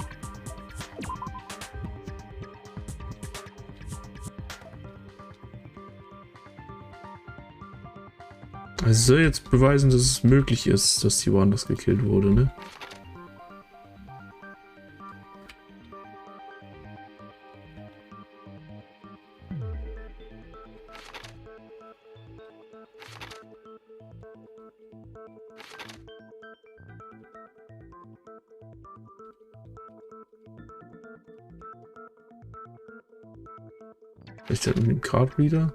Also soll jetzt beweisen, dass es möglich ist, dass die woanders gekillt wurde, ne? Vielleicht halt mit dem Card Reader.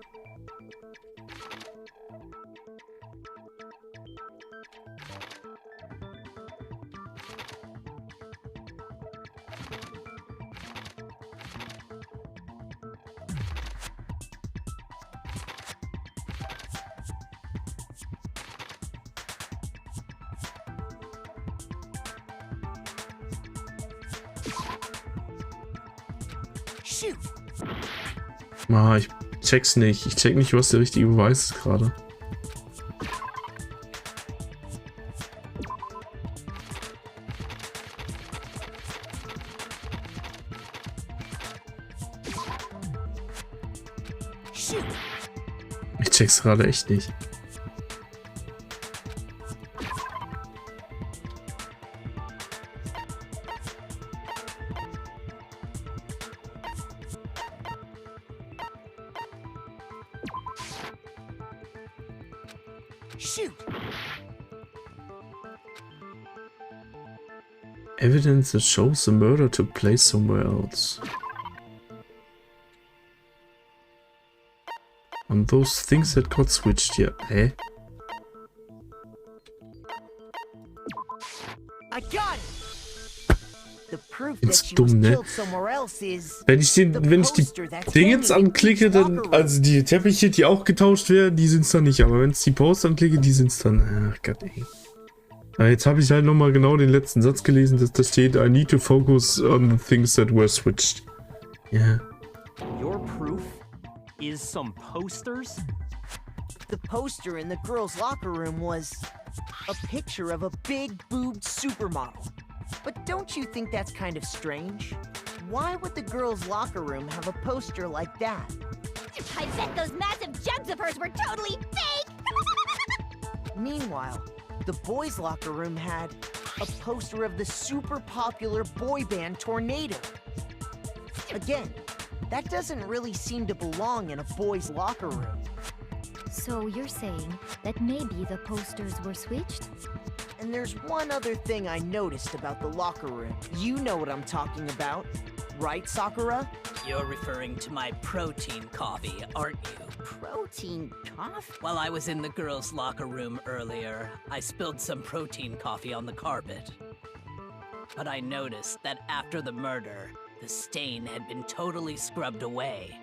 Ich check's nicht. Ich check nicht, was der richtige Beweis ist gerade. Ich check's gerade echt nicht. Evidence that shows the murder took place somewhere else. On those things that got switched here. Hä? I got it. The proof Ist that she dumm, was ne? killed somewhere else is Wenn ich die Dingens anklicke, dann, also die Teppiche, die auch getauscht werden, die sind's dann nicht. Aber wenn ich die Post anklicke, die sind's dann. Ach Gott, ey. Jetzt habe ich halt nochmal genau den letzten Satz gelesen, dass da steht, I need to focus on the things that were switched. Yeah. Your proof is some posters? the poster in the girls' locker room was a picture of a big-boobed supermodel. But don't you think that's kind of strange? Why would the girls' locker room have a poster like that? I bet those massive jugs of hers were totally fake! Meanwhile, the boys' locker room had a poster of the super popular boy band Tornado. Again, that doesn't really seem to belong in a boys' locker room. So you're saying that maybe the posters were switched? And there's one other thing I noticed about the locker room. You know what I'm talking about, right, Sakura? You're referring to my protein coffee, aren't you? Protein coffee? While I was in the girls' locker room earlier, I spilled some protein coffee on the carpet. But I noticed that after the murder, the stain had been totally scrubbed away.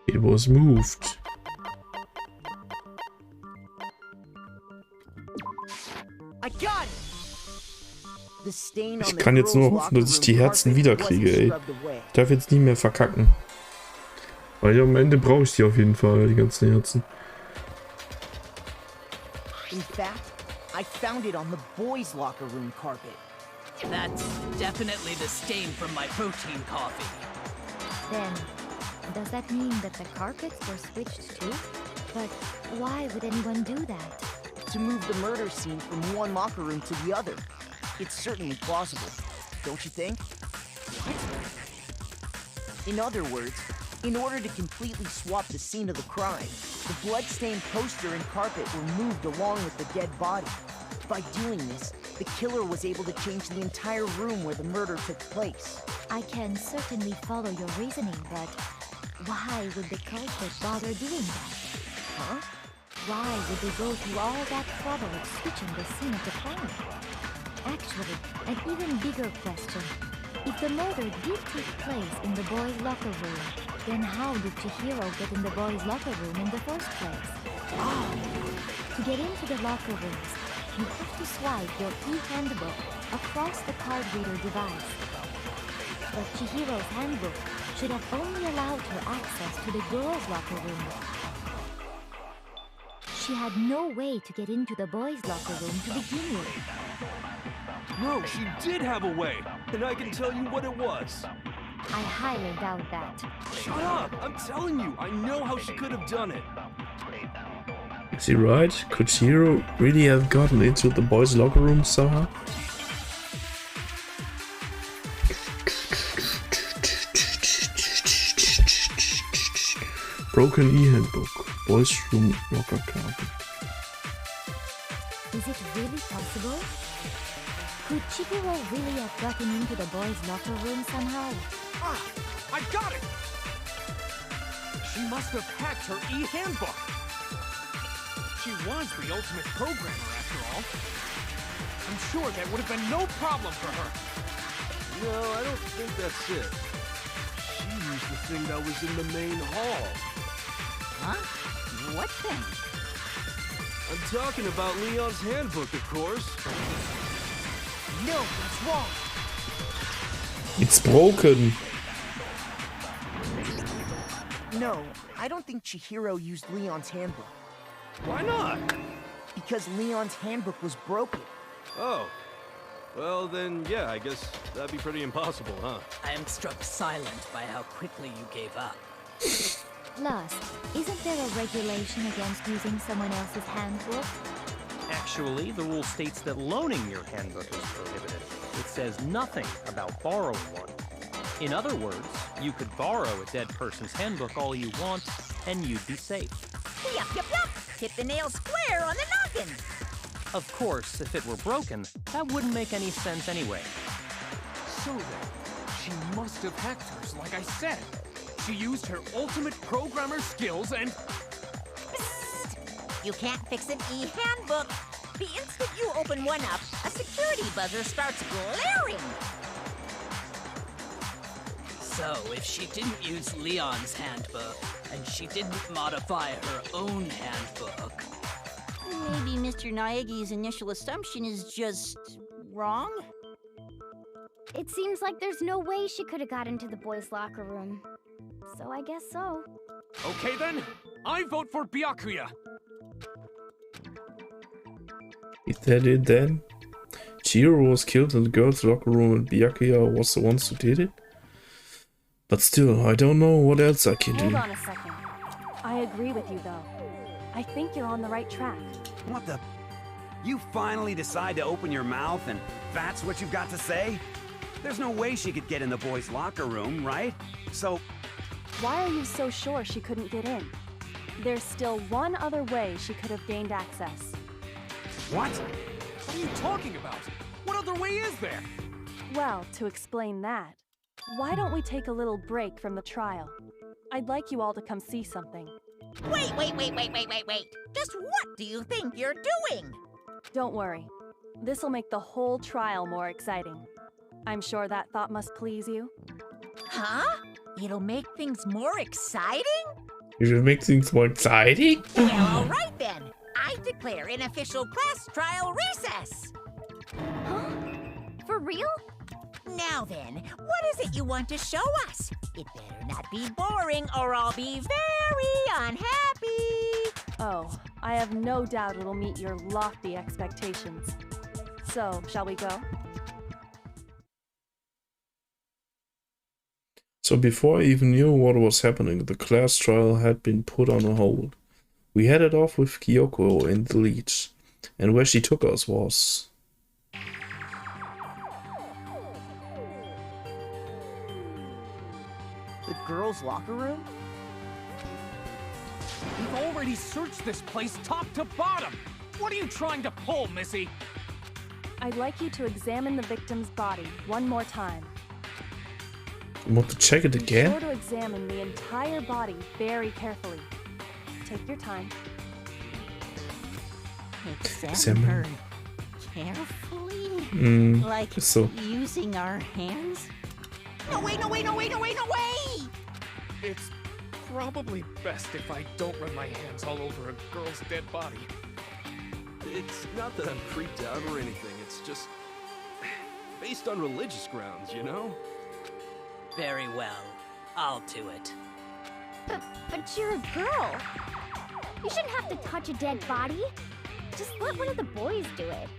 It was moved. I got it! The stain on Ich the kann jetzt nur girls' hoffen, dass ich die locker room Herzen carpet wiederkriege, wasn't ey. scrubbed away. Ich darf jetzt nie mehr verkacken. Weil am Ende brauche ich die auf jeden Fall, die ganzen Herzen. In fact, I found it on the boys' locker room carpet. That's definitely the stain from my protein coffee. Then, does that mean that the carpets were switched too? But why would anyone do that? To move the murder scene from one locker room to the other. It's certainly plausible, don't you think? In other words, in order to completely swap the scene of the crime, the blood-stained poster and carpet were moved along with the dead body. By doing this, the killer was able to change the entire room where the murder took place. I can certainly follow your reasoning, but why would the culprit bother doing that? Huh? Why would they go through all that trouble of switching the scene of the crime? Actually, an even bigger question. If the murder did take place in the boys' locker room, then how did Chihiro get in the boys' locker room in the first place? To get into the locker rooms, you have to swipe your e-handbook across the card reader device. But Chihiro's handbook should have only allowed her access to the girls' locker room. She had no way to get into the boys' locker room to begin with. No, she did have a way, and I can tell you what it was. I highly doubt that. Shut up! I'm telling you, I know how she could have done it. Is he right? Could Chihiro really have gotten into the boys' locker room somehow? Broken e-handbook. Boys' room locker card. Is it really possible? Could Chihiro really have gotten into the boys' locker room somehow? Ah! I got it! She must have hacked her e-handbook. She was the ultimate programmer, after all. I'm sure that would have been no problem for her. No, I don't think that's it. She used the thing that was in the main hall. Huh? What thing? I'm talking about Leon's handbook, of course. No, that's wrong. It's broken. No, I don't think Chihiro used Leon's handbook. Why not? Because Leon's handbook was broken. Oh. Well, then, yeah, I guess that'd be pretty impossible, huh? I am struck silent by how quickly you gave up. Plus, isn't there a regulation against using someone else's handbook? Actually, the rule states that loaning your handbook is prohibited. It says nothing about borrowing one. In other words, you could borrow a dead person's handbook all you want, and you'd be safe. Yup, yup, yup. Hit the nail square on the noggin. Of course, if it were broken, that wouldn't make any sense anyway. So then, she must have hacked hers, like I said. She used her ultimate programmer skills and... Psst. You can't fix an e-handbook. The instant you open one up, a security buzzer starts glaring. So, if she didn't use Leon's handbook, and she didn't modify her own handbook... Maybe Mr. Naegi's initial assumption is just wrong? It seems like there's no way she could have got into the boys' locker room. So I guess so. Okay then, I vote for Byakuya. Is that it then? Chihiro was killed in the girls' locker room and Byakuya was the ones who did it? But still, I don't know what else I can do. Hold on a second. I agree with you, though. I think you're on the right track. What the? You finally decide to open your mouth and that's what you've got to say? There's no way she could get in the boys' locker room, right? So... Why are you so sure she couldn't get in? There's still one other way she could have gained access. What? What are you talking about? What other way is there? Well, to explain that, why don't we take a little break from the trial? I'd like you all to come see something. Wait. Just what do you think you're doing? Don't worry. This'll make the whole trial more exciting. I'm sure that thought must please you. Huh? It'll make things more exciting? You should make things more exciting? Well, all right then. I declare an official class trial recess. Huh? For real? Now then, what is it you want to show us? It better not be boring or I'll be very unhappy. Oh, I have no doubt it'll meet your lofty expectations. So, shall we go? So before I even knew what was happening, the class trial had been put on hold. We headed off with Kyoko in the lead, and where she took us was... The girls' locker room? We've already searched this place top to bottom. What are you trying to pull, Missy? I'd like you to examine the victim's body one more time. You want to check it Be again? sure to examine the entire body very carefully. Take your time. Examine her carefully? Like so. using our hands? No way! It's probably best if I don't run my hands all over a girl's dead body. It's not that I'm creeped out or anything, it's just based on religious grounds, you know? Very well. I'll do it. But you're a girl. You shouldn't have to touch a dead body. Just let one of the boys do it.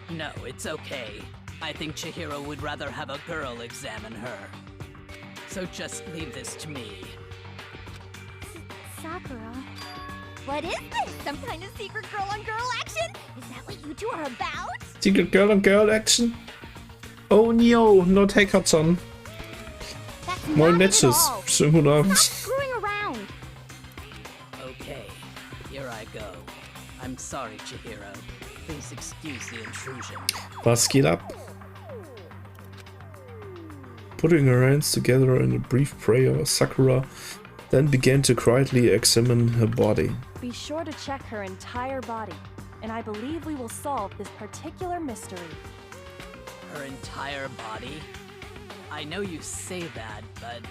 No, it's okay. I think Chihiro would rather have a girl examine her. So just leave this to me. Sakura. What is this? Some kind of secret girl-on-girl action? Is that what you two are about? Secret girl on girl action? Oh no, not hackathon. Moin Matches. Schönen guten Abend. Screwing around. Okay, here I go. I'm sorry, Chihiro. Please excuse the intrusion. Was geht ab? Putting her hands together in a brief prayer, Sakura then began to quietly examine her body. Be sure to check her entire body, and I believe we will solve this particular mystery. Her entire body? I know you say that, but...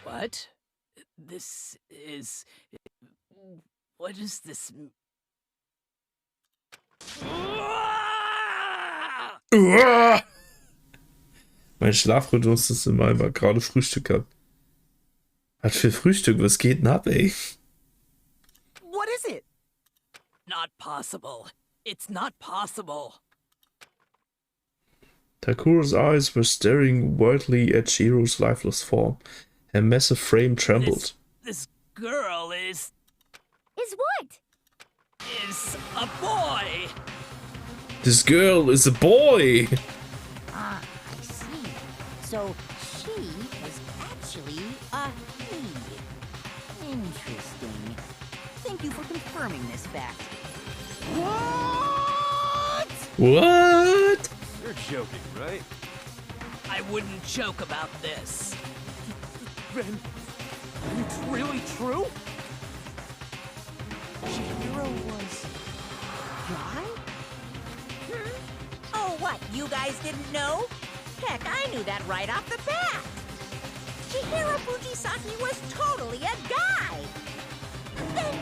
What? This is... What is this... Mein Schlafrhythmus ist immer einfach gerade Frühstück gehabt. Was für Frühstück? Was geht denn ab, ey? What is it? Not possible. It's not possible. Takuro's eyes were staring wildly at Chihiro's lifeless form. Her massive frame trembled. This girl is what? Is a boy. This girl is a boy! Ah, I see. So she was actually a he. Interesting. Thank you for confirming this fact. What? What? You're joking, right? I wouldn't joke about this. Then, it's really true? Chihiro was a guy? Oh, what? You guys didn't know? Heck, I knew that right off the bat. Chihiro Fujisaki was totally a guy. Then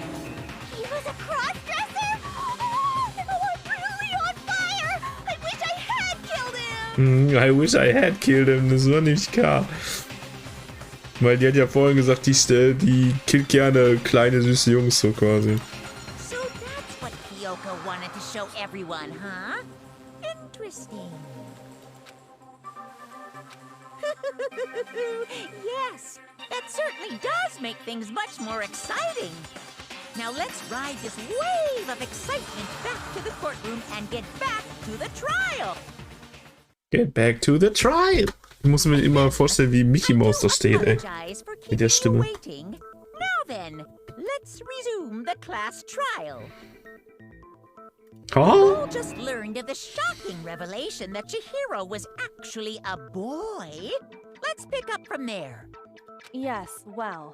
he was a cross-dresser? Oh, I'm really on fire! I wish I had killed him! I wish I had killed him. Das war nicht klar. Weil die hat ja vorhin gesagt, die killt gerne kleine süße Jungs so quasi. So that's what Kyoko wanted to show everyone, huh? Interesting. Yes, that certainly does make things much more exciting. Now let's ride this wave of excitement back to the courtroom and get back to the trial. Get back to the trial. Ich muss mir immer vorstellen, wie Mickey Mouse da steht, ey. Mit der Stimme. Now then, let's resume the class trial. Oh? We all just learned of the shocking revelation that Chihiro was actually a boy. Let's pick up from there. Yes, well,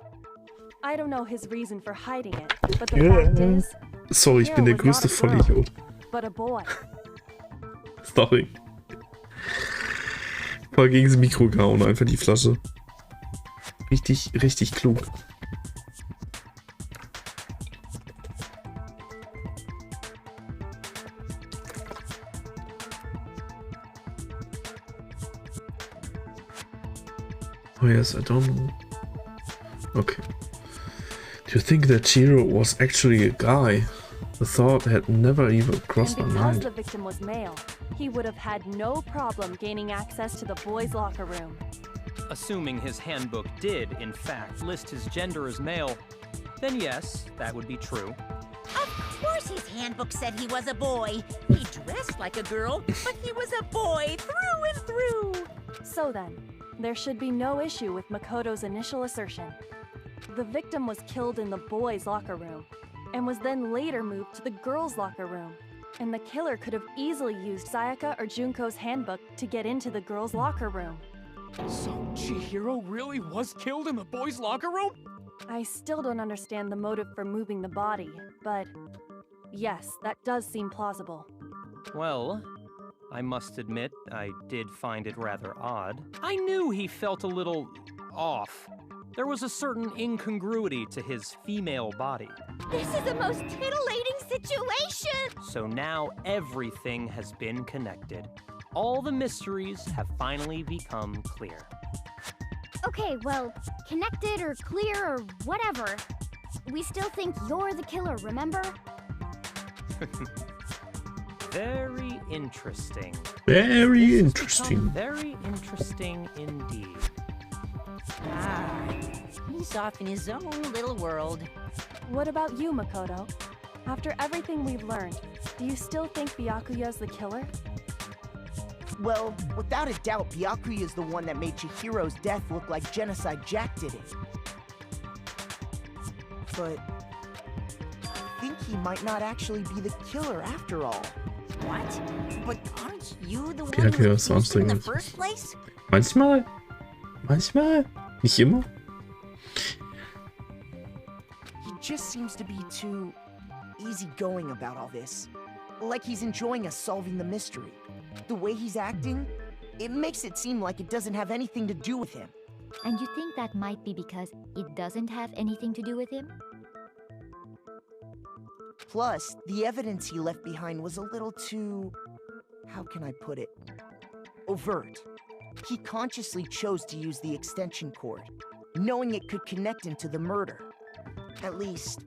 I don't know his reason for hiding it, but the fact is, Sorry, ich bin der größte Vollidiot. but a boy. Sorry. Voll gegen das Mikro gehauen, einfach die Flasche. Richtig, richtig klug. Oh yes, I don't know. Okay. Do you think that Chihiro was actually a guy? The thought had never even crossed my And because mind. the victim was male, he would have had no problem gaining access to the boys' locker room. Assuming his handbook did, in fact, list his gender as male, then yes, that would be true. Of course his handbook said he was a boy. He dressed like a girl, but he was a boy through and through. So then, there should be no issue with Makoto's initial assertion. The victim was killed in the boys' locker room, and was then later moved to the girls' locker room. And the killer could have easily used Sayaka or Junko's handbook to get into the girls' locker room. So Chihiro really was killed in the boys' locker room? I still don't understand the motive for moving the body, but yes, that does seem plausible. Well, I must admit, I did find it rather odd. I knew he felt a little off. There was a certain incongruity to his female body. This is the most titillating situation! So now everything has been connected. All the mysteries have finally become clear. Okay, well, connected or clear or whatever. We still think you're the killer, remember? Very interesting. Very This has interesting. become very interesting indeed. Ah, he's off in his own little world. What about you, Makoto? After everything we've learned, do you still think Byakuya's the killer? Well, without a doubt, Byakuya is the one that made Chihiro's death look like Genocide Jack did it. But I think he might not actually be the killer after all. What? But aren't you the one Byakuya who ist accused him in the anstrengend. first place? Manchmal. Manchmal. Nicht immer. He just seems to be too easygoing about all this. Like he's enjoying us solving the mystery. The way he's acting, it makes it seem like it doesn't have anything to do with him. And you think that might be because it doesn't have anything to do with him? Plus, the evidence he left behind was a little too... how can I put it? Overt. He consciously chose to use the extension cord, knowing it could connect him to the murder. At least,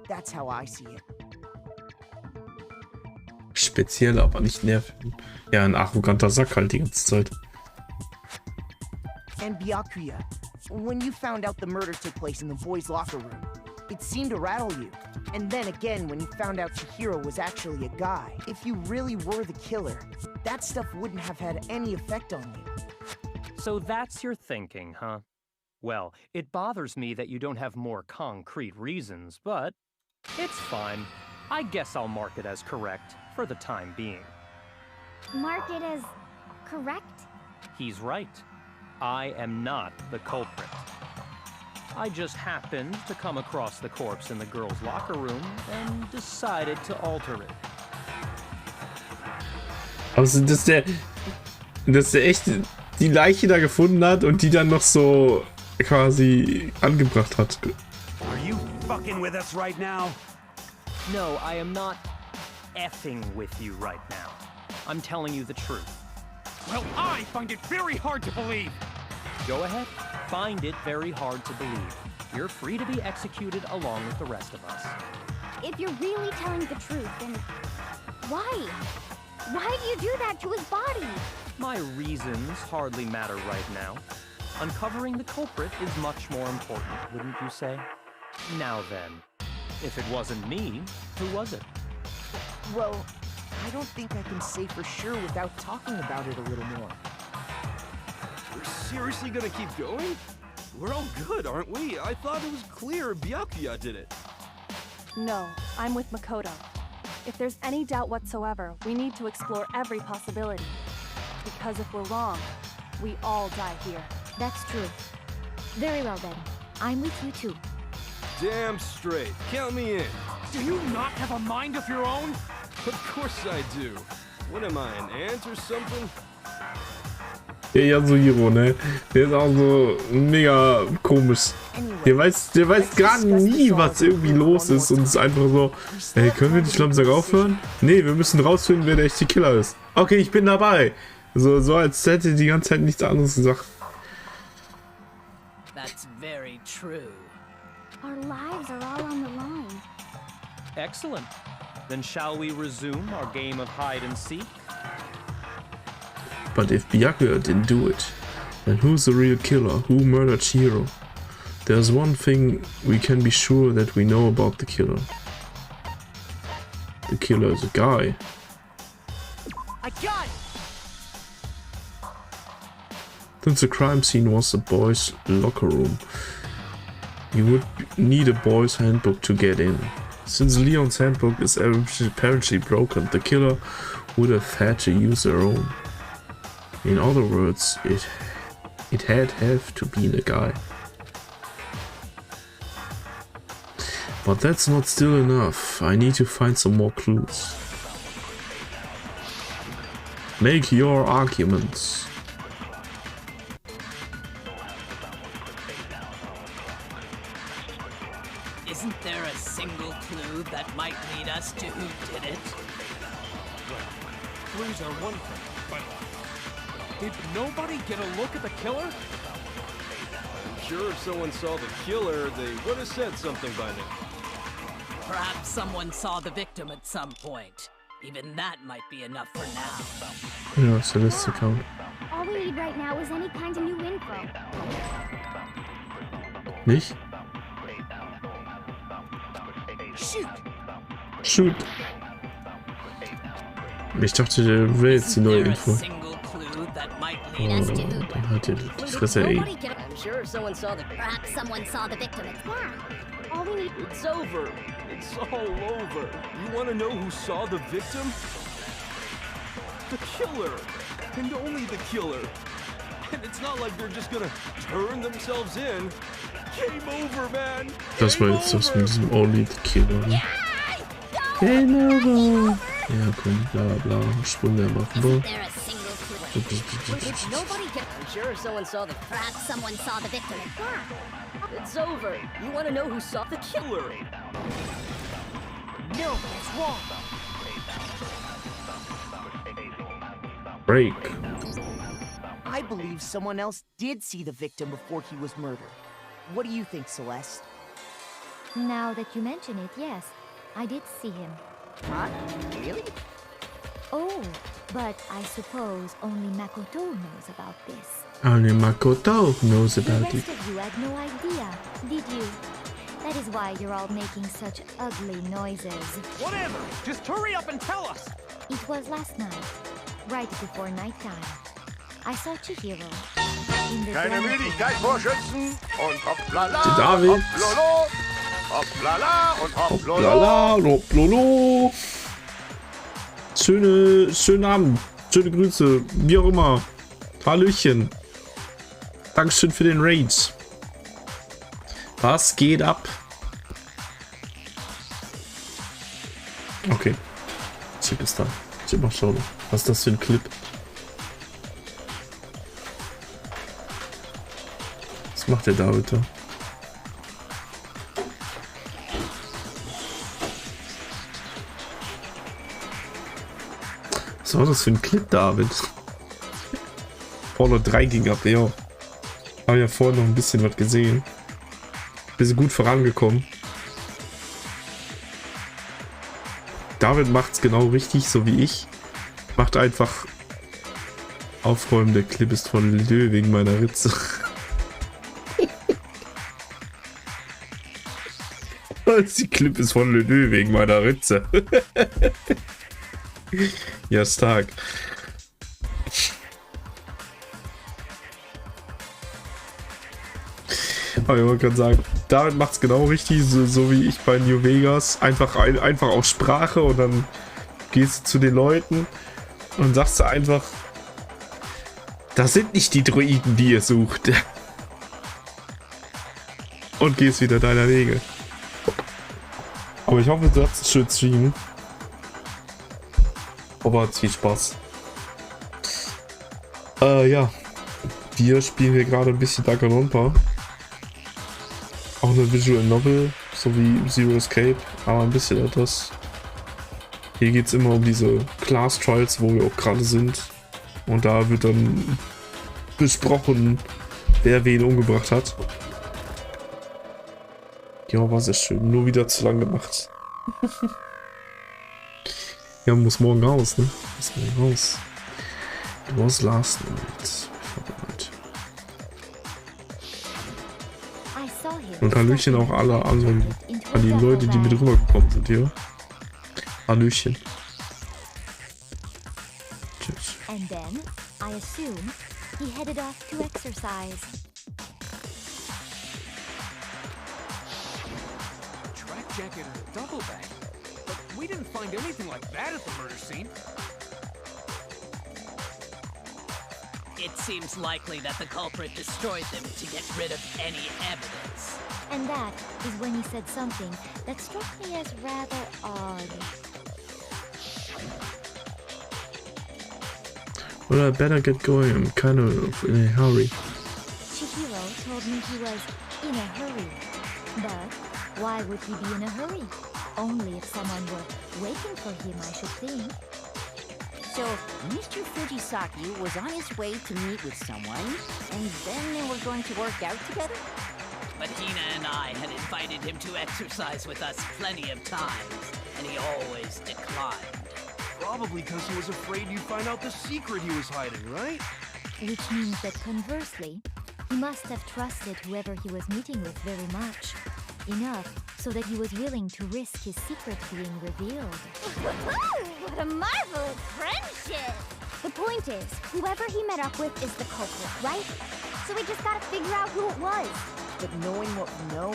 that's how I see it. Speziell, aber nicht nervig. Ja, ein arroganter Sack halt die ganze Zeit. And Byakuya, when you found out the murder took place in the boys' locker room, it seemed to rattle you. And then again, when you found out Chihiro was actually a guy, if you really were the killer, that stuff wouldn't have had any effect on you. So that's your thinking, huh? Well, it bothers me that you don't have more concrete reasons, but it's fine. I guess I'll mark it as correct for the time being. Mark it as correct? He's right. I am not the culprit. I just happened to come across the corpse in the girls' locker room and decided to alter it. Also, dass der echt die Leiche da gefunden hat und die dann noch so quasi angebracht hat. Are you fucking with us right now? No, I am not effing with you right now. I'm telling you the truth. Well, I find it very hard to believe. Go ahead, find it very hard to believe. You're free to be executed along with the rest of us. If you're really telling the truth, then why? Why do you do that to his body? My reasons hardly matter right now. Uncovering the culprit is much more important, wouldn't you say? Now then, if it wasn't me, who was it? Well, I don't think I can say for sure without talking about it a little more. We're seriously gonna keep going? We're all good, aren't we? I thought it was clear Byakuya did it. No, I'm with Makoto. If there's any doubt whatsoever, we need to explore every possibility. Because if we're wrong, we all die here. That's true. Very well then. I'm with you too. Damn straight. Count me in. Do you not have a mind of your own? Of course I do. What am I, an ant or something? Der Yasuhiro, ne? Der ist auch so mega komisch. Der weiß gerade nie, was irgendwie los ist und ist einfach so, ey, können wir nicht langsam aufhören? Nee, wir müssen rausfinden, wer der echte Killer ist. Okay, ich bin dabei. So als hätte die ganze Zeit nichts anderes gesagt. That's very true. Our lives are all on the line. Excellent. Then shall we resume our game of hide and seek? But if Byakuya didn't do it, then who's the real killer? Who murdered Chihiro? There's one thing we can be sure that we know about the killer. The killer is a guy. I got it! Since the crime scene was the boys' locker room, you would need a boys' handbook to get in. Since Leon's handbook is apparently broken, the killer would have had to use their own. In other words, it had to be the guy. But that's not still enough. I need to find some more clues. Make your arguments. Isn't there a single clue that might lead us to who did it? Well, clues are one thing, but did nobody get a look at the killer? I'm sure if someone saw the killer, they would have said something by now. Perhaps someone saw the victim at some point. Even that might be enough for now. Ja, ist der letzte Count. All we need right now is any kind of new info. Nicht? Shoot! Ich dachte, der will jetzt die neue Info. Oh, dann hat er die Fresse, ey. I'm sure someone saw the... Perhaps someone saw the victim. All we need... It's over. It's all over. You want to know who saw the victim? The killer. And only the killer. And it's not like they're just gonna turn themselves in. Game over, man. Das war jetzt das mit diesem Only the Killer, ne? Game over! Ja, komm, bla bla, Sprünge machen. I'm sure someone saw the... Perhaps someone saw the victim. It's over. You want to know who saw the killer? No, it's wrong. Break. I believe someone else did see the victim before he was murdered. What do you think, Celeste? Now that you mention it, yes, I did see him. Huh? Really? Oh, but I suppose only Makoto knows about this. Only Makoto knows The about it. rest of you had no idea, did you? That is why you're all making such ugly noises. Whatever! Just hurry up and tell us! It was last night, right before nighttime. I saw Chihiro in the Keine Müdigkeit, Vorschützen! Und hoppla David. hoppla, hoppla und hoppla. Lala, lolo. Schönen Abend, schöne Grüße, wie auch immer. Hallöchen. Dankeschön für den Raid. Was geht ab? Okay. Chip ist da. Chip, mal schauen. Was ist das für ein Clip? Was macht der David da? Was war das für ein Clip, David? Vorne 3 ging ab, ja. Habe ja vorhin noch ein bisschen was gesehen. Bisschen gut vorangekommen. David macht's genau richtig, so wie ich. Macht einfach aufräumen, der Clip ist von Lö wegen meiner Ritze. Die Clip ist von Lö wegen meiner Ritze. Ja, stark. Aber ich wollte gerade sagen, David macht es genau richtig, so wie ich bei New Vegas. Einfach auf Sprache und dann gehst du zu den Leuten und sagst du einfach, das sind nicht die Droiden, die ihr sucht. Und gehst wieder deiner Wege. Aber ich hoffe, du hast es schön streamen. Aber hat viel Spaß. Ja. Wir spielen hier gerade ein bisschen Danganronpa. Auch eine Visual Novel, so wie Zero Escape, aber ein bisschen etwas. Hier geht es immer um diese Class Trials, wo wir auch gerade sind. Und da wird dann besprochen, wer wen umgebracht hat. Ja, war sehr schön. Nur wieder zu lang gemacht. Ja, muss morgen raus, ne? Muss morgen raus. Du warst last night. Und Hallöchen auch alle, also an die Leute, die mit rübergekommen sind hier. Hallöchen. Tschüss. And then, I assume, he headed off to exercise. Track jacket and a double bag? But we didn't find anything like that at the murder scene. It seems likely that the culprit destroyed them to get rid of any evidence. And that is when he said something that struck me as rather odd. Well, I better get going. I'm kind of in a hurry. Chihiro told me he was in a hurry. But why would he be in a hurry? Only if someone were waiting for him, I should think. So, Mr. Fujisaki was on his way to meet with someone, and then they were going to work out together? But Hina and I had invited him to exercise with us plenty of times, and he always declined. Probably because he was afraid you'd find out the secret he was hiding, right? Which means that conversely, he must have trusted whoever he was meeting with very much. Enough so that he was willing to risk his secret being revealed. What a marvelous friendship! The point is, whoever he met up with is the culprit, right? So we just gotta figure out who it was. But knowing what we know,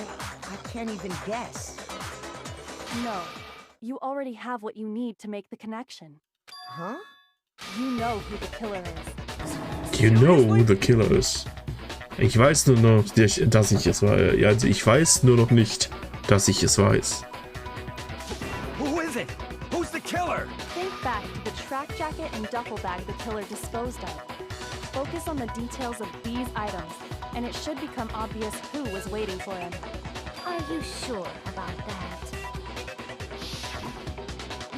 I can't even guess. No. You already have what you need to make the connection. Huh? You know who the killer is. You know who the killer is. Ich weiß nur noch, dass ich es weiß. Ja, also ich weiß nur noch nicht, dass ich es weiß. Who is it? Who's the killer? Think back to the track jacket and duffel bag the killer disposed of. Focus on the details of these items, and it should become obvious who was waiting for him. Are you sure about that?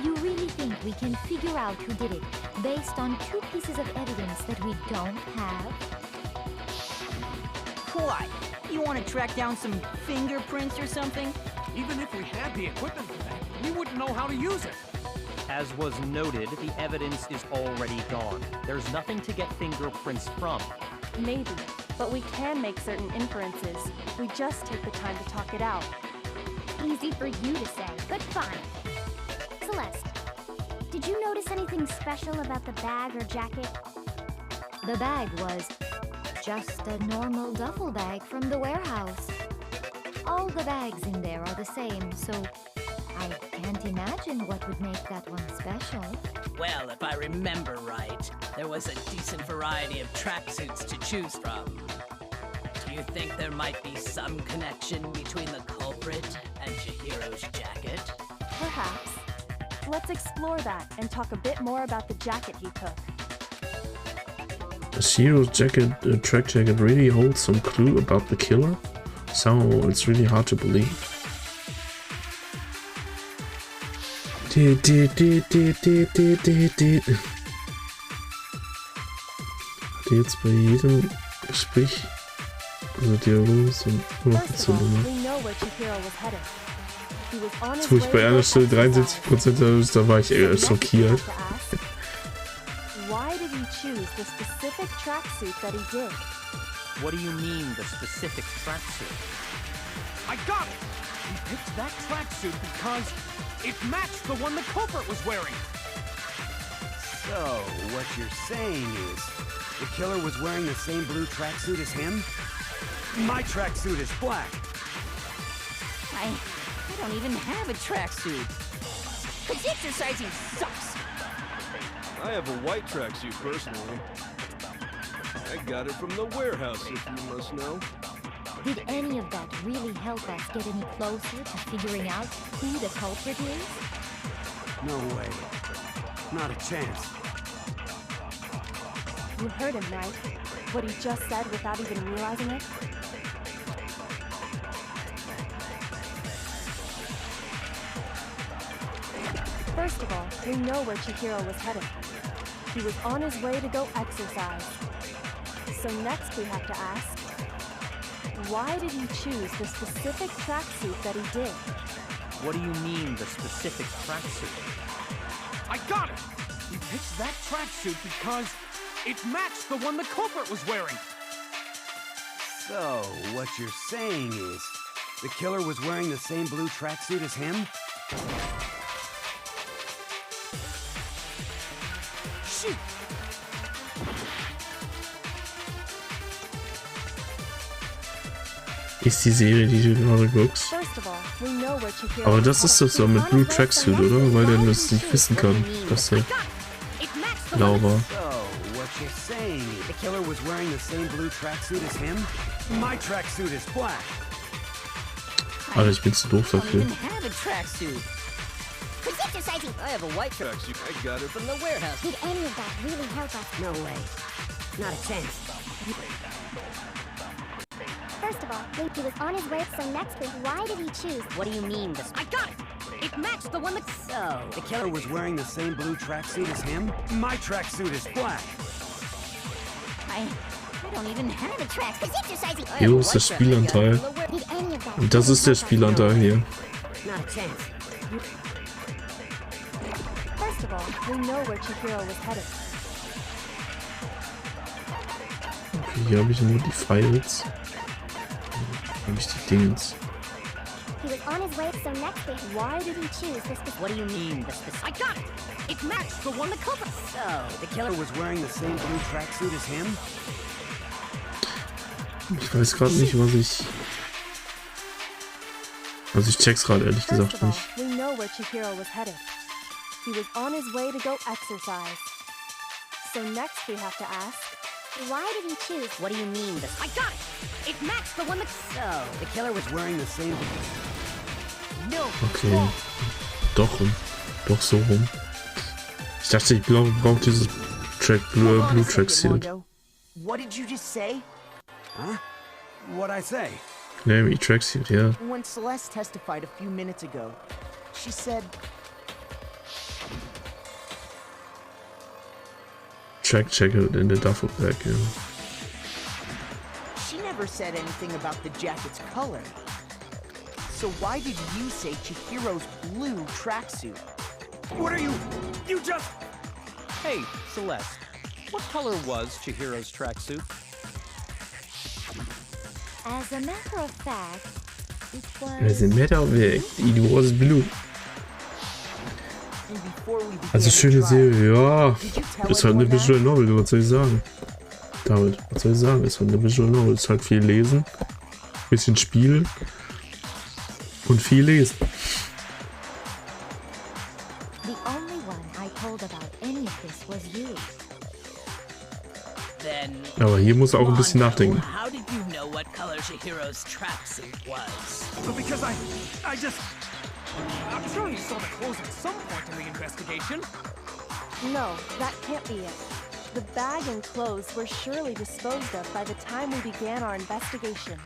You really think we can figure out who did it based on 2 pieces of evidence that we don't have? What? You want to track down some fingerprints or something? Even if we had the equipment for that, we wouldn't know how to use it. As was noted, the evidence is already gone. There's nothing to get fingerprints from. Maybe, but we can make certain inferences if we just take the time to talk it out. Easy for you to say, but fine. Celeste, did you notice anything special about the bag or jacket? The bag was just a normal duffel bag from the warehouse. All the bags in there are the same, so I can't imagine what would make that one special. Well, if I remember right, there was a decent variety of tracksuits to choose from. Do you think there might be some connection between the culprit and Chihiro's jacket? Perhaps. Let's explore that and talk a bit more about the jacket he took. Chihiro's jacket, track jacket, really holds some clue about the killer? So it's really hard to believe. Jetzt bei jedem Gespräch, also Dialog so zu wo ich bei einer Stelle 73% da war ich schockiert. Why did he choose the specific tracksuit that he did? What do you mean, the specific tracksuit? I got it! He picked that tracksuit because it matched the one the culprit was wearing. So, what you're saying is, the killer was wearing the same blue tracksuit as him? My tracksuit is black. I don't even have a tracksuit. Cause exercising sucks. I have a white tracksuit personally. I got it from the warehouse, if you must know. Did any of that really help us get any closer to figuring out who the culprit is? No way. Not a chance. You heard him, right? What he just said without even realizing it? First of all, we know where Chihiro was headed. He was on his way to go exercise. So next we have to ask, why did he choose the specific tracksuit that he did? What do you mean, the specific tracksuit? I got it! He picked that tracksuit because it matched the one the culprit was wearing. So, what you're saying is, the killer was wearing the same blue tracksuit as him? Shoot! Ist die Serie, die du gerade guckst? Aber das ist doch so mit Blue Tracksuit, oder? Weil der das nicht wissen kann, dass der blau war. Alter, ich bin zu doof dafür. I have a white tracksuit. I got it from the warehouse. Did any of that really help us? No way. Not a chance. First of all, he was on his way, so next week, why did he choose? What do you mean, this? I got it! It matched the one that... So, the killer was wearing the same blue tracksuit as him? My tracksuit is black. I don't even have a track. Hier ist der Spielanteil. Und das ist der Spielanteil hier. Not a chance. First of all, we know where Chihiro was headed. Okay, hier habe ich nur die Files. Habe ich die Dingens. He was on his way, so next week, why did he choose this? What do you mean, the specific? I got it! It matched the one the culprit. So, the killer was wearing the same blue tracksuit as him? Ich weiß gerade nicht, was ich... Also ich check's gerade ehrlich gesagt nicht. We know where Chihiro was headed. He was on his way to go exercise. So next we have to ask, why did he choose? What do you mean, this? I got it! It matched the one that... So, the killer was wearing the same... No. Okay. Doch so rum. Ich dachte, ich brauche dieses Blue Tracksuit. What did you just say? Huh? What'd I say? Navy tracksuit, yeah. When Celeste testified a few minutes ago, she said... track jacket in the duffel bag, yeah. She never said anything about the jacket's color. So why did you say Chihiro's blue tracksuit? What are you just... Hey, Celeste. What color was Chihiro's tracksuit? As a matter of fact, it was... As a matter of fact, it was blue. Also schöne Serie, ja. Ist halt eine Visual Novel, was soll ich sagen? David, was soll ich sagen? Ist halt eine Visual Novel, ist halt viel lesen, bisschen spielen und viel lesen. The only one I told about any of this was you. Then, Aber hier muss er auch ein bisschen nachdenken. how did you know what color Chihiro's tracksuit was? Because I just... I'm sure you saw the clothes at some point in the investigation. No, that can't be it. The bag and clothes were surely disposed of by the time we began our investigation.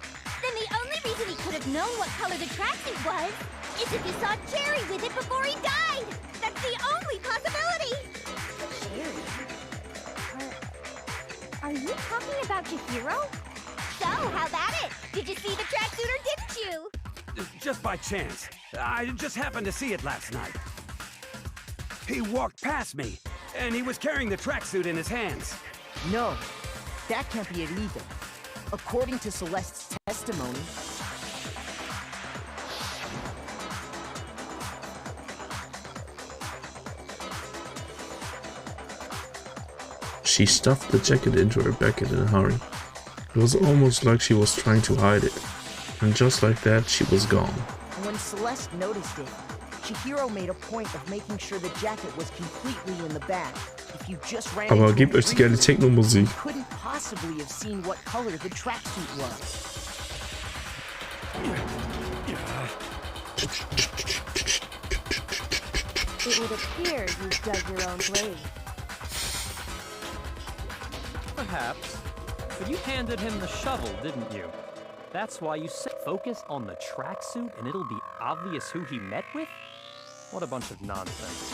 Then the only reason he could have known what color the tracksuit was is if he saw Cherry with it before he died. That's the only possibility. Cherry? Are you talking about Chihiro? So, how about it? Did you see the tracksuit or didn't you? Just by chance. I just happened to see it last night. He walked past me, and he was carrying the tracksuit in his hands. No, that can't be it either. According to Celeste's testimony, She stuffed the jacket into her jacket in a hurry. It was almost like she was trying to hide it. And just like that, she was gone. when Celeste noticed it, Chihiro made a point of making sure the jacket was completely in the bag. If you just ran Aber into gebt a euch die geile Techno-Musik. you couldn't possibly have seen what color the tracksuit was. It would appear you've dug your own grave. Perhaps. But you handed him the shovel, didn't you? That's why you said focus on the tracksuit and it'll be obvious who he met with? What a bunch of nonsense.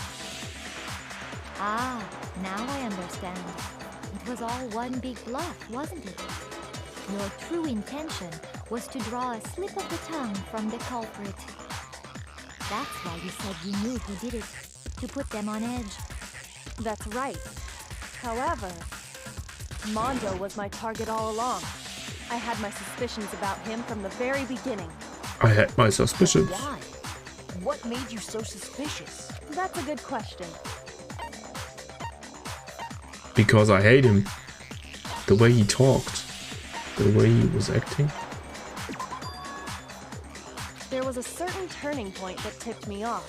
Ah, now I understand. It was all one big bluff, wasn't it? Your true intention was to draw a slip of the tongue from the culprit. That's why you said you knew who did it, to put them on edge. That's right. However, Mondo was my target all along. I had my suspicions about him from the very beginning. I had my suspicions. Why? What made you so suspicious? That's a good question. Because I hate him. The way he talked. The way he was acting. There was a certain turning point that tipped me off.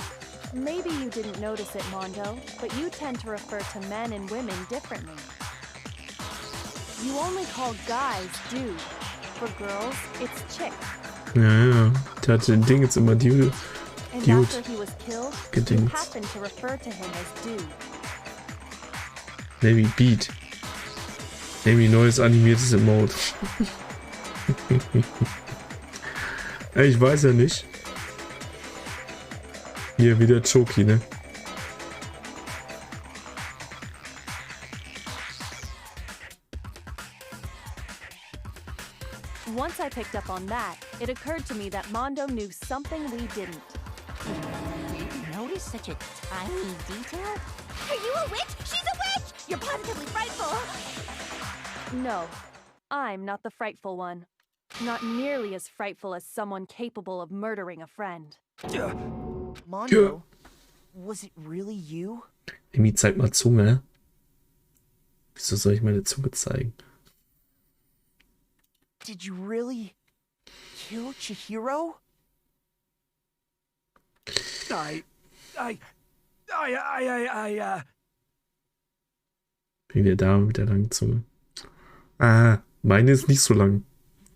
Maybe you didn't notice it, Mondo, but you tend to refer to men and women differently. You only call guys dude. For girls, it's chick. Ja. Der hatte den Ding jetzt immer Dude. And Dude. after he was killed, you Gedingt. happened to refer to him as dude. Maybe Beat. Maybe neues animiertes Emote. Ich weiß ja nicht. Hier wieder Choki, ne? Once I picked up on that, it occurred to me that Mondo knew something we didn't. You notice such a tiny detail? Are you a witch? She's a witch! You're positively frightful! No, I'm not the frightful one. Not nearly as frightful as someone capable of murdering a friend. Mondo, was it really you? Emi, zeig mal Zunge. Wieso soll ich meine Zunge zeigen? Did you really kill Chihiro? Wegen der Dame mit der langen Zunge. Ah, meine ist nicht so lang.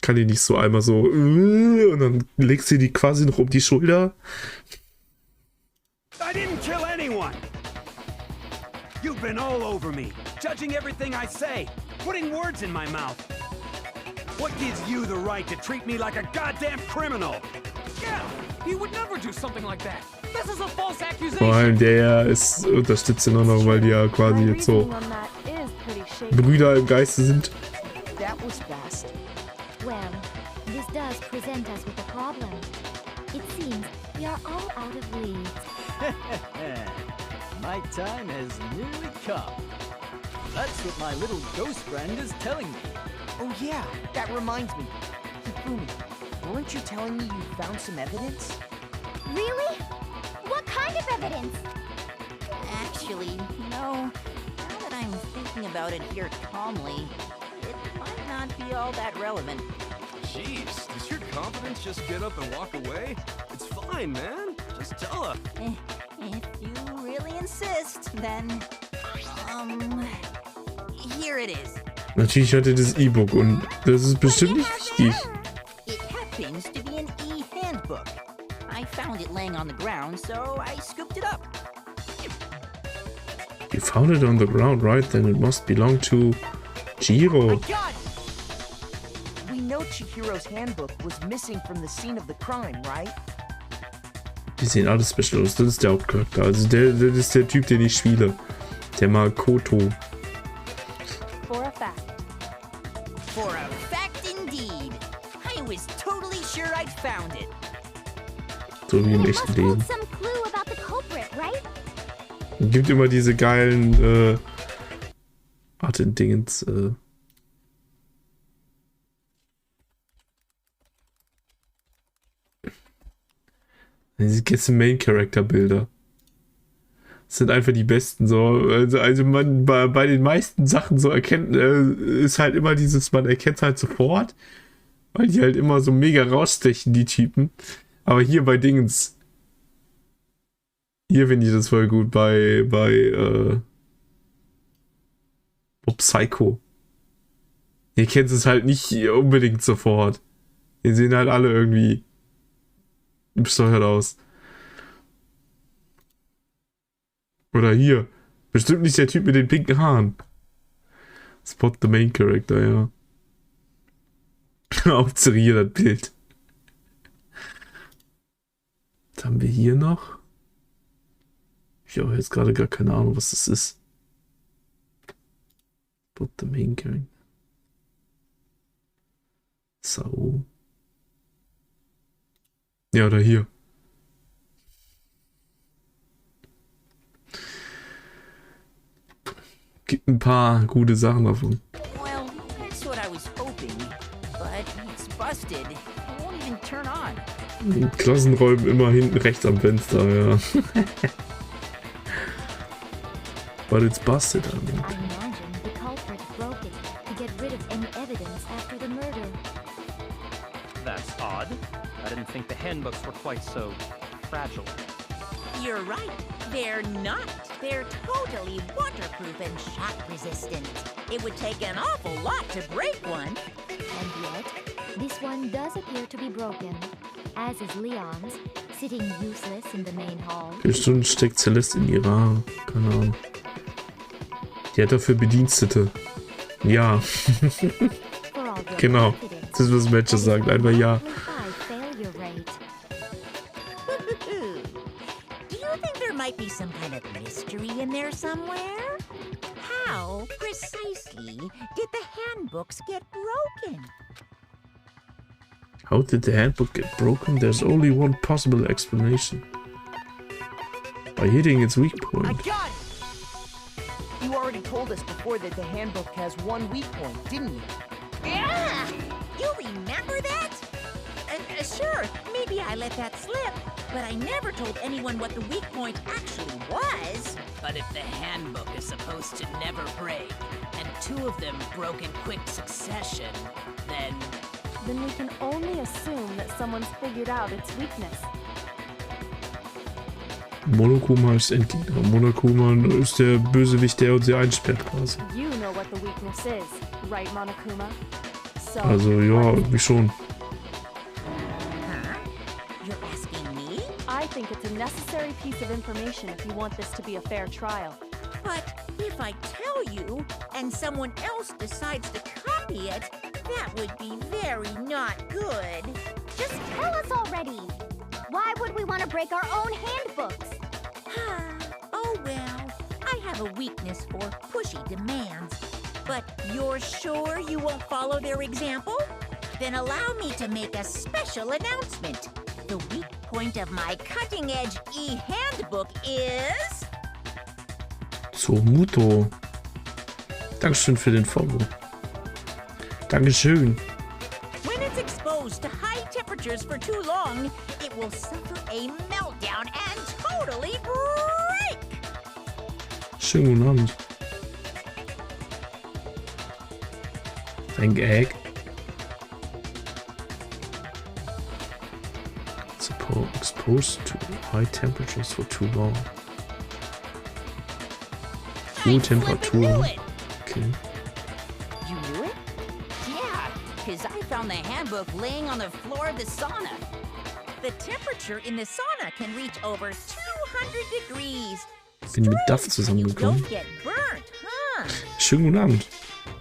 Kann die nicht so einmal so und dann legst du die quasi noch um die Schulter. I didn't kill anyone! You've been all over me, judging everything I say, putting words in my mouth. What gives you the right to treat me like a goddamn criminal? Yeah, he would never do something like that. This is a false accusation. Vor allem der ist unterstützt ihn auch noch, weil die ja quasi My jetzt so reasoning on that is pretty Brüder im Geiste sind. That was fast. Well, this does present us with a problem. It seems we are all out of leads. My time has nearly come. That's what my little ghost friend is telling me. Oh yeah, that reminds me. Hifumi, weren't you telling me you found some evidence? Really? What kind of evidence? Actually, no. Now that I'm thinking about it here calmly, it might not be all that relevant. Jeez, does your confidence just get up and walk away? It's fine, man. Just tell her. If you really insist, then... Here it is. Natürlich hat er das E-Book und das ist bestimmt nicht wichtig. It happens to be an e-handbook. I found it laying on the ground, so I scooped it up. You found it on the ground, right? Then it must belong to Jiro. I got it! We know Chihiro's handbook was missing from the scene of the crime, right? Die sehen alle special aus. Das ist der Hauptcharakter. Also das ist der Typ, den ich spiele. Der Makoto. For a fact. For a fact indeed. I was totally sure I'd found it. So wie im It echten must Leben. hold some clue about the culprit, right? Gibt immer diese geilen Dingens. Diese ganzen Main-Character-Bilder. Das sind einfach die besten so. Also man bei den meisten Sachen so erkennt, ist halt immer dieses, man erkennt halt sofort, weil die halt immer so mega rausstechen, die Typen. Aber hier bei Dingens. Hier finde ich das voll gut bei Psycho. Ihr kennt es halt nicht unbedingt sofort. Die sehen halt alle irgendwie bescheuert aus. Oder hier. Bestimmt nicht der Typ mit den pinken Haaren. Spot the main character, ja. Hauptsache hier das Bild. Was haben wir hier noch? Ich habe jetzt gerade gar keine Ahnung, was das ist. Spot the main character. So. Ja, oder hier. Gibt ein paar gute Sachen davon. Well, that's what I was hoping, but it's busted. It won't even turn on. Klassenräumen immer hinten rechts am Fenster, ja. But it's busted, I mean. I imagine the culprit broke it to get rid of any evidence after the murder. That's odd. I didn't think the handbooks were quite so fragile. You're right. They're not. They're totally waterproof and shock resistant. It would take an awful lot to break one. And yet, this one does appear to be broken, as is Leon's, sitting useless in the main hall. Bestimmt steckt Celeste in ihrer Haare. Keine Ahnung. Die hat dafür Bedienstete. Ja. Genau. Das ist, was Matches sagt. Einfach ja. Do you think there might be some kind of mystery in there somewhere? How precisely did the handbooks get broken? How did the handbook get broken? There's only one possible explanation. By hitting its weak I point. got it! You already told us before that the handbook has one weak point, didn't you? Yeah! You remember that? Sure, maybe I let that slip, but I never told anyone what the weak point actually was. But if the handbook is supposed to never break, and two of them broke in quick succession, then we can only assume that someone's figured out its weakness. Monokuma ist Endgegner. Monokuma ist der Bösewicht, der uns hier einsperrt quasi. You know what the weakness is, right, Monokuma? So, Also ja, irgendwie schon. You're asking me? I think it's a necessary piece of information if you want this to be a fair trial. But if I tell you, and someone else decides to copy it, that would be very not good. Just tell us already. Why would we want to break our own handbooks? Oh well, I have a weakness for pushy demands. But you're sure you won't follow their example? Then allow me to make a special announcement. The weak point of my cutting-edge e-handbook is... So, Muto. Dankeschön für den Follow. Dankeschön. When it's exposed to high temperatures for too long, it will suffer a meltdown and totally break! Schönen guten Abend. Thank egg. Exposed to high temperatures for too long. Hohe Temperaturen. Okay. You knew it? Yeah, because I found the handbook laying on the floor of the sauna. The temperature in the sauna can reach over 200 degrees. Bin mit Duff zusammengekommen. Don't get burnt, huh? Schönen guten Abend.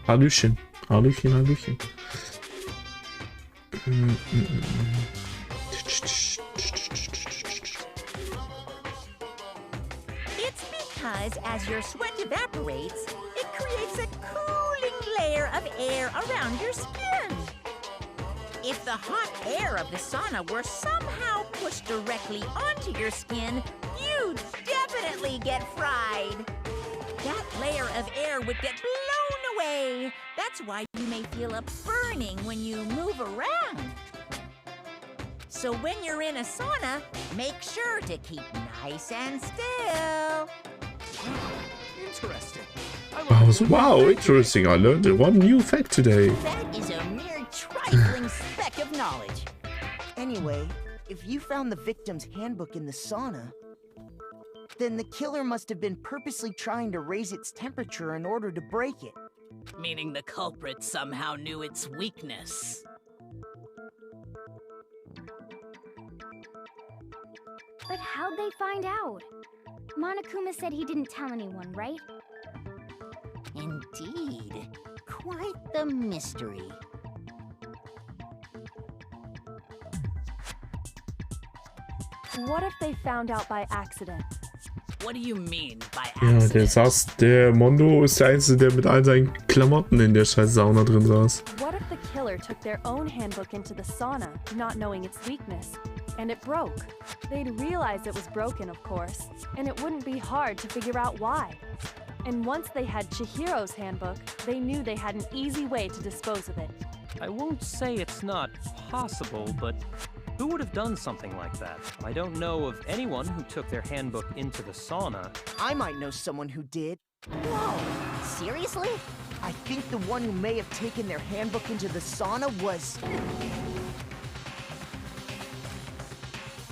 Hallöchen. Hallöchen, Hallöchen. It's because as your sweat evaporates, it creates a cooling layer of air around your skin. If the hot air of the sauna were somehow pushed directly onto your skin, you'd definitely get fried. That layer of air would get blown away. That's why you may feel a burning when you move around. So when you're in a sauna, make sure to keep nice and still. Interesting. Wow, interesting. I learned one new fact today. That is a mere trifling speck of knowledge. Anyway, if you found the victim's handbook in the sauna, then the killer must have been purposely trying to raise its temperature in order to break it. Meaning the culprit somehow knew its weakness. But how'd they find out? Monokuma said he didn't tell anyone, right? Indeed. Quite the mystery. What if they found out by accident? What do you mean by Ja, der Mondo ist der Einzige, der mit all seinen Klamotten in der scheiß Sauna drin saß. What if the killer took their own handbook into the sauna, not knowing its weakness, and it broke? They'd realize it was broken, of course, and it wouldn't be hard to figure out why. And once they had Chihiro's handbook, they knew they had an easy way to dispose of it. I won't say it's not possible, but who would have done something like that? I don't know of anyone who took their handbook into the sauna. I might know someone who did. Whoa! Seriously? I think the one who may have taken their handbook into the sauna was...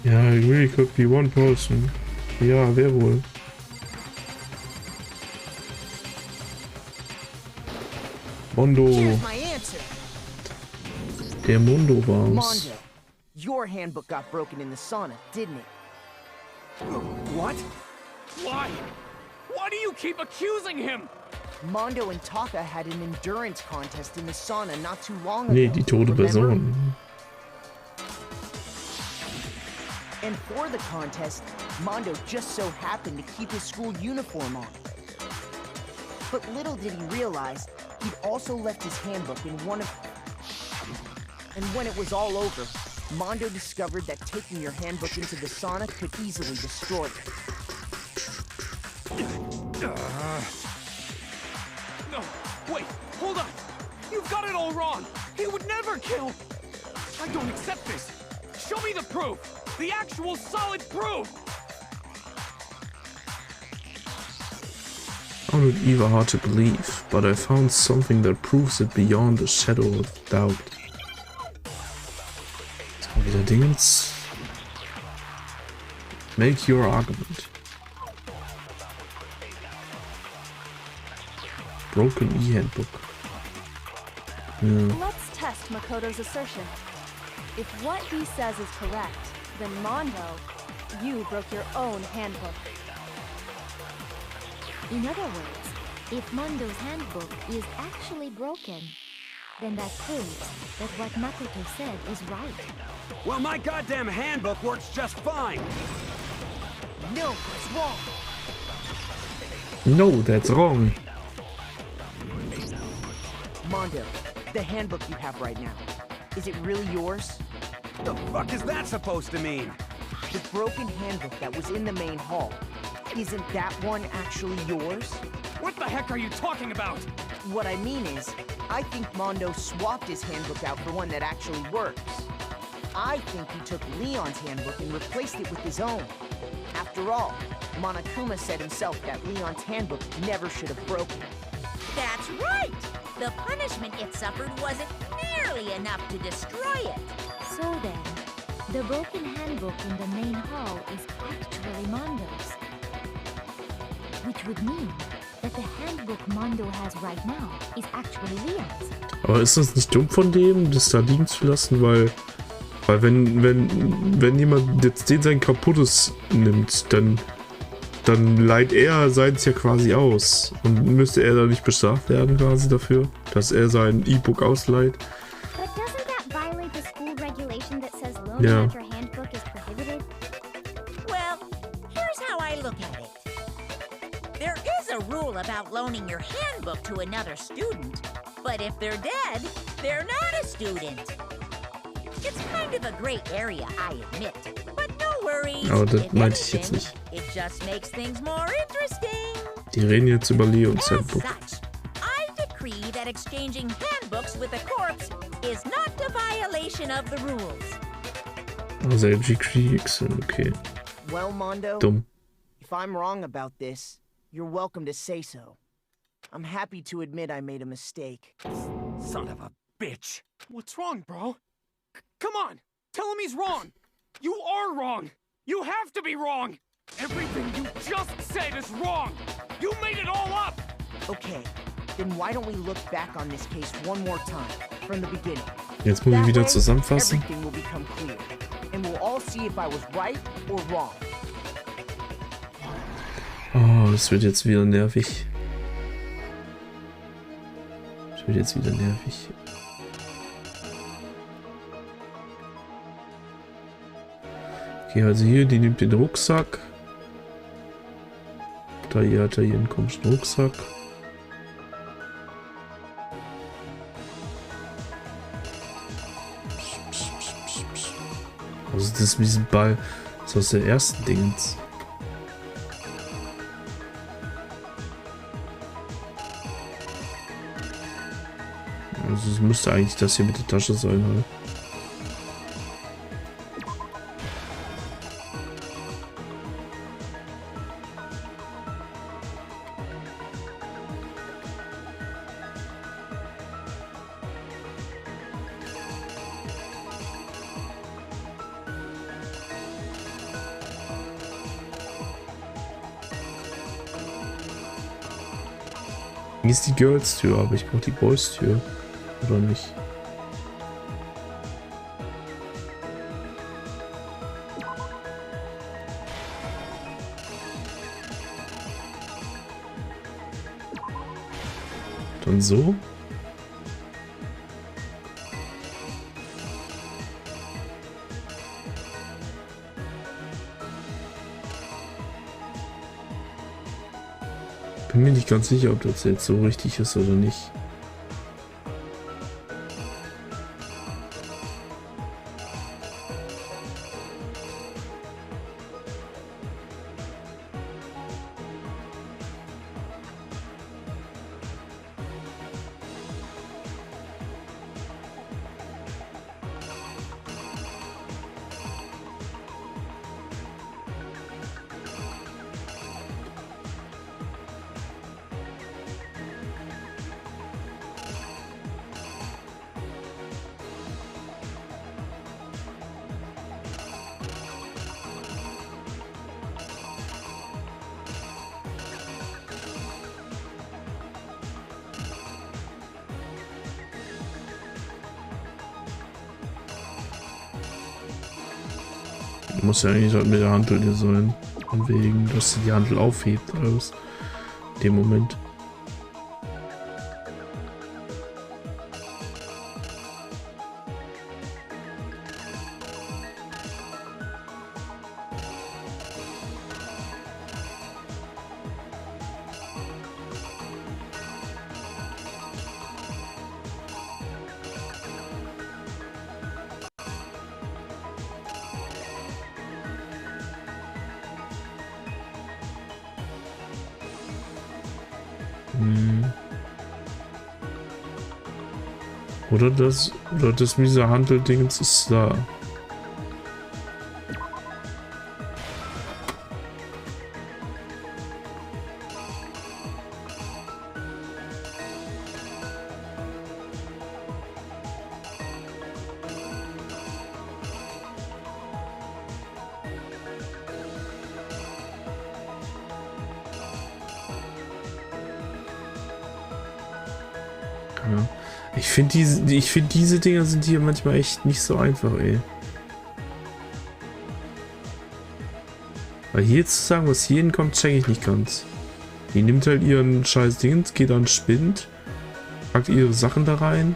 Ja, it really could be one person. Ja, wer wohl? Mondo. Here's my answer. Der Mondo war's. Mondo, your handbook got broken in the sauna, didn't it? What? Why? Why do you keep accusing him? Mondo and Taka had an endurance contest in the sauna not too long ago. Nee, die tote Person. And for the contest, Mondo just so happened to keep his school uniform on. But little did he realize, he'd also left his handbook in one of... And when it was all over, Mondo discovered that taking your handbook into the sauna could easily destroy it. No, wait, hold on. You've got it all wrong. He would never kill. I don't accept this. Show me the proof. The actual solid proof. I found it even hard to believe, but I found something that proves it beyond a shadow of doubt. So, wieder Dingens. Make your argument. Broken e-handbook. Yeah. Let's test Makoto's assertion. If what he says is correct, then Mondo, you broke your own handbook. In other words, if Mondo's handbook is actually broken, then that proves that what Makoto said is right. Well, my goddamn handbook works just fine. No, it's wrong. No, that's wrong. Mondo, the handbook you have right now, is it really yours? The fuck is that supposed to mean? The broken handbook that was in the main hall, isn't that one actually yours? What the heck are you talking about? What I mean is, I think Mondo swapped his handbook out for one that actually works. I think he took Leon's handbook and replaced it with his own. After all, Monokuma said himself that Leon's handbook never should have broken. That's right! The punishment it suffered wasn't nearly enough to destroy it. So then, the broken handbook in the main hall is actually Mondo's. Which would mean that the handbook Mondo has right now is actually Leon's. Aber ist das nicht dumm von dem, das da liegen zu lassen, weil wenn jemand jetzt den sein kaputtes nimmt, dann leiht er seins ja quasi aus. Und müsste er da nicht bestraft werden quasi dafür, dass er sein E-Book ausleiht? But doesn't that violate the school regulation that says loaning out your handbook is prohibited? Well, here's how I look at it. There is a rule about loaning your handbook to another student, but if they're dead, they're not a student. It's kind of a gray area, I admit, but no worries. Aber das meinte ich jetzt nicht. It just makes things more interesting. Die reden jetzt über Leons Handbook. I decree that exchanging handbooks with a corpse is not a violation of the rules. Also LG okay. Well, Mondo, Dumm. if I'm wrong about this, you're welcome to say so. I'm happy to admit I made a mistake. Son of a bitch. What's wrong, bro? Come on, tell him he's wrong. You are wrong. You have to be wrong. Everything you just said is wrong. You made it all up. Okay, then why don't we look back on this case one more time, from the beginning? Jetzt muss ich wieder zusammenfassen. Everything will become clear, and we'll all see if I was right or wrong. Oh, das wird jetzt wieder nervig. Das wird jetzt wieder nervig. Okay, also hier, die nimmt den Rucksack. Da hier hat er hier einen komischen Rucksack. Also das ist mit diesem Ball. Das ist aus der ersten Dingens. Also es müsste eigentlich das hier mit der Tasche sein, halt. Hier ist die Girls-Tür, aber ich brauche die Boys-Tür. Oder nicht? Dann so. Bin mir nicht ganz sicher, ob das jetzt so richtig ist oder nicht. Muss ja eigentlich halt mit der Hantel hier sein. Von wegen, dass sie die Hantel aufhebt. Alles. In dem Moment. Oder das miese Handeldingens ist da. Ja. Ich finde diese Dinger sind hier manchmal echt nicht so einfach, ey. Weil hier zu sagen, was hier hinkommt, check ich nicht ganz. Die nimmt halt ihren scheiß Dingens, geht an Spind, packt ihre Sachen da rein.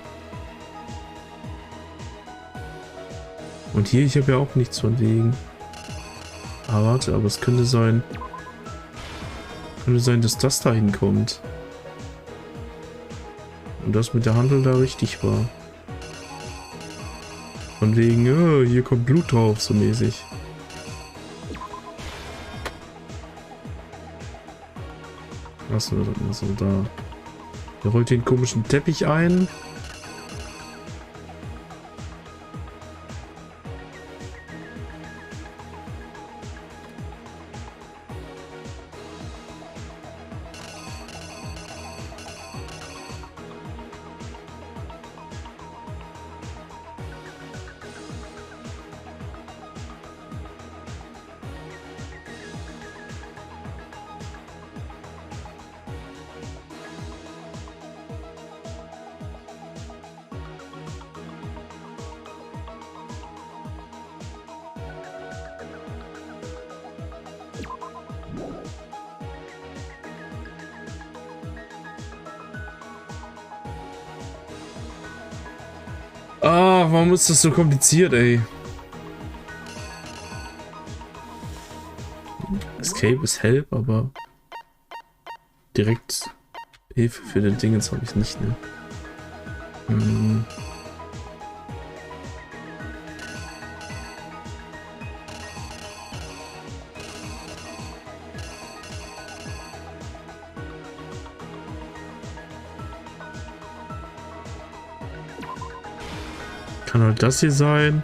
Und hier, ich habe ja auch nichts von wegen. Ah, warte, aber es könnte sein, dass das da hinkommt. Und das mit der Handel da richtig war. Von wegen, oh, hier kommt Blut drauf, so mäßig. Lassen wir das mal so da. Er rollt den komischen Teppich ein. Ah, warum ist das so kompliziert, ey? Escape ist Help, aber direkt Hilfe für den Dingens habe ich nicht, ne? Kann halt das hier sein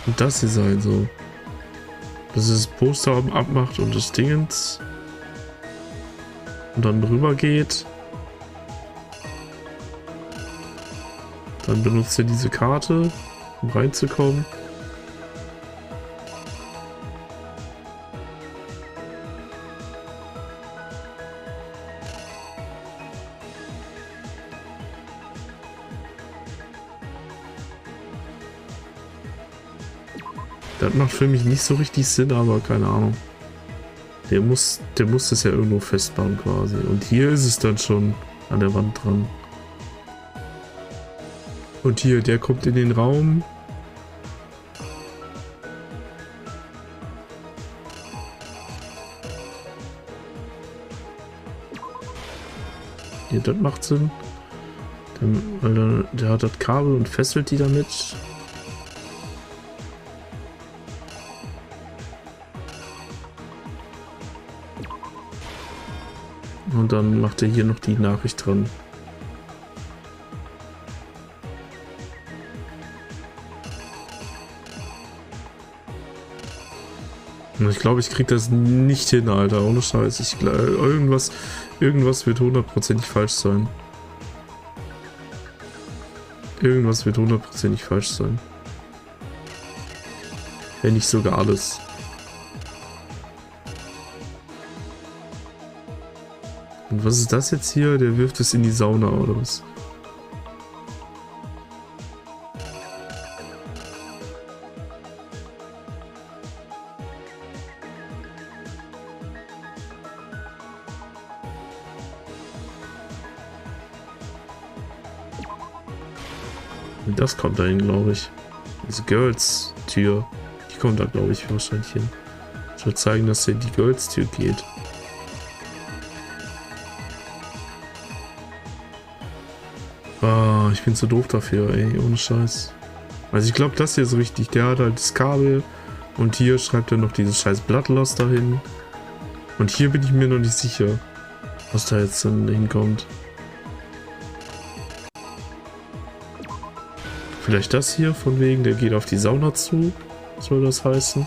und das hier sein, so. Dass es das Poster abmacht und das Dingens und dann rüber geht. Dann benutzt er diese Karte, um reinzukommen. Das macht für mich nicht so richtig Sinn, aber keine Ahnung. Der muss das ja irgendwo festbauen quasi. Und hier ist es dann schon an der Wand dran. Und hier, der kommt in den Raum. Hier, das macht Sinn. Weil der hat das Kabel und fesselt die damit. Und dann macht er hier noch die Nachricht dran. Ich glaube, ich krieg das nicht hin, Alter. Ohne Scheiß. Irgendwas wird hundertprozentig falsch sein. Irgendwas wird hundertprozentig falsch sein. Wenn nicht sogar alles. Und was ist das jetzt hier? Der wirft es in die Sauna oder was? Und das kommt dahin, glaube ich. Diese Girls-Tür, die kommt da, glaube ich, wahrscheinlich hin. Ich will zeigen, dass er in die Girls-Tür geht. Ah, ich bin zu doof dafür, ey, ohne Scheiß. Also ich glaube, das hier ist richtig. Der hat halt das Kabel und hier schreibt er noch dieses scheiß Bloodloss dahin. Und hier bin ich mir noch nicht sicher. was da jetzt hinkommt. Vielleicht das hier, von wegen, der geht auf die Sauna zu, soll das heißen.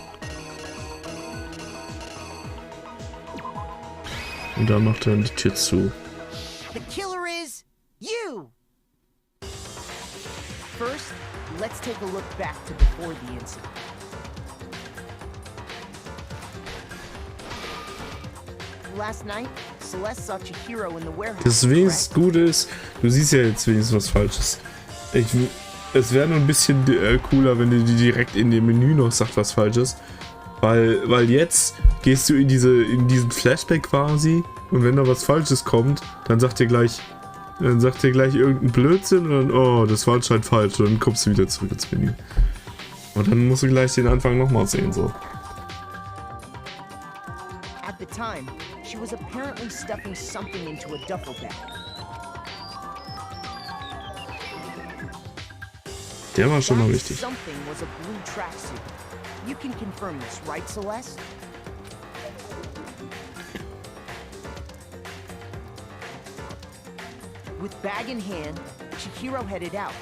Und da macht er die Tür zu. The killer is you! First, let's take a look back to before the incident. Last night, Celeste saw Chihiro in the warehouse. Das wenigstens Gute ist, du siehst ja jetzt wenigstens was Falsches. Es wäre nur ein bisschen cooler, wenn du die direkt in dem Menü noch sagt, was Falsches. Weil jetzt gehst du in diesen Flashback quasi und wenn da was Falsches kommt, dann sagt dir gleich irgendein Blödsinn und dann, oh, das war anscheinend falsch und dann kommst du wieder zurück ins Menü. Und dann musst du gleich den Anfang nochmal sehen, so. At the time, she was apparently stuffing something into a duffel bag. Der war schon mal wichtig. Something was a blue tracksuit. You can confirm this, right, Celeste? With bag in hand, Chihiro headed out,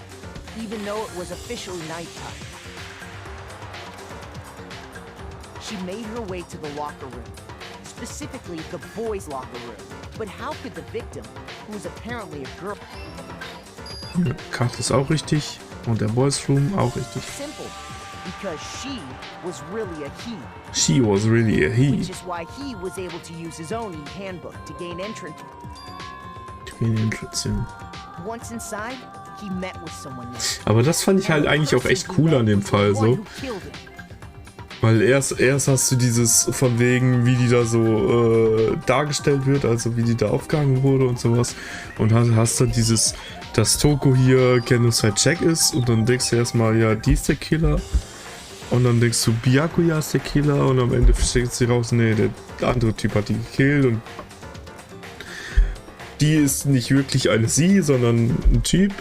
even though it was officially nighttime. She made her way to the locker room, specifically the boys' locker room. But how could the victim, who was apparently a girl... Karte ist auch richtig und der Boys Room auch richtig. Simple, because she was really a he. She was really a he. Which is why he was able to use his own e-handbook to gain entrance. Once inside, he met with someone new. Aber das fand ich halt eigentlich auch echt cool an dem Fall so. Weil erst hast du dieses von wegen, wie die da so dargestellt wird, also wie die da aufgehangen wurde und sowas. Und hast dann dass Toko hier Genocide Jack ist und dann denkst du erstmal, ja, die ist der Killer. Und dann denkst du, Byakuya ist der Killer und am Ende stellt sie raus, nee, der andere Typ hat die gekillt und die ist nicht wirklich eine sie, sondern ein Typ.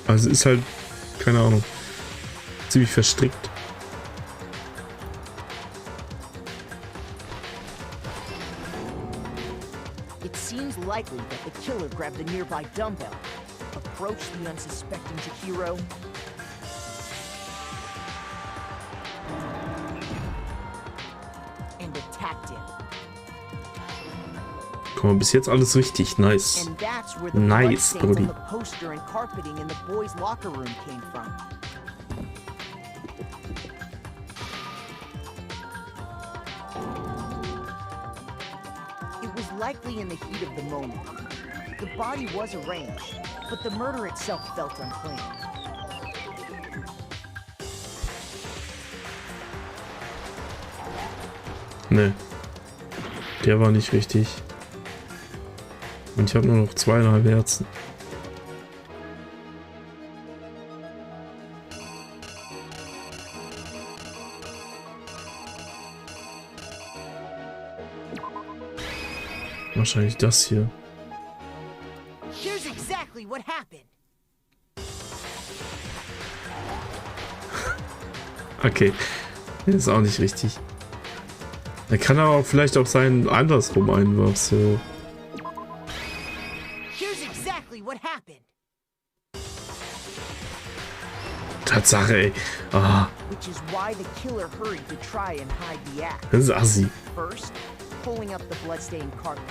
Also ist halt, keine Ahnung, ziemlich verstrickt. It seems likely that the killer grabbed the nearby dumbbell, approached the unsuspecting Chihiro, and attacked him. Guck mal, bis jetzt alles richtig. Nice. And that's where the Nice, bloodstains Brody. on the poster and carpeting in the boys' locker room came from. It was likely in the heat of the moment. The body was arranged, but the murder itself felt unclean. Ne. Der war nicht richtig. Und ich habe nur noch 2,5 Herzen. Wahrscheinlich das hier. Here's exactly what happened. Okay. Das ist auch nicht richtig. Er kann aber auch vielleicht auch sein andersrum einfach so. Here's exactly what happened. Tatsache, ey. Ah, Which is why the killer hurried to try and hide the act. das ist assi. First, pulling up the bloodstained carpet.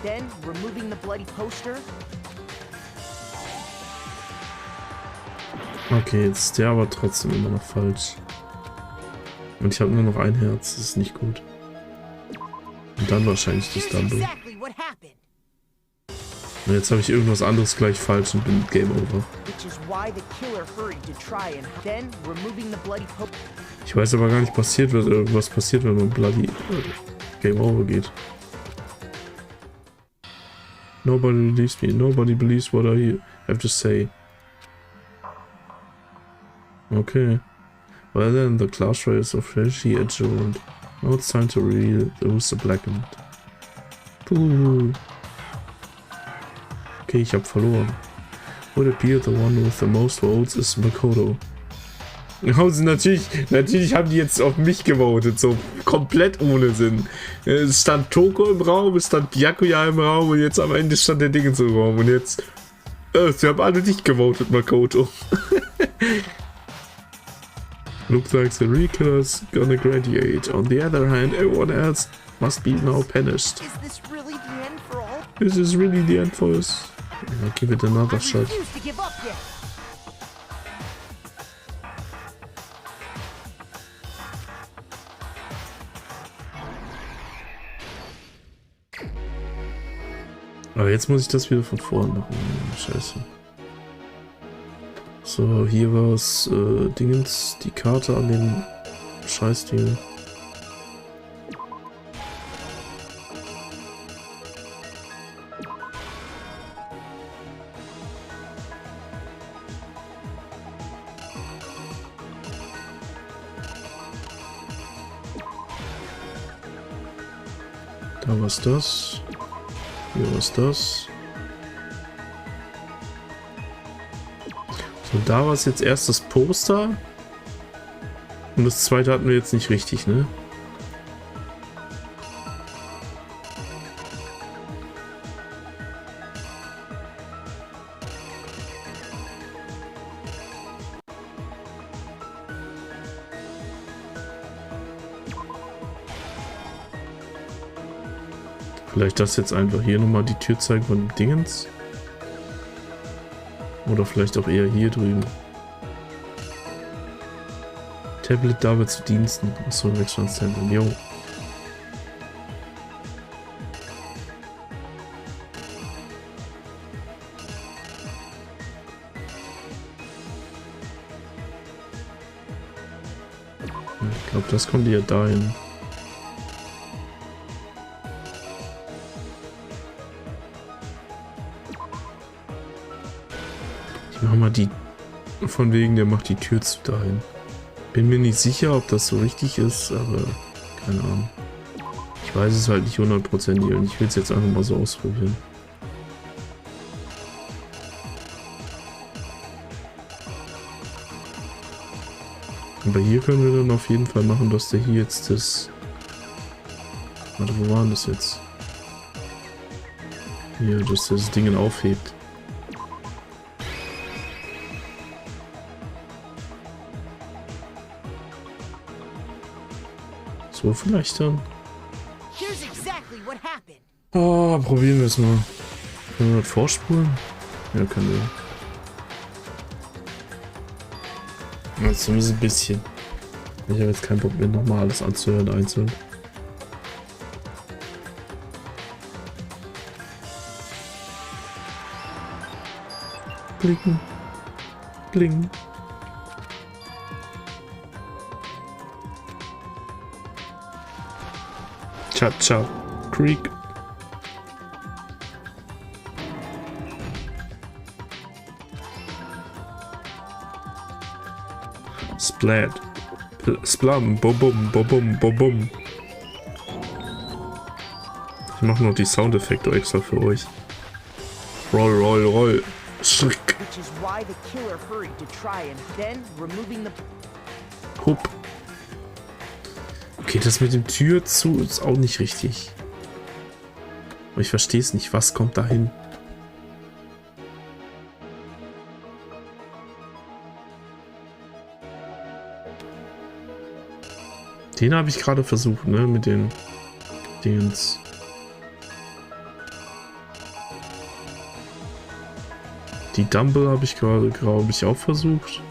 Then, removing the bloody poster. Okay, jetzt ist der aber trotzdem immer noch falsch. Und ich habe nur noch ein Herz, das ist nicht gut. Und dann wahrscheinlich das Double. Exactly what happened. Und jetzt habe ich irgendwas anderes gleich falsch und bin Game Over. Which is why the killer hurried to try and then removing the bloody poster. Ich weiß aber gar nicht, was passiert, wenn man bloody Game Over geht. Nobody believes me. Nobody believes what I have to say. Okay. Well then, the class trials of Reggie adjourned. Now it's time to reveal who's the blackened. Puh. Okay, ich habe verloren. Would appear the one with the most votes is Makoto. Also natürlich haben die jetzt auf mich gewotet, so komplett ohne Sinn. Es stand Toko im Raum, es stand Byakuya im Raum und jetzt am Ende stand der Dingens im Raum und jetzt... sie haben alle dich gewotet, Makoto. Looks like the real killer's gonna graduate. On the other hand, everyone else must be now punished. Is this really the end for all? This is really the end for us. I'll give it another shot. Refuse to give up yet. Aber jetzt muss ich das wieder von vorne machen. Scheiße. So, hier war es Dingens, die Karte an den Scheißdingen. Da war's das. Hier war's das. So, da war es jetzt erst das Poster. Und das zweite hatten wir jetzt nicht richtig, ne? Vielleicht das jetzt einfach hier nochmal die Tür zeigen von dem Dingens. Oder vielleicht auch eher hier drüben. Tablet dabei zu Diensten. Achso, Wegstandszentrum. Jo. Ich glaube, das kommt ja dahin. Mach mal die, von wegen, der macht die Tür zu dahin. Bin mir nicht sicher, ob das so richtig ist, aber keine Ahnung. Ich weiß es halt nicht 100% und ich will es jetzt einfach mal so ausprobieren. Aber hier können wir dann auf jeden Fall machen, dass der hier jetzt das... Warte, wo war denn das jetzt? Hier, dass das Ding aufhebt. So vielleicht dann. Oh, probieren wir es mal. Können wir das vorspulen? Ja, können wir. Ja, zumindest ein bisschen. Ich habe jetzt keinen Bock mehr, nochmal alles anzuhören einzeln. Blicken. Bling. Cha-Cha Creek. Splat. Splam. Bum bum bum bum bum bum. Ich mache noch die Soundeffekte extra für euch. Roll, roll, roll. Schrick. Hup. Okay, das mit dem Tür zu ist auch nicht richtig. Aber ich verstehe es nicht. Was kommt da hin? Den habe ich gerade versucht, ne? Mit den Dingens. Die Dumble habe ich gerade, glaube ich, auch versucht.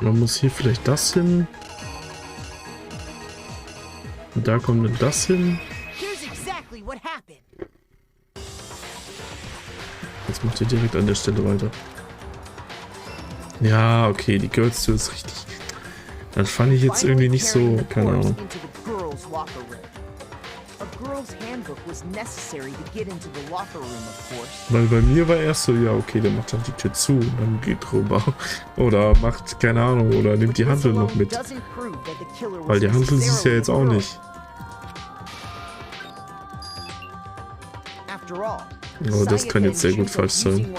Man muss hier vielleicht das hin. Und da kommt dann das hin. Jetzt macht ihr direkt an der Stelle weiter. Ja, okay, die Girls Tour ist richtig. Das fand ich jetzt irgendwie nicht so, keine Ahnung. Weil bei mir war erst so, ja okay, der macht dann die Tür zu und dann geht rüber. Oder macht, keine Ahnung, oder nimmt die Hantel noch mit. Weil die Hantel siehst ja jetzt auch nicht. Oh, das kann jetzt sehr gut falsch sein.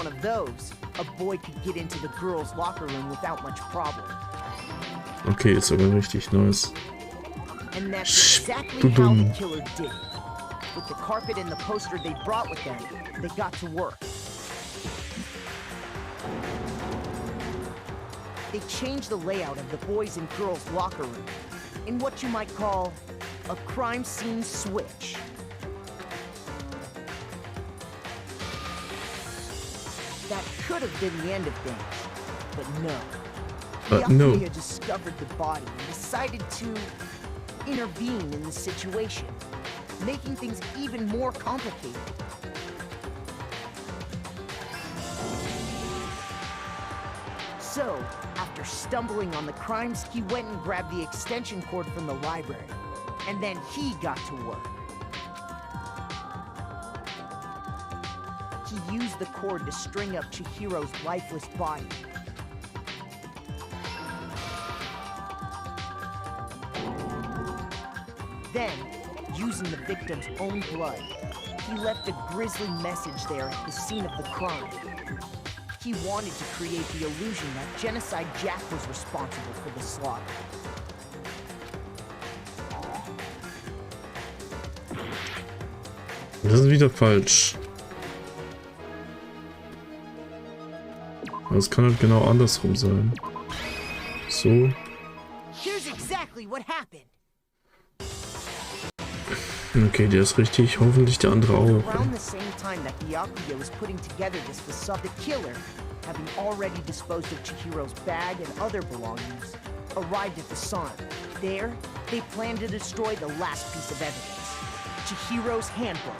Okay, ist aber richtig nice. Du dumm. With the carpet and the poster they brought with them, they got to work. They changed the layout of the boys' and girls' locker room in what you might call a crime scene switch. That could have been the end of things, but no. No. Yakuya discovered the body and decided to intervene in the situation, making things even more complicated. So, after stumbling on the crimes, he went and grabbed the extension cord from the library. And then he got to work. He used the cord to string up Chihiro's lifeless body. Then, using the victim's own blood, he left a grisly message there at the scene of the crime. He wanted to create the illusion that Genocide Jack was responsible for the slaughter. Das ist wieder falsch. Das kann halt genau andersrum sein. So. Here's exactly what happened. Okay, der ist richtig. Hoffentlich der andere auch. Around the same time that Yakuya was putting together this facade, the killer, having already disposed of Chihiro's bag and other belongings, arrived at the sauna. There, they planned to destroy the last piece of evidence, Chihiro's handbook.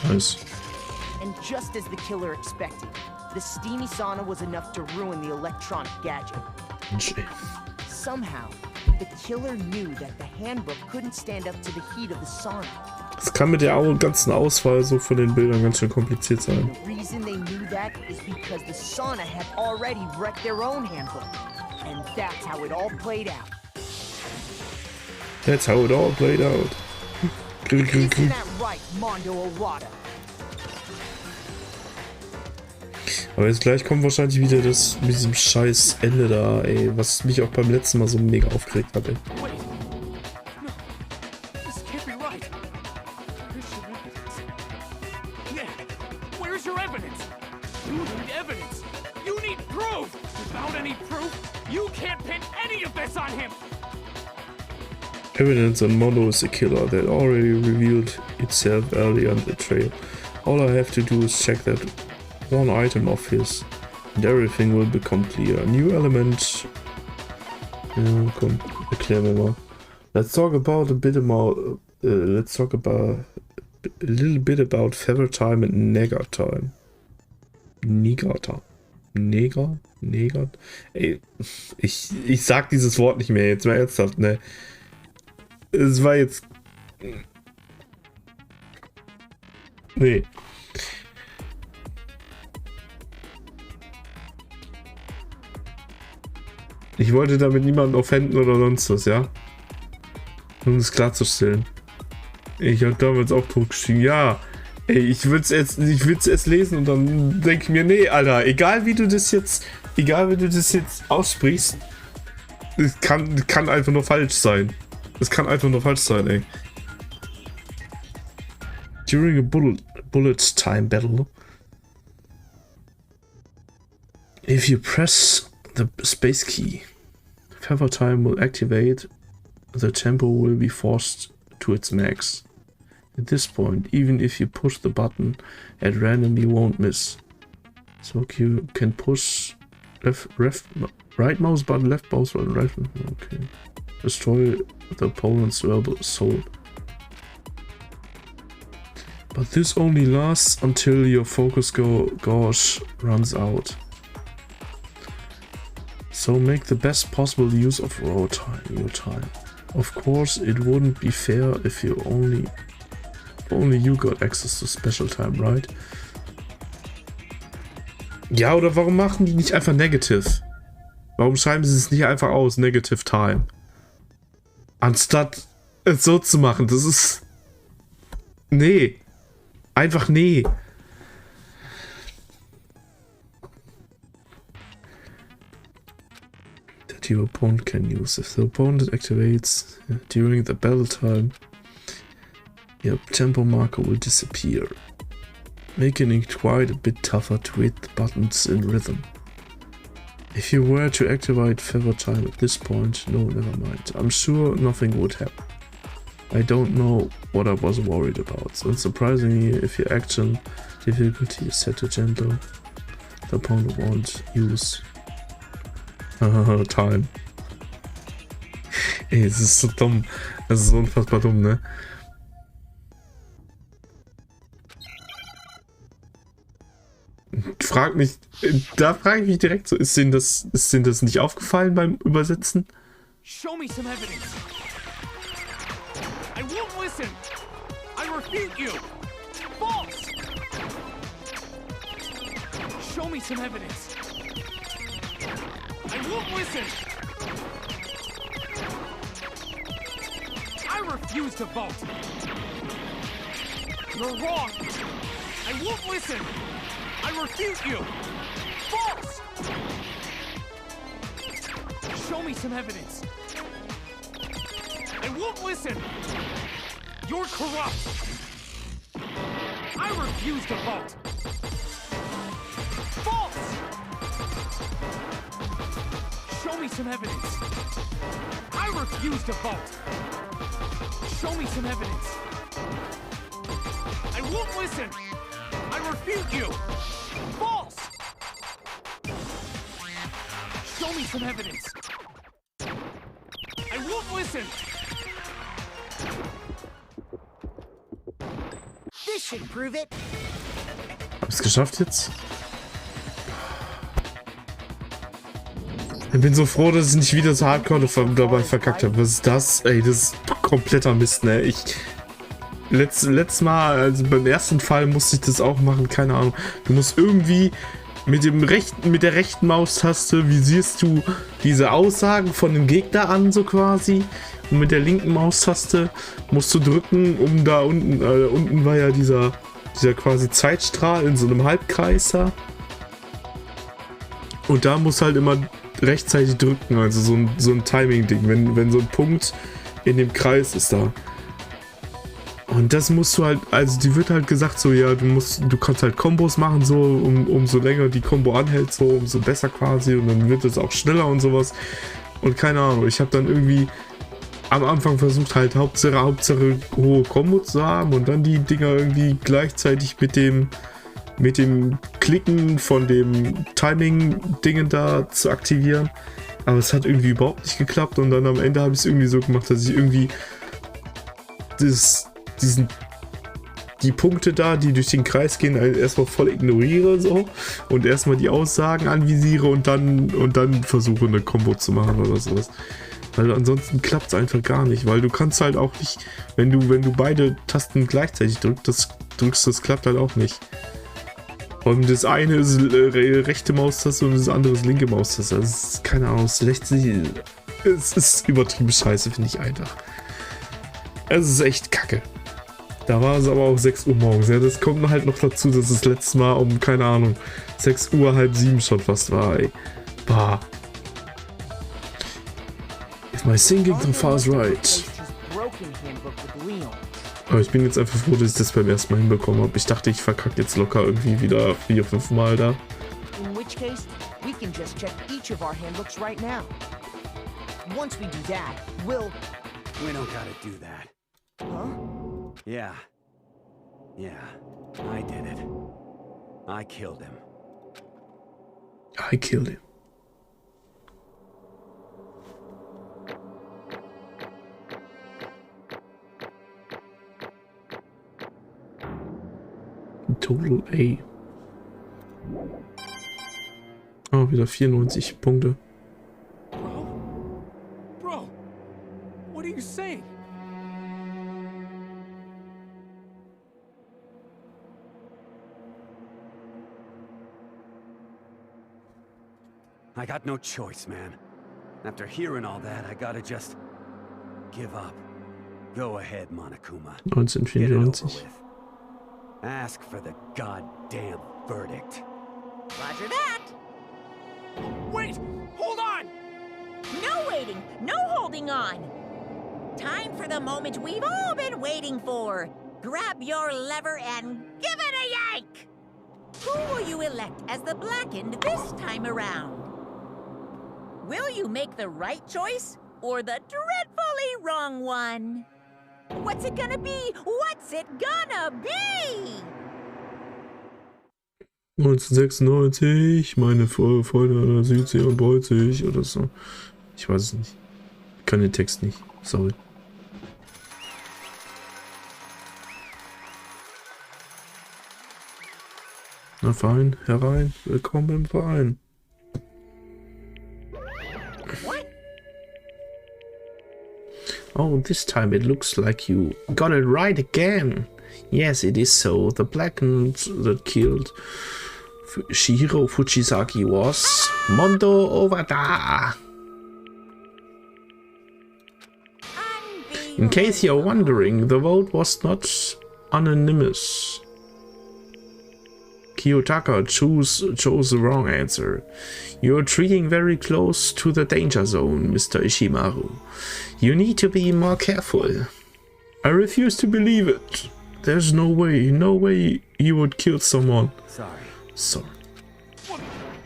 Nice. And just as the killer expected, the steamy sauna was enough to ruin the electronic gadget. Somehow, the killer knew that the handbook couldn't stand up to the heat of the sauna. Das kann mit der ganzen Auswahl so von den Bildern ganz schön kompliziert sein. The reason they knew that is because the sauna had already wrecked their own handbook. And that's how it all played out. That's how it all played out. Isn't that right, Mondo Owada? Aber jetzt gleich kommt wahrscheinlich wieder das mit diesem scheiß Ende da, ey, was mich auch beim letzten Mal so mega aufgeregt hat, ey. Evidence on Mondo is a killer that already revealed itself early on the trail. All I have to do is check that one item of his and everything will become clear. A new element. Ja, komm, erklär mir mal. Let's talk about a little bit about Feather Time and Neger Time. Neger? Ey, ich sag dieses Wort nicht mehr, jetzt mal ernsthaft, ne? Es war jetzt... Nee. Ich wollte damit niemanden offenden oder sonst was, ja? Um es klarzustellen. Ich habe damals auch tot geschrieben, ja. Ey, ich würde es erst lesen und dann denke ich mir, nee, Alter, egal wie du das jetzt aussprichst, es kann einfach nur falsch sein. Es kann einfach nur falsch sein, ey. During a bullet time battle, if you press the space key, Feather Time will activate. The tempo will be forced to its max. At this point, even if you push the button at random, you won't miss. So you can push right mouse button, left mouse button, right. Okay. Destroy the opponent's verbal soul. But this only lasts until your focus gauge runs out. So make the best possible use of your time. Of course, it wouldn't be fair if only you got access to special time, right? Ja, oder warum machen die nicht einfach negative? Warum schreiben sie es nicht einfach aus, negative time? Anstatt es so zu machen, das ist... Nee. Einfach nee. That your opponent can use. If the opponent activates during the battle time, your tempo marker will disappear, making it quite a bit tougher to hit the buttons in rhythm. If you were to activate feather time at this point, no, never mind. I'm sure nothing would happen. I don't know what I was worried about. So surprisingly, if your action difficulty is set to gentle, the opponent won't use time. Ey, es ist so dumm. Es ist so unfassbar dumm, ne? Da frage ich mich direkt so, ist denen das nicht aufgefallen beim Übersetzen? Show me some evidence. I won't listen. I refute you. False. Show me some evidence. I won't listen. I refuse to vote. You're wrong. I won't listen. I refute you. False. Show me some evidence. I won't listen. You're corrupt. I refuse to vote. False. Show me some evidence. I refuse to vote. Show me some evidence. I won't listen. I refute you. False. Show me some evidence. I won't listen. This should prove it. Hab's geschafft jetzt? Ich bin so froh, dass ich nicht wieder so hardcore dabei verkackt habe. Was ist das? Ey, das ist kompletter Mist, ne? Letztes Mal, also beim ersten Fall musste ich das auch machen, keine Ahnung. Du musst irgendwie mit der rechten Maustaste visierst du diese Aussagen von dem Gegner an, so quasi. Und mit der linken Maustaste musst du drücken, um da unten war ja dieser quasi Zeitstrahl in so einem Halbkreis da. Und da musst du halt immer rechtzeitig drücken, also so ein Timing-Ding, wenn so ein Punkt in dem Kreis ist da. Und das musst du halt, also die wird halt gesagt so, ja, du kannst halt Kombos machen, so, umso länger die Kombo anhält, so, umso besser quasi, und dann wird es auch schneller und sowas. Und keine Ahnung, ich habe dann irgendwie am Anfang versucht halt Hauptsache hohe Kombo zu haben und dann die Dinger irgendwie gleichzeitig mit dem Klicken von dem Timing-Dingen da zu aktivieren. Aber es hat irgendwie überhaupt nicht geklappt und dann am Ende habe ich es irgendwie so gemacht, dass ich irgendwie die Punkte da, die durch den Kreis gehen, erstmal voll ignoriere so und erstmal die Aussagen anvisiere und dann versuche eine Kombo zu machen oder sowas. Weil ansonsten klappt es einfach gar nicht, weil du kannst halt auch nicht, wenn du beide Tasten gleichzeitig drückst, das klappt halt auch nicht. Und das eine ist rechte Maustaste und das andere ist linke Maustaste. Das ist, keine Ahnung, es ist übertrieben scheiße, finde ich einfach. Es ist echt kacke. Da war es aber auch 6 Uhr morgens. Ja, das kommt halt noch dazu, dass es letztes Mal um, keine Ahnung, 6 Uhr, halb 7 schon fast war, ey. Bah. If my thinking too far is right. Aber ich bin jetzt einfach froh, dass ich das beim ersten Mal hinbekommen habe. Ich dachte, ich verkacke jetzt locker irgendwie wieder 4-5 Mal da. In which case, we can just check each of our handbooks right now. Once we do that, we'll... We don't gotta do that. Huh? Yeah, I did it. I killed him. I killed him. Total A. Oh, wieder 94 Punkte. Bro, what are you saying? I got no choice, man. After hearing all that, I gotta just give up. Go ahead, Monokuma. 1994. Ask for the goddamn verdict. Roger that. Wait! Hold on! No waiting, no holding on. Time for the moment we've all been waiting for. Grab your lever and give it a yank! Who will you elect as the Blackened this time around? Will you make the right choice or the dreadfully wrong one? What's it gonna be? What's it gonna be? 1996, meine Freunde an der Südsee und beut sich oder so. Ich weiß es nicht. Ich kann den Text nicht. Sorry. Na fein, herein. Willkommen im Verein. Oh, this time it looks like you got it right again. Yes, it is so. The Blackened that killed Shihiro Fujisaki was Mondo Owada. In case you're wondering, the vote was not unanimous. Kiyotaka chose the wrong answer. You're treading very close to the danger zone, Mr. Ishimaru. You need to be more careful. I refuse to believe it. There's no way you would kill someone. Sorry.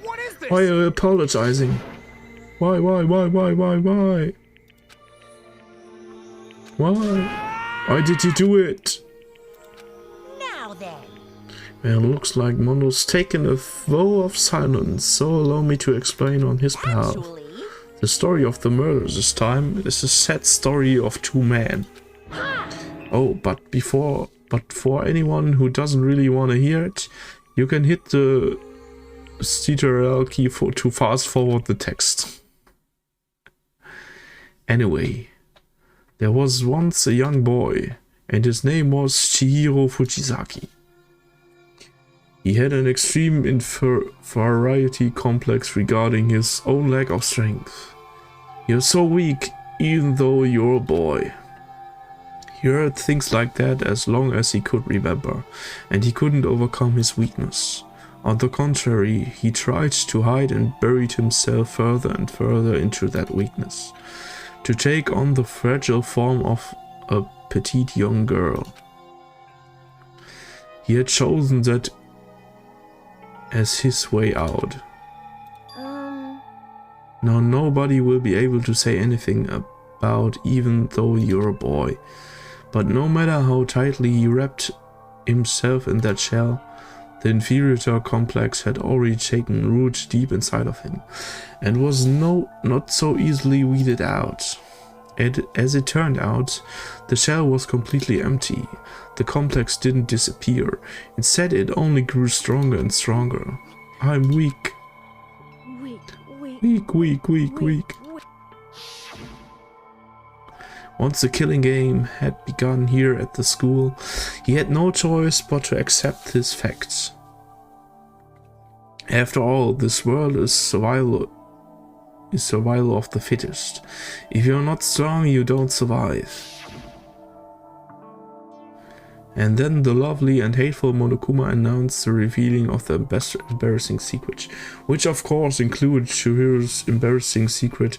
What is this? Why are you apologizing? Why? Why did you do it? Now then. Well, looks like Mondo's taken a vow of silence, so allow me to explain on his behalf. The story of the murder this time is a sad story of two men. Oh, but for anyone who doesn't really want to hear it, you can hit the Ctrl key to fast forward the text. Anyway, there was once a young boy, and his name was Chihiro Fujisaki. He had an extreme inferiority complex regarding his own lack of strength. You're so weak, even though you're a boy. He heard things like that as long as he could remember, and he couldn't overcome his weakness. On the contrary, he tried to hide and buried himself further and further into that weakness, to take on the fragile form of a petite young girl. He had chosen that as his way out. Now nobody will be able to say anything about even though you're a boy. But no matter how tightly he wrapped himself in that shell, the inferiority complex had already taken root deep inside of him, and was not so easily weeded out. As it turned out, the shell was completely empty. The complex didn't disappear. Instead, it only grew stronger and stronger. I'm weak. Weak. Once the killing game had begun here at the school, he had no choice but to accept his facts. After all, this world is survival of the fittest. If you're not strong, you don't survive. And then the lovely and hateful Monokuma announced the revealing of the embarrassing secret, which of course included Chihiro's embarrassing secret,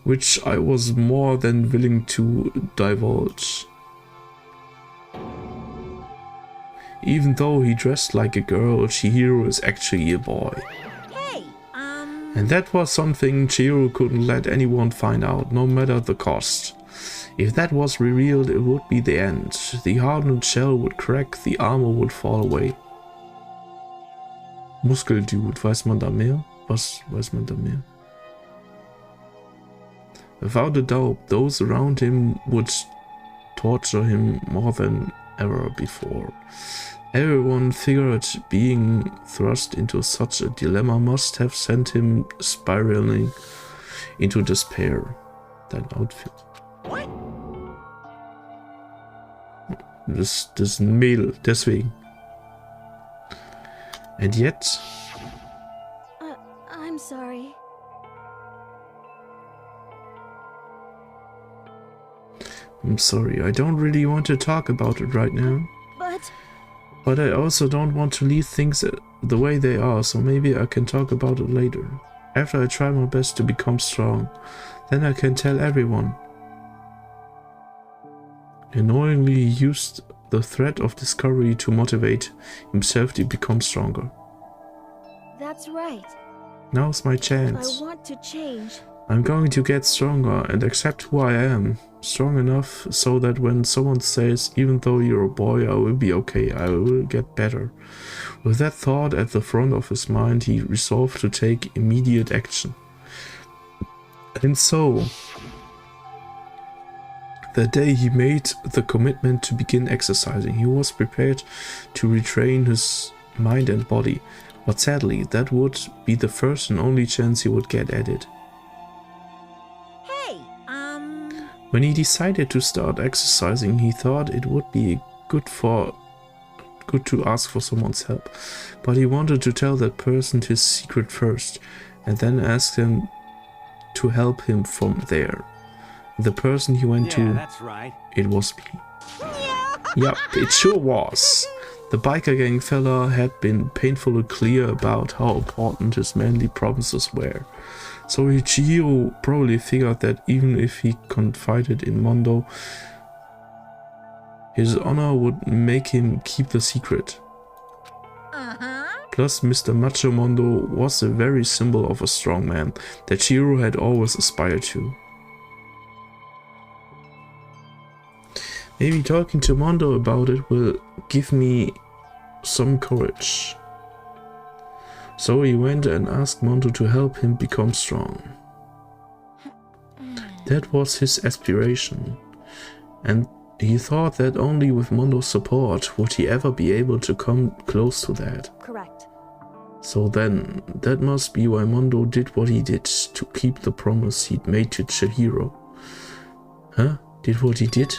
which I was more than willing to divulge. Even though he dressed like a girl, Chihiro is actually a boy. And that was something Chihiro couldn't let anyone find out, no matter the cost. If that was revealed, it would be the end. The hardened shell would crack, the armor would fall away. Muskeldude, weiß man da mehr? Was weiß man da mehr? Without a doubt, those around him would torture him more than ever before. Everyone figured being thrust into such a dilemma must have sent him spiraling into despair. Dein Outfit. What? Das ist ein Mädel, deswegen. And yet... I'm sorry. I'm sorry, I don't really want to talk about it right now. But I also don't want to leave things the way they are, so maybe I can talk about it later. After I try my best to become strong, then I can tell everyone. Annoyingly, he used the threat of discovery to motivate himself to become stronger. That's right. Now's my chance. I want to change. I'm going to get stronger and accept who I am. Strong enough so that when someone says, even though you're a boy, I will be okay, I will get better. With that thought at the front of his mind, he resolved to take immediate action. And so, that day he made the commitment to begin exercising. He was prepared to retrain his mind and body, but sadly, that would be the first and only chance he would get at it. When he decided to start exercising, he thought it would be good to ask for someone's help, but he wanted to tell that person his secret first, and then ask them to help him from there. The person he went to, that's right. It was me. Yup, it sure was. The biker gang fella had been painfully clear about how important his manly promises were. So Chihiro probably figured that even if he confided in Mondo, his honor would make him keep the secret. Plus, Mr. Macho Mondo was the very symbol of a strong man that Chihiro had always aspired to. Maybe talking to Mondo about it will give me some courage. So he went and asked Mondo to help him become strong. That was his aspiration, and he thought that only with Mondo's support would he ever be able to come close to that. Correct. So then, that must be why Mondo did what he did, to keep the promise he'd made to Chihiro. Huh? Did what he did?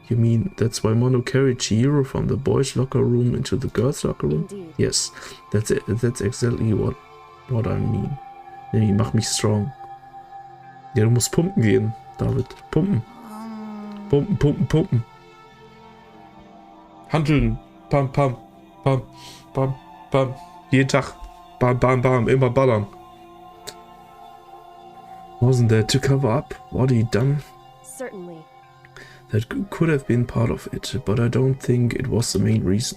You mean that's why Mondo carried Chihiro from the boys' locker room into the girls' locker room? Indeed. Yes, that's it. That's exactly what I mean. Nee, mach mich strong. Ja, du musst pumpen gehen, David. Pumpen. Pumpen, pumpen, pumpen. Handeln. Pam, pam, pam, pam, pam. Jeden Tag. Bam, bam, bam. Immer ballern. Wasn't that to cover up what he'd done? Certainly. That could have been part of it, but I don't think it was the main reason.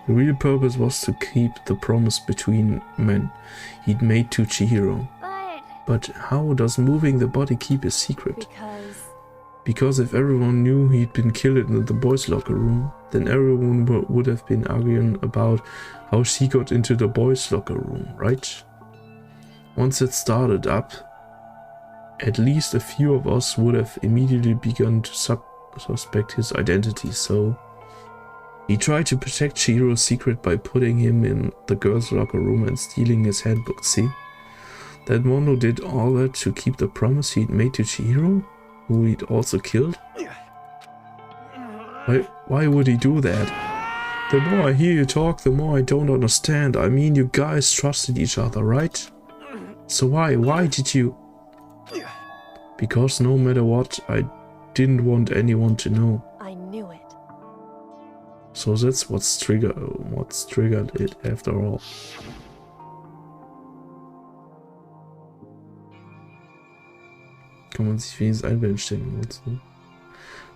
The real purpose was to keep the promise between men he'd made to Chihiro. But how does moving the body keep a secret? Because if everyone knew he'd been killed in the boys' locker room, then everyone would have been arguing about how she got into the boys' locker room, right? Once it started up, at least a few of us would have immediately begun to suspect his identity, so he tried to protect Chihiro's secret by putting him in the girls' locker room and stealing his handbook, see? That Mondo did all that to keep the promise he'd made to Chihiro, who he'd also killed? Why would he do that? The more I hear you talk, the more I don't understand. I mean, you guys trusted each other, right? So why did you... Because no matter what, I didn't want anyone to know. I knew it. So that's what's triggered it after all. Kann man sich wenigstens einstellen.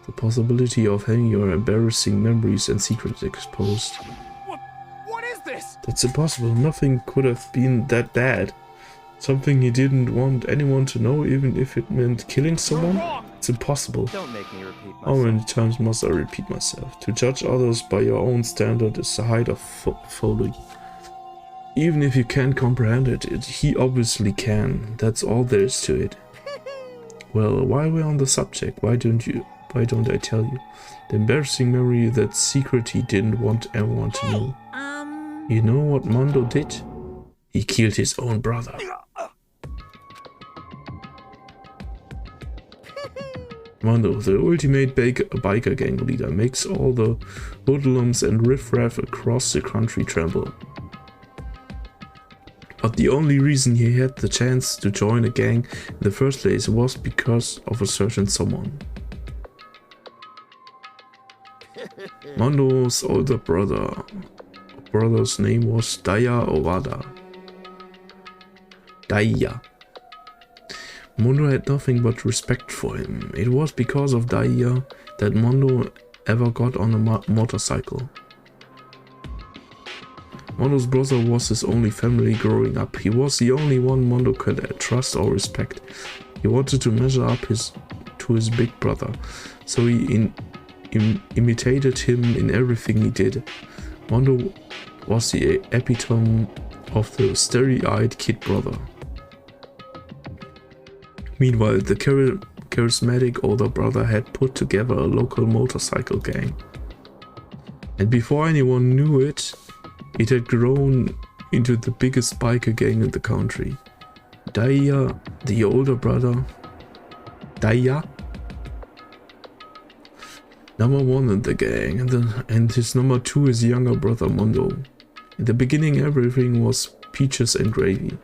The possibility of having your embarrassing memories and secrets exposed. What is this? That's impossible. Nothing could have been that bad. Something he didn't want anyone to know, even if it meant killing someone? It's impossible. Don't make me repeat myself. How many times must I repeat myself? To judge others by your own standard is the height of folly. Even if you can't comprehend it, he obviously can. That's all there is to it. Well, while we're on the subject, why don't I tell you? The embarrassing memory, that secret he didn't want everyone to know. You know what Mondo did? He killed his own brother. Mondo, the ultimate biker gang leader, makes all the hoodlums and riffraff across the country tremble. But the only reason he had the chance to join a gang in the first place was because of a certain someone. Mondo's older brother's name was Daya Owada. Daya. Mondo had nothing but respect for him. It was because of Daya that Mondo ever got on a motorcycle. Mondo's brother was his only family growing up. He was the only one Mondo could trust or respect. He wanted to measure up to his big brother, so he imitated him in everything he did. Mondo was the epitome of the starry-eyed kid brother. Meanwhile, the charismatic older brother had put together a local motorcycle gang. And before anyone knew it, it had grown into the biggest biker gang in the country. Daya, the older brother, Daya, #1 in the gang, and his #2 is younger brother Mondo. In the beginning, everything was peaches and gravy.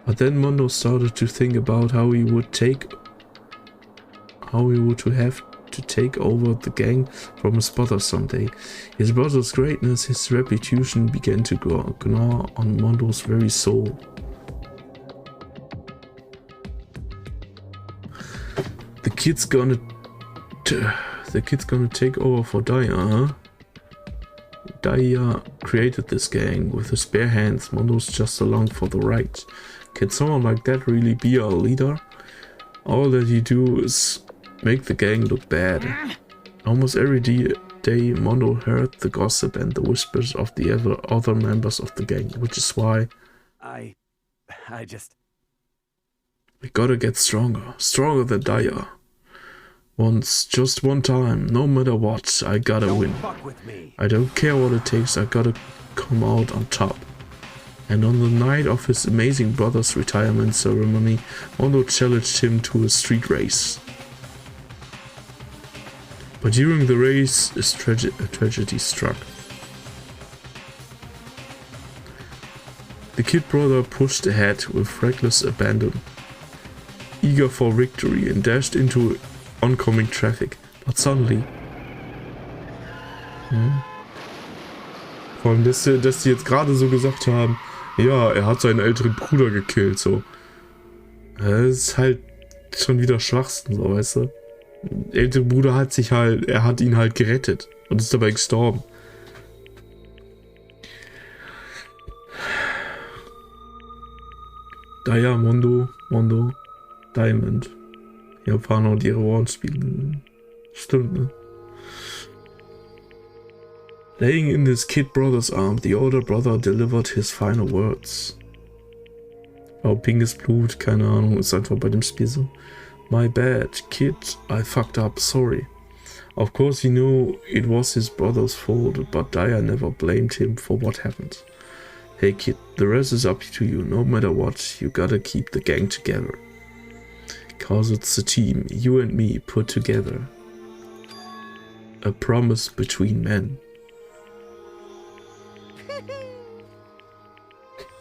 But then Mondo started to think about how he would have to take over the gang from his brother someday. His brother's greatness, his reputation began to gnaw on Mondo's very soul. The kid's gonna take over for Daya, huh? Daya created this gang with his bare hands. Mondo's just along for the ride. Can someone like that really be our leader? All that he do is make the gang look bad. Almost every day Mondo heard the gossip and the whispers of the other members of the gang, which is why we gotta get stronger than Daya. Just one time, no matter what, I gotta win. I don't care what it takes, I gotta come out on top. And on the night of his amazing brother's retirement ceremony, Mondo challenged him to a street race. But during the race, a tragedy struck. The kid brother pushed ahead with reckless abandon, eager for victory, and dashed into oncoming traffic. But suddenly... Vor allem, dass die jetzt gerade so gesagt haben, ja, er hat seinen älteren Bruder gekillt, so. Das ist halt schon wieder Schwachsinn, so, weißt du. Der ältere Bruder hat ihn halt gerettet und ist dabei gestorben. Daya, Mondo, Diamond. Japaner, die ihre Rollenspiele. Stimmt, ne? Laying in his kid brother's arm, the older brother delivered his final words. Oh, pinkes Blut, keine Ahnung, ist einfach bei dem Spiel so. My bad, kid, I fucked up, sorry. Of course he knew it was his brother's fault, but Daya never blamed him for what happened. Hey kid, the rest is up to you, no matter what, you gotta keep the gang together. Cause it's a team, you and me put together. A promise between men.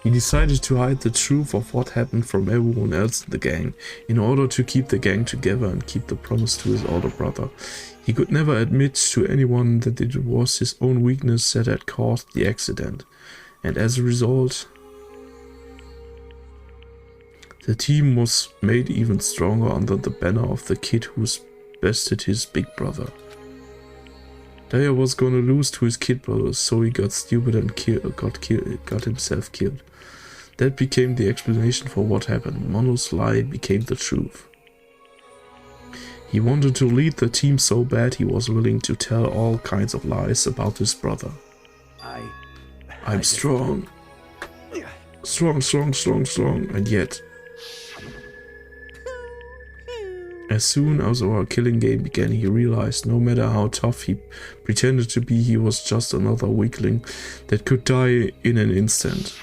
He decided to hide the truth of what happened from everyone else in the gang, in order to keep the gang together and keep the promise to his older brother. He could never admit to anyone that it was his own weakness that had caused the accident, and as a result, the team was made even stronger under the banner of the kid who bested his big brother. Daya was gonna lose to his kid brother, so he got stupid and got himself killed. That became the explanation for what happened. Mondo's lie became the truth. He wanted to lead the team so bad he was willing to tell all kinds of lies about his brother. I'm strong. Strong, strong, strong, strong. And yet, as soon as our killing game began, he realized no matter how tough he pretended to be, he was just another weakling that could die in an instant.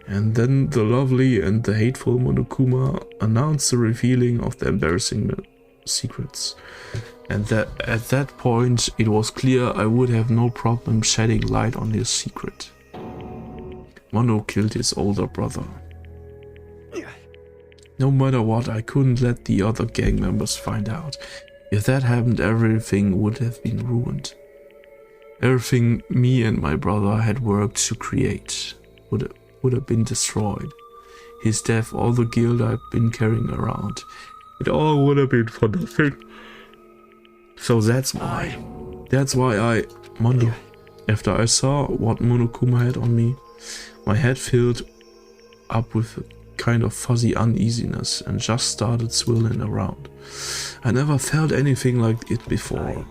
And then the lovely and the hateful Monokuma announced the revealing of the embarrassing secrets. And at that point, it was clear I would have no problem shedding light on his secret. Mono killed his older brother. No matter what, I couldn't let the other gang members find out. If that happened, everything would have been ruined. Everything me and my brother had worked to create would have been destroyed. His death, all the guilt I've been carrying around, it all would have been for nothing. So that's why Mono, after I saw what Monokuma had on me, my head filled up with a kind of fuzzy uneasiness and just started swirling around. I never felt anything like it before.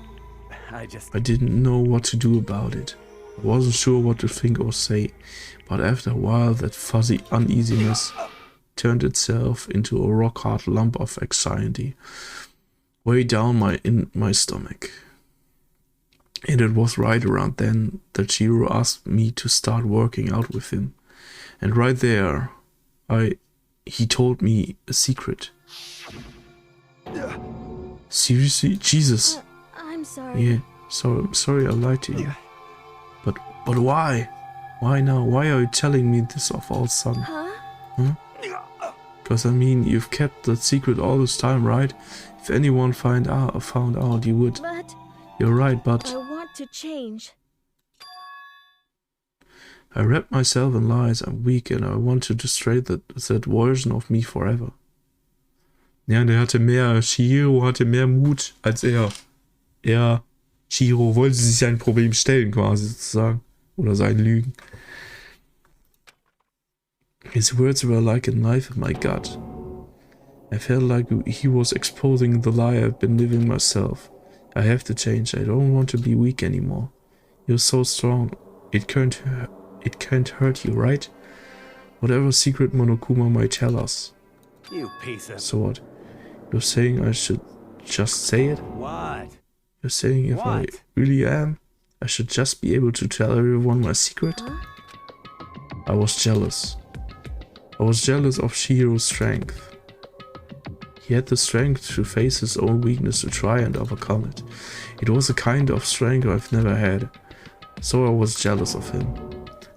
I didn't know what to do about it. I wasn't sure what to think or say, but after a while that fuzzy uneasiness turned itself into a rock-hard lump of anxiety way down in my stomach. And it was right around then that Shiro asked me to start working out with him. And right there, he told me a secret. Seriously? Jesus. I'm sorry. Yeah, sorry I lied to you. But why? Why now? Why are you telling me this of all sudden? Huh? Because I mean, you've kept that secret all this time, right? If anyone found out, you would. But you're right, but I want to change. I wrap myself in lies. I'm weak and I want to destroy that version of me forever. Ja, Shihiro hatte mehr Mut als er. Shihiro wollte sich sein Problem stellen, quasi sozusagen. Oder sein Lügen. His words were like a knife in my gut. I felt like he was exposing the lie I've been living myself. I have to change. I don't want to be weak anymore. You're so strong. It can't hurt you, right? Whatever secret Monokuma might tell us. You piece of... So what? You're saying I should just say it? What? You're saying if I really am, I should just be able to tell everyone my secret? I was jealous. I was jealous of Shihiro's strength. He had the strength to face his own weakness to try and overcome it. It was a kind of strength I've never had. So I was jealous of him.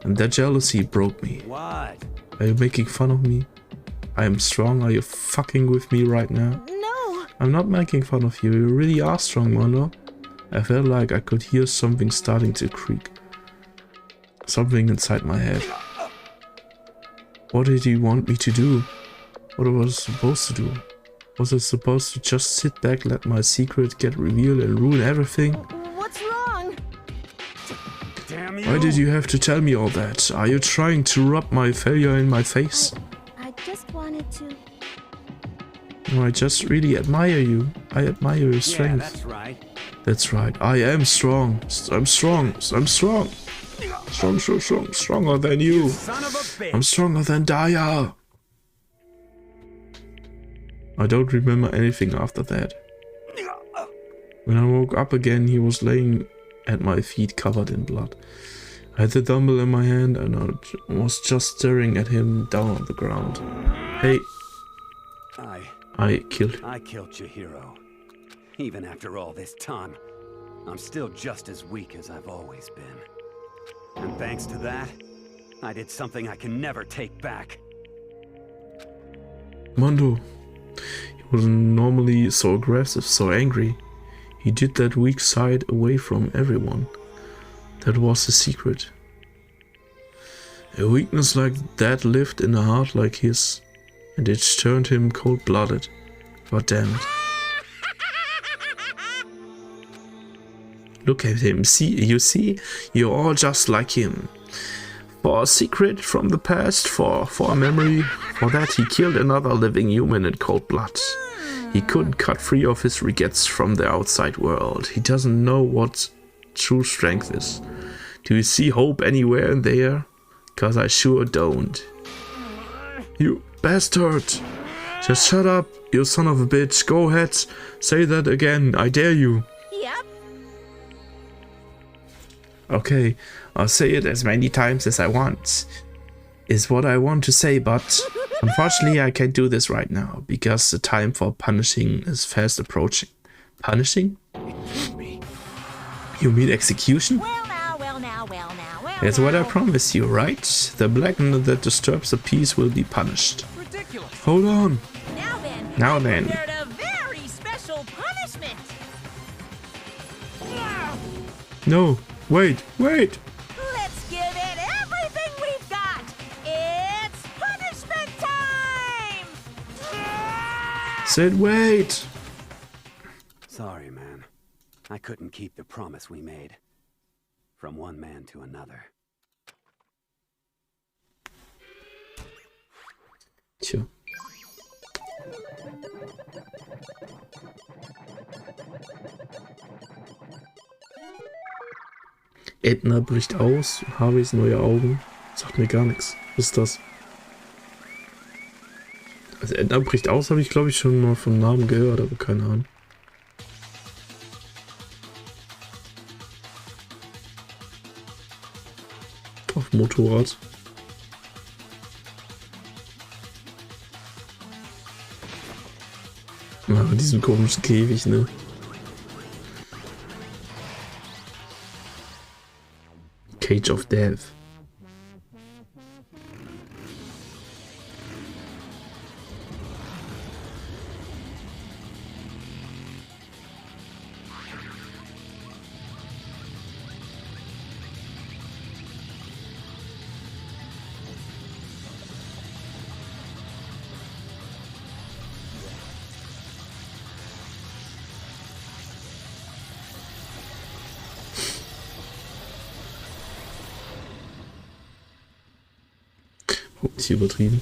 And that jealousy broke me. What? Are you making fun of me? I am strong. Are you fucking with me right now? No! I'm not making fun of you. You really are strong, Mono. I felt like I could hear something starting to creak. Something inside my head. What did he want me to do? What was I supposed to do? Was I supposed to just sit back, let my secret get revealed and ruin everything? What's wrong? Damn you. Why did you have to tell me all that? Are you trying to rub my failure in my face? I just wanted to... No, I just really admire you. I admire your strength. Yeah, that's right. That's right. I am strong. I'm strong. I'm strong. Stronger than you. I'm stronger than Daya. I don't remember anything after that. When I woke up again, he was laying at my feet covered in blood. I had the dumbbell in my hand and I was just staring at him down on the ground. Hey. I killed Chihiro. Even after all this time, I'm still just as weak as I've always been. And thanks to that, I did something I can never take back. Mondo. He wasn't normally so aggressive, so angry. He did that weak side away from everyone. That was the secret. A weakness like that lived in a heart like his, and it turned him cold-blooded. God damn it. Look at him, you see? You're all just like him. For a secret from the past, for a memory, for that he killed another living human in cold blood. He couldn't cut free of his regrets from the outside world. He doesn't know what true strength is. Do you see hope anywhere in there? Cause I sure don't. You bastard! Just shut up, you son of a bitch. Go ahead, say that again. I dare you. Yep. Okay, I'll say it as many times as I want. Is what I want to say, but unfortunately I can't do this right now because the time for punishing is fast approaching. Punishing? You mean execution? That's what I promised you, right? The blackened that disturbs the peace will be punished. Ridiculous. Hold on. Now then. Prepared a very special punishment. No, wait. Let's give it everything we've got. It's punishment time. Said wait. Sorry, man. I couldn't keep the promise we made. From one man to another. Tja. Edna bricht aus, Harveys neue Augen. Sagt mir gar nichts. Was ist das? Also Edna bricht aus, habe ich glaube ich schon mal vom Namen gehört, aber keine Ahnung. Auf Motorrad. Ja, mit diesem komischen Käfig, ne? Cage of Death. Ist hier übertrieben.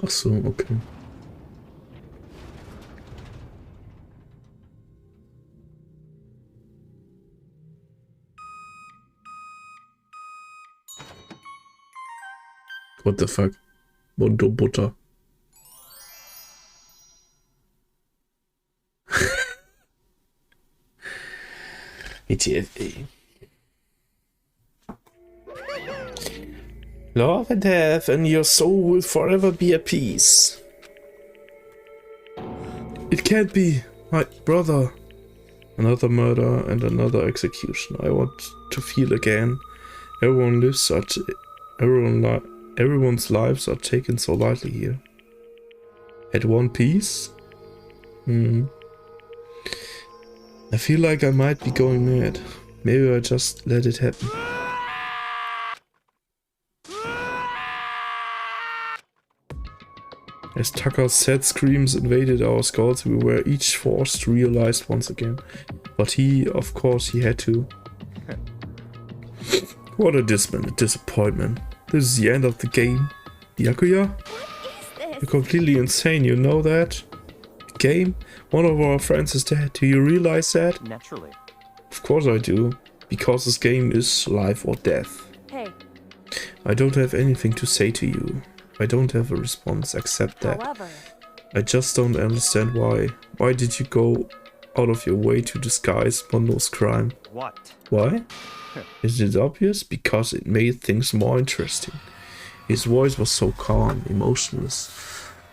Ach so, okay. What the fuck? Mondo Butter. ETFA. Love and death, and your soul will forever be at peace. It can't be, my brother. Another murder and another execution. I want to feel again. Everyone's lives are taken so lightly here. At one piece? I feel like I might be going mad. Maybe I just let it happen. As Tucker's sad screams invaded our skulls, we were each forced to realize once again. But he, of course, he had to. What a disappointment. This is the end of the game. Yakuya? You're completely insane, you know that? Game? One of our friends is dead. Do you realize that? Naturally. Of course I do. Because this game is life or death. Hey. I don't have anything to say to you. I don't have a response except that. However, I just don't understand why. Why did you go out of your way to disguise Mondo's crime? What? Why? Is it obvious? Because it made things more interesting. His voice was so calm, emotionless.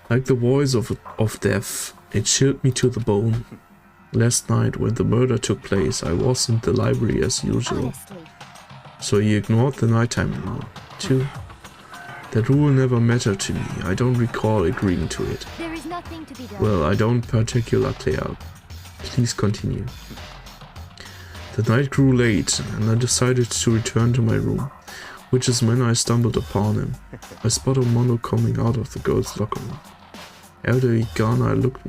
Like the voice of death. It chilled me to the bone. Last night, when the murder took place, I was in the library as usual. Honestly. So he ignored the nighttime rule, too. That rule never mattered to me. I don't recall agreeing to it. There is nothing to be done. Well, I don't particularly care. Please continue. The night grew late, and I decided to return to my room, which is when I stumbled upon him. I spotted Mono coming out of the girls' locker room. After he'd gone, I looked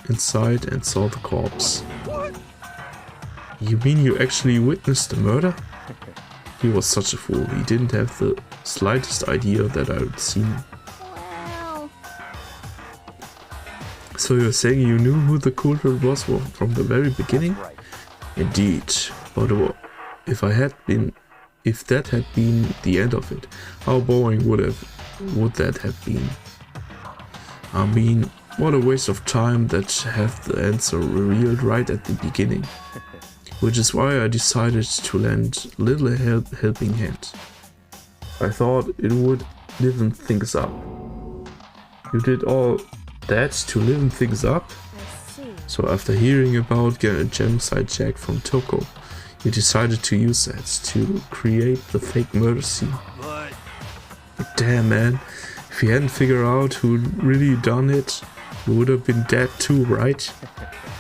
inside and saw the corpse. What? You mean you actually witnessed the murder? He was such a fool. He didn't have the slightest idea that I had seen him. Well, So you're saying you knew who the culprit was from the very beginning? Right. Indeed. But if that had been the end of it, how boring would that have been? I mean, what a waste of time that have the answer revealed right at the beginning. Which is why I decided to lend a little helping hand. I thought it would liven things up. You did all that to liven things up? So after hearing about Genocide Jack from Toko, you decided to use that to create the fake murder scene. Damn, man. If you hadn't figured out who'd really done it, you would have been dead too, right?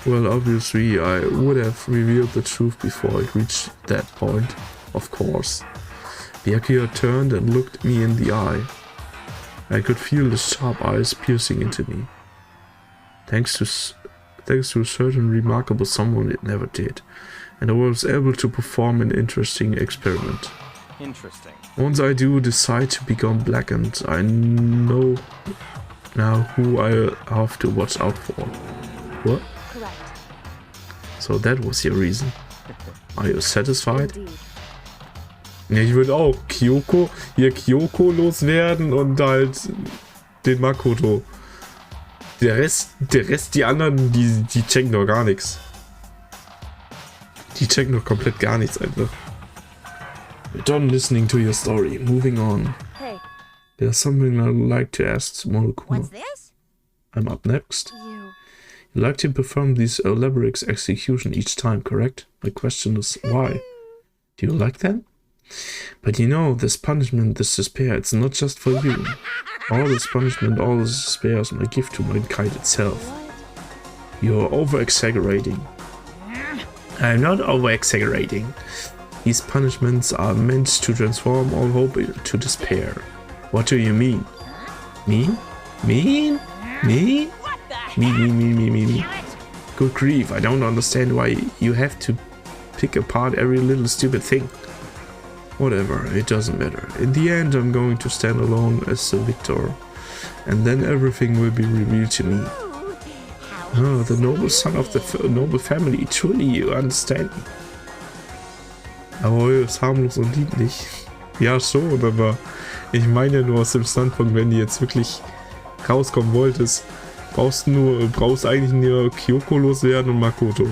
Well, obviously, I would have revealed the truth before it reached that point, of course. Byakuya turned and looked me in the eye. I could feel the sharp eyes piercing into me. Thanks to a certain remarkable someone, it never did, and I was able to perform an interesting experiment. Interesting. Once I do decide to become blackened, I know now who I have to watch out for. What? Correct. So that was your reason. Are you satisfied? Indeed. Ja, ich würde auch Kyoko loswerden und halt den Makoto. Der Rest, die anderen, die checken doch gar nichts. Die checken doch komplett gar nichts einfach. We're done listening to your story. Moving on. Hey. There's something I'd like to ask Morikuma. What's this? I'm up next. You like to perform these elaborate execution each time, correct? My question is why? Do you like that? But you know, this punishment, this despair, it's not just for you. All this punishment, all this despair is my gift to mankind itself. You're over-exaggerating. I'm not over-exaggerating. These punishments are meant to transform all hope into despair. What do you mean? Me? Me? Me? Me. Good grief, I don't understand why you have to pick apart every little stupid thing. Whatever, it doesn't matter. In the end, I'm going to stand alone as the victor, and then everything will be revealed to me. Oh, the noble son of the noble family, truly you understand me. Aber ist harmlos und lieblich. Ja schon, aber ich meine nur aus dem Standpunkt, wenn du jetzt wirklich rauskommen wolltest, brauchst eigentlich nur Kyoko loswerden und Makoto.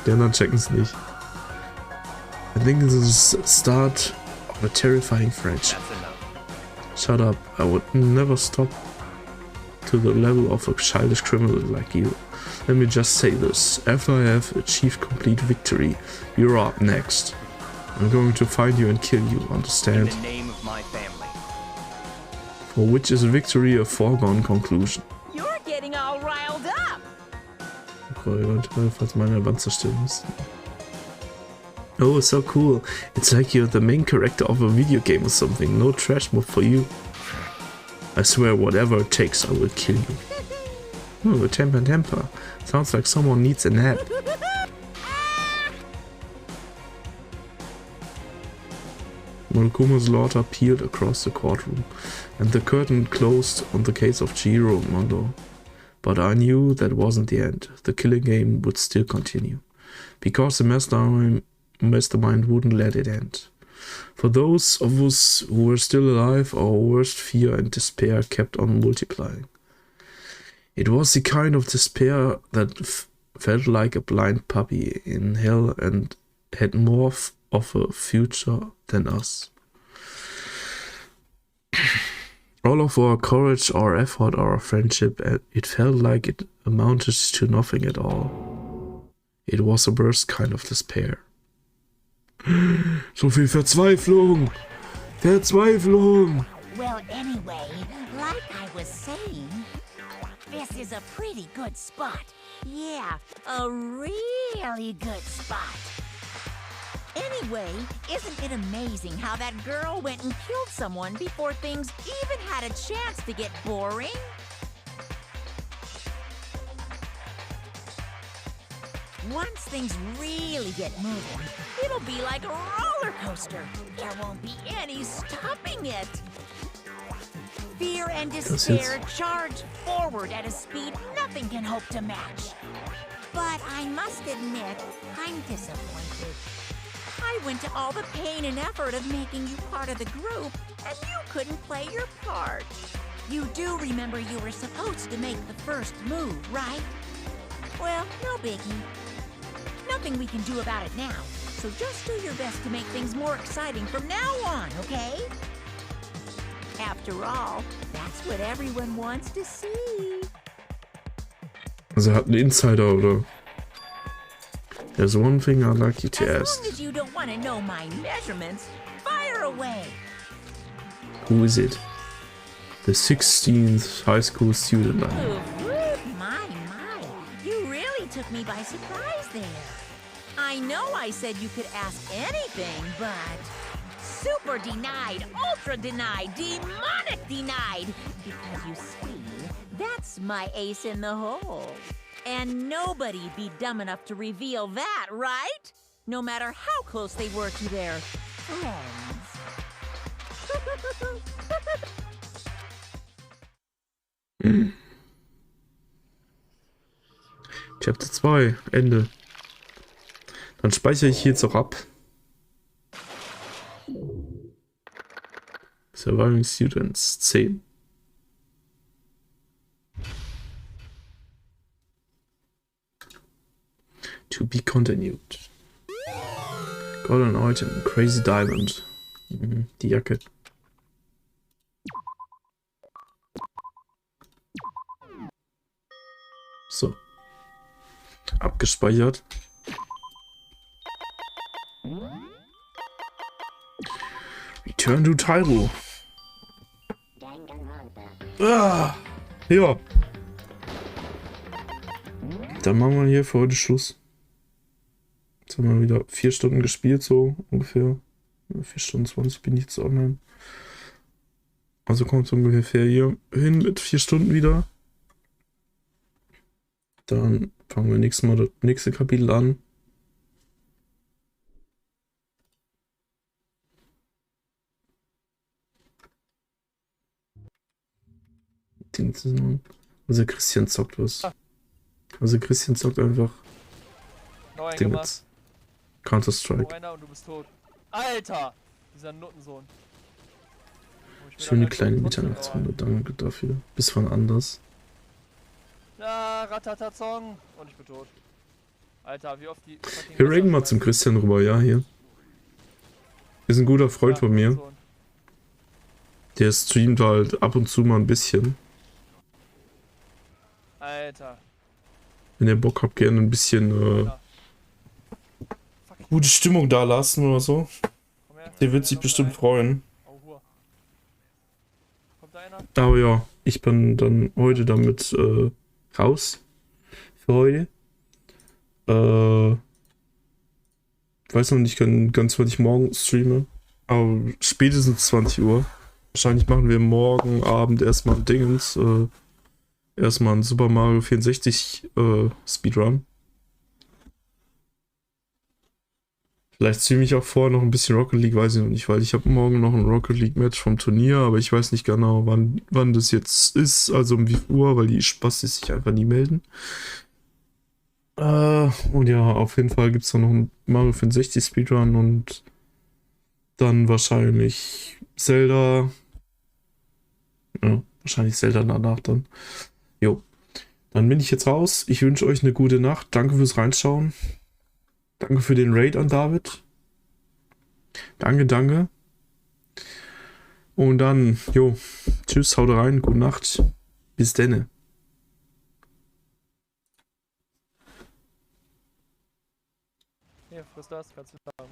Die anderen checken es nicht. I think this is the start of a terrifying friendship. Shut up, I would never stop to the level of a childish criminal like you. Let me just say this, after I have achieved complete victory, you're up next. I'm going to find you and kill you, understand? In the name of my family. For which is victory a foregone conclusion. You're getting all riled up. Falls meine Band zerstören muss. Oh, so cool. It's like you're the main character of a video game or something. No trash mode for you. I swear, whatever it takes, I will kill you. Oh, temper. Sounds like someone needs a nap. Morikuma's laughter peeled across the courtroom, and the curtain closed on the case of Chihiro Mondo. But I knew that wasn't the end. The killing game would still continue, because the mastermind wouldn't let it end. For those of us who were still alive, our worst fear and despair kept on multiplying. It was the kind of despair that felt like a blind puppy in hell and had more of a future than us. All of our courage, our effort, our friendship, it felt like it amounted to nothing at all. It was a worst kind of despair. So viel Verzweiflung! Verzweiflung! Well, anyway, like I was saying, this is a pretty good spot. Yeah, a really good spot. Anyway, isn't it amazing how that girl went and killed someone before things even had a chance to get boring? Once things really get moving, it'll be like a roller coaster. There won't be any stopping it. Fear and despair charge forward at a speed nothing nothing can hope to match. But I must admit, I'm disappointed. I went to all the pain and effort of making you part of the group, and you couldn't play your part. You do remember you were supposed to make the first move, right? Well, no biggie. Nothing we can do about it now, so just do your best to make things more exciting from now on, okay? After all, that's what everyone wants to see. Also er hat einen Insider, oder? There's one thing I'd like you to As ask. long as you don't want to know my measurements, fire away. Who is it? The 16th high school student. My. You really took me by surprise there. I know I said you could ask anything, but... super denied, ultra denied, demonic denied. Because you see, that's my ace in the hole. And nobody'd be dumb enough to reveal that, right? No matter how close they were to their friends. Chapter 2, Ende. Dann speichere ich hier jetzt auch ab. Surviving Students 10. To be continued. Golden Item, Crazy Diamond. Die Jacke. So. Abgespeichert. Return to Tyro. Ah, ja. Dann machen wir hier für heute Schluss. Jetzt haben wir wieder 4 Stunden gespielt, so ungefähr. 4 Stunden 20 bin ich jetzt online. Also kommt es ungefähr hier hin mit 4 Stunden wieder. Dann fangen wir nächstes Mal das nächste Kapitel an. Also Christian zockt was. Also Christian zockt einfach Dingens. Counter-Strike. Und du bist tot. Alter! Dieser Nuttensohn. Schöne kleine Mitternachtsrunde, danke dafür. Bis wann anders. Ja, Ratatatong. Und ich bin tot. Alter, wie oft die... Wir raiden mal zum Christian rüber, ja, hier. Ist ein guter Freund von mir. Der streamt halt ab und zu mal ein bisschen. Alter. Wenn ihr Bock habt, gerne ein bisschen gute Stimmung da lassen oder so. Der wird sich bestimmt freuen. Aber ja, ich bin dann heute damit raus. Für heute. Weiß noch nicht ganz, was ich morgen streame. Aber spätestens 20 Uhr. Wahrscheinlich machen wir morgen Abend erstmal ein Dingens. Erstmal ein Super Mario 64 Speedrun. Vielleicht streame ich auch vorher noch ein bisschen Rocket League, weiß ich noch nicht, weil ich habe morgen noch ein Rocket League Match vom Turnier, aber ich weiß nicht genau, wann das jetzt ist, also um wie viel Uhr, weil die Spastis sich einfach nie melden. Und ja, auf jeden Fall gibt es noch einen Mario 64 Speedrun und dann wahrscheinlich Zelda. Ja, wahrscheinlich Zelda danach dann. Jo. Dann bin ich jetzt raus. Ich wünsche euch eine gute Nacht. Danke fürs Reinschauen. Danke für den Raid an David. Danke. Und dann, jo. Tschüss, haut rein. Gute Nacht. Bis denne. Hier, friss das, kannst du haben.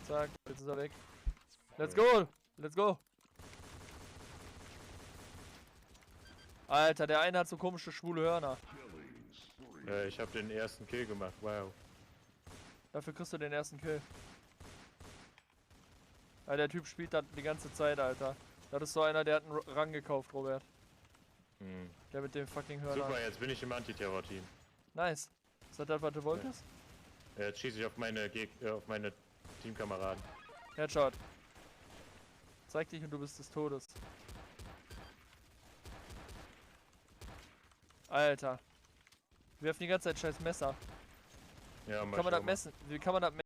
Zack, jetzt ist er weg. Let's go! Let's go! Alter, der eine hat so komische schwule Hörner. Ich hab den ersten Kill gemacht, wow. Dafür kriegst du den ersten Kill. Ja, der Typ spielt das die ganze Zeit, Alter. Das ist so einer, der hat einen Rang gekauft, Robert. Der mit dem fucking Hörner. Super, jetzt bin ich im Antiterror-Team. Nice. Ist das, was du wolltest? Ja, jetzt schieße ich auf meine Teamkameraden. Headshot. Zeig dich und du bist des Todes. Alter. Wir werfen die ganze Zeit scheiß Messer. Ja, Wie kann man das messen? Wie kann man das messen?